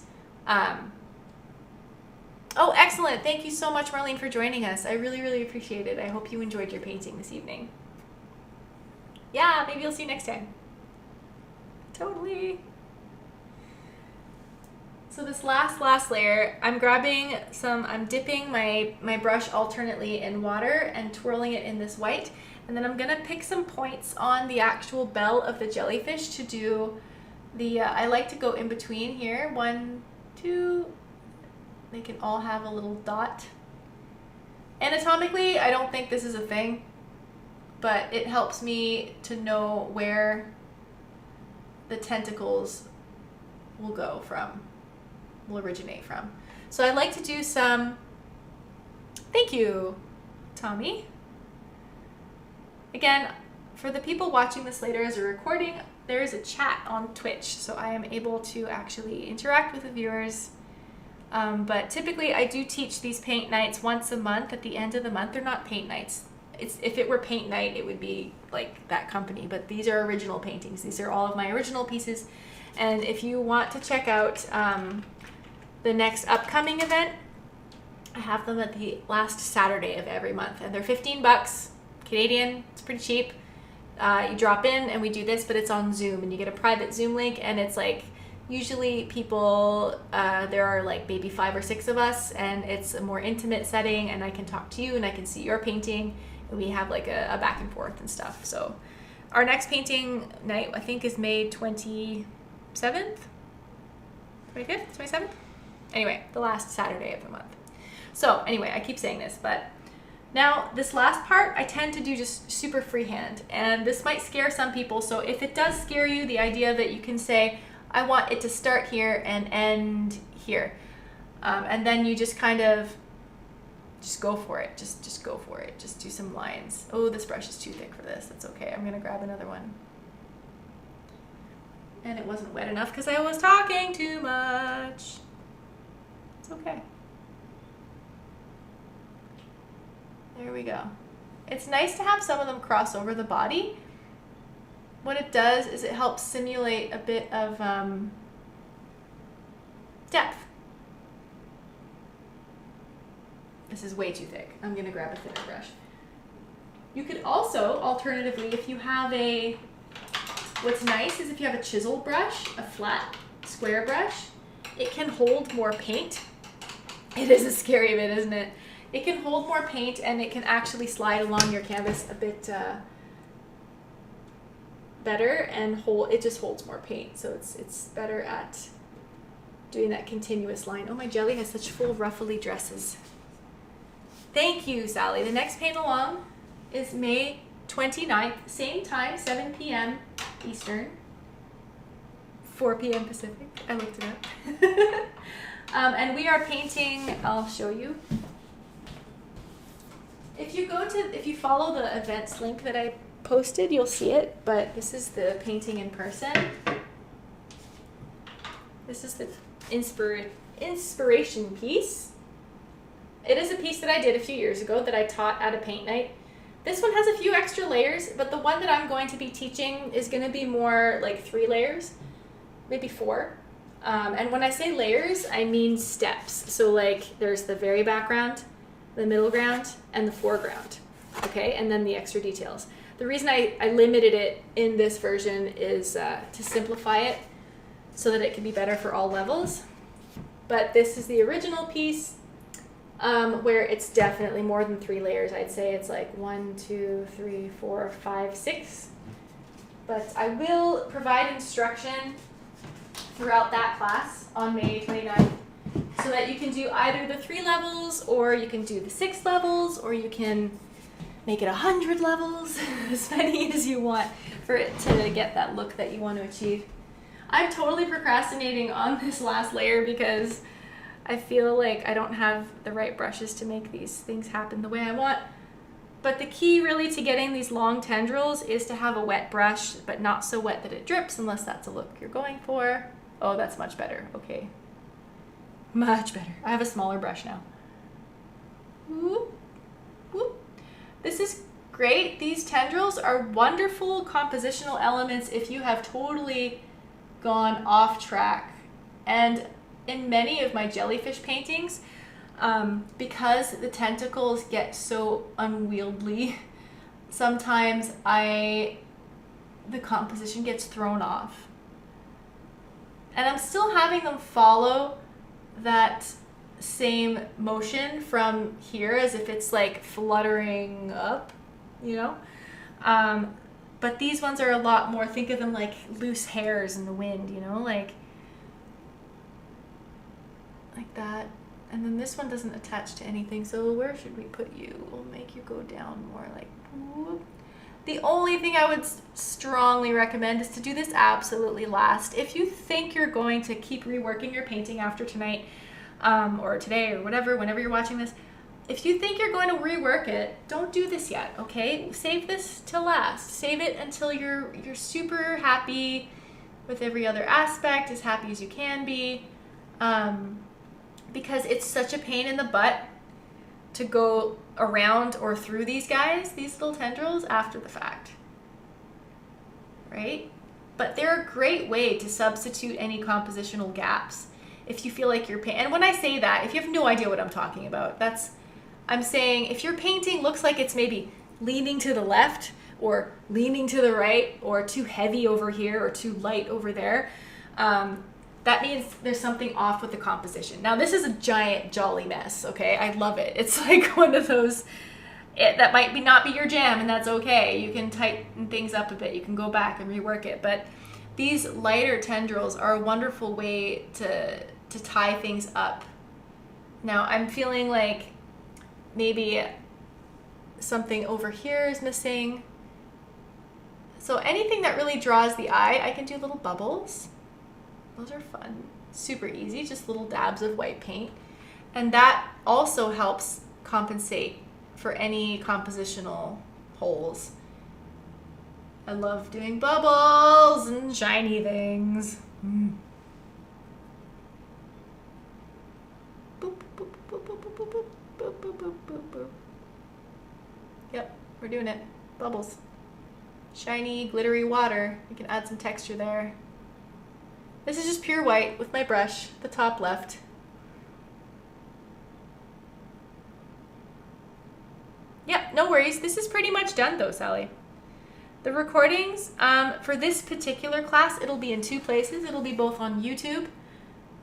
A: Oh, excellent. Thank you so much, Marlene, for joining us. I really, really appreciate it. I hope you enjoyed your painting this evening. Yeah, maybe you'll see you next time. Totally. So this last layer, I'm dipping my brush alternately in water and twirling it in this white. And then I'm gonna pick some points on the actual bell of the jellyfish to do the, I like to go in between here. 1, 2, they can all have a little dot. Anatomically, I don't think this is a thing, but it helps me to know where the tentacles will originate from. So I like to do some, thank you, Tommy. Again, for the people watching this later as a recording, there is a chat on Twitch, so I am able to actually interact with the viewers. But typically I do teach these paint nights once a month at the end of the month. They're not paint nights. If it were paint night, it would be like that company, but these are original paintings. These are all of my original pieces. And if you want to check out the next upcoming event, I have them at the last Saturday of every month, and they're 15 bucks Canadian. It's pretty cheap. You drop in and we do this, but it's on Zoom, and you get a private Zoom link, and it's like usually people, there are like maybe 5 or 6 of us, and it's a more intimate setting, and I can talk to you and I can see your painting, and we have like a back and forth and stuff. So our next painting night, I think, is May 27th, 25th, 27th? Anyway, the last Saturday of the month. So anyway, I keep saying this, but now this last part, I tend to do just super freehand, and this might scare some people. So if it does scare you, the idea that you can say, I want it to start here and end here. And then you just kind of just go for it. Just go for it. Just do some lines. Oh, this brush is too thick for this. That's okay. I'm gonna grab another one. And it wasn't wet enough because I was talking too much. It's okay. There we go. It's nice to have some of them cross over the body. What it does is it helps simulate a bit of depth. This is way too thick. I'm gonna grab a thinner brush. You could also, alternatively, if you have what's nice is if you have a chisel brush, a flat square brush, it can hold more paint. It is a scary bit, isn't it? It can hold more paint, and it can actually slide along your canvas a bit better, and it just holds more paint, so it's better at doing that continuous line. Oh, my jelly has such full ruffly dresses. Thank you, Sally. The next paint along is May 29th, same time, 7 p.m. Eastern, 4 p.m. Pacific. I looked it up. And we are painting, I'll show you. If you follow the events link that I posted, you'll see it, but this is the painting in person. This is the inspiration piece. It is a piece that I did a few years ago that I taught at a paint night. This one has a few extra layers, but the one that I'm going to be teaching is going to be more like 3 layers, maybe 4. And when I say layers, I mean steps. So like there's the very background, the middle ground, and the foreground, okay? And then the extra details. The reason I limited it in this version is to simplify it so that it can be better for all levels. But this is the original piece where it's definitely more than 3 layers. I'd say it's like 1, 2, 3, 4, 5, 6. But I will provide instruction throughout that class on May 29th so that you can do either the 3 levels, or you can do the 6 levels, or you can make it 100 levels, as many as you want for it to get that look that you want to achieve. I'm totally procrastinating on this last layer because I feel like I don't have the right brushes to make these things happen the way I want. But the key really to getting these long tendrils is to have a wet brush, but not so wet that it drips, unless that's a look you're going for. Oh, that's much better. Okay. Much better. I have a smaller brush now. Whoop, whoop. This is great. These tendrils are wonderful compositional elements if you have totally gone off track. And in many of my jellyfish paintings, because the tentacles get so unwieldy, sometimes the composition gets thrown off. And I'm still having them follow that same motion from here as if it's like fluttering up, you know? But these ones are a lot more, think of them like loose hairs in the wind, you know, like that. And then this one doesn't attach to anything, so where should we put you? We'll make you go down more, like whoop. The only thing I would strongly recommend is to do this absolutely last. If you think you're going to keep reworking your painting after tonight, or today or whatever, whenever you're watching this, if you think you're going to rework it, don't do this yet, okay? Save this till last. Save it until you're super happy with every other aspect, as happy as you can be. Because it's such a pain in the butt to go around or through these guys, these little tendrils, after the fact, right? But they're a great way to substitute any compositional gaps if you feel like you're and when I say that, if you have no idea what I'm talking about, I'm saying if your painting looks like it's maybe leaning to the left or leaning to the right or too heavy over here or too light over there, that means there's something off with the composition. Now, this is a giant jolly mess, okay? I love it. It's like one of those, that might not be your jam, and that's okay. You can tighten things up a bit. You can go back and rework it. But these lighter tendrils are a wonderful way to tie things up. Now, I'm feeling like maybe something over here is missing. So anything that really draws the eye, I can do little bubbles. Those are fun. Super easy, just little dabs of white paint. And that also helps compensate for any compositional holes. I love doing bubbles and shiny things. Boop, boop, boop, boop, boop, boop, boop, boop, boop, boop, boop, boop. Yep, we're doing it. Bubbles. Shiny, glittery water. You can add some texture there. This is just pure white with my brush, the top left. Yep, no worries. This is pretty much done though, Sally. The recordings for this particular class, it'll be in 2 places. It'll be both on YouTube,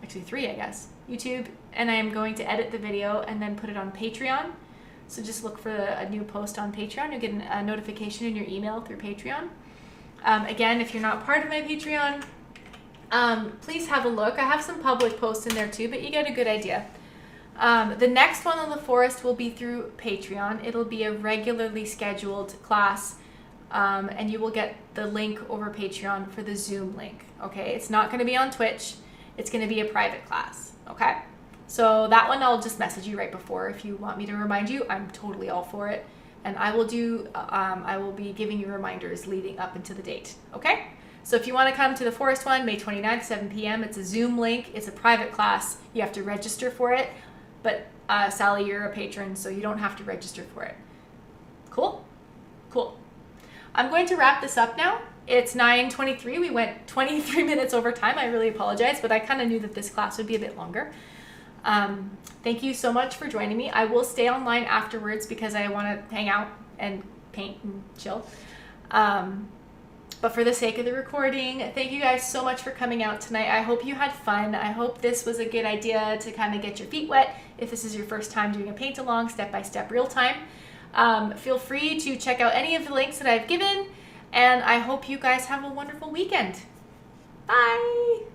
A: actually 3, I guess. YouTube, and I'm going to edit the video and then put it on Patreon. So just look for a new post on Patreon. You'll get a notification in your email through Patreon. Again, if you're not part of my Patreon, please have a look. I have some public posts in there too, but you get a good idea. The next one on the forest will be through Patreon. It'll be a regularly scheduled class, and you will get the link over Patreon for the Zoom link, okay? It's not going to be on Twitch. It's going to be a private class, okay? So that one I'll just message you right before. If you want me to remind you, I'm totally all for it. And I will be giving you reminders leading up into the date, okay? So if you want to come to the forest one, May 29th, 7 p.m., it's a Zoom link. It's a private class. You have to register for it. But Sally, you're a patron, so you don't have to register for it. Cool? Cool. I'm going to wrap this up now. It's 9:23. We went 23 minutes over time. I really apologize, but I kind of knew that this class would be a bit longer. Thank you so much for joining me. I will stay online afterwards because I want to hang out and paint and chill. But for the sake of the recording, thank you guys so much for coming out tonight. I hope you had fun. I hope this was a good idea to kind of get your feet wet if this is your first time doing a paint along, step-by-step, real time. Feel free to check out any of the links that I've given, and I hope you guys have a wonderful weekend. Bye!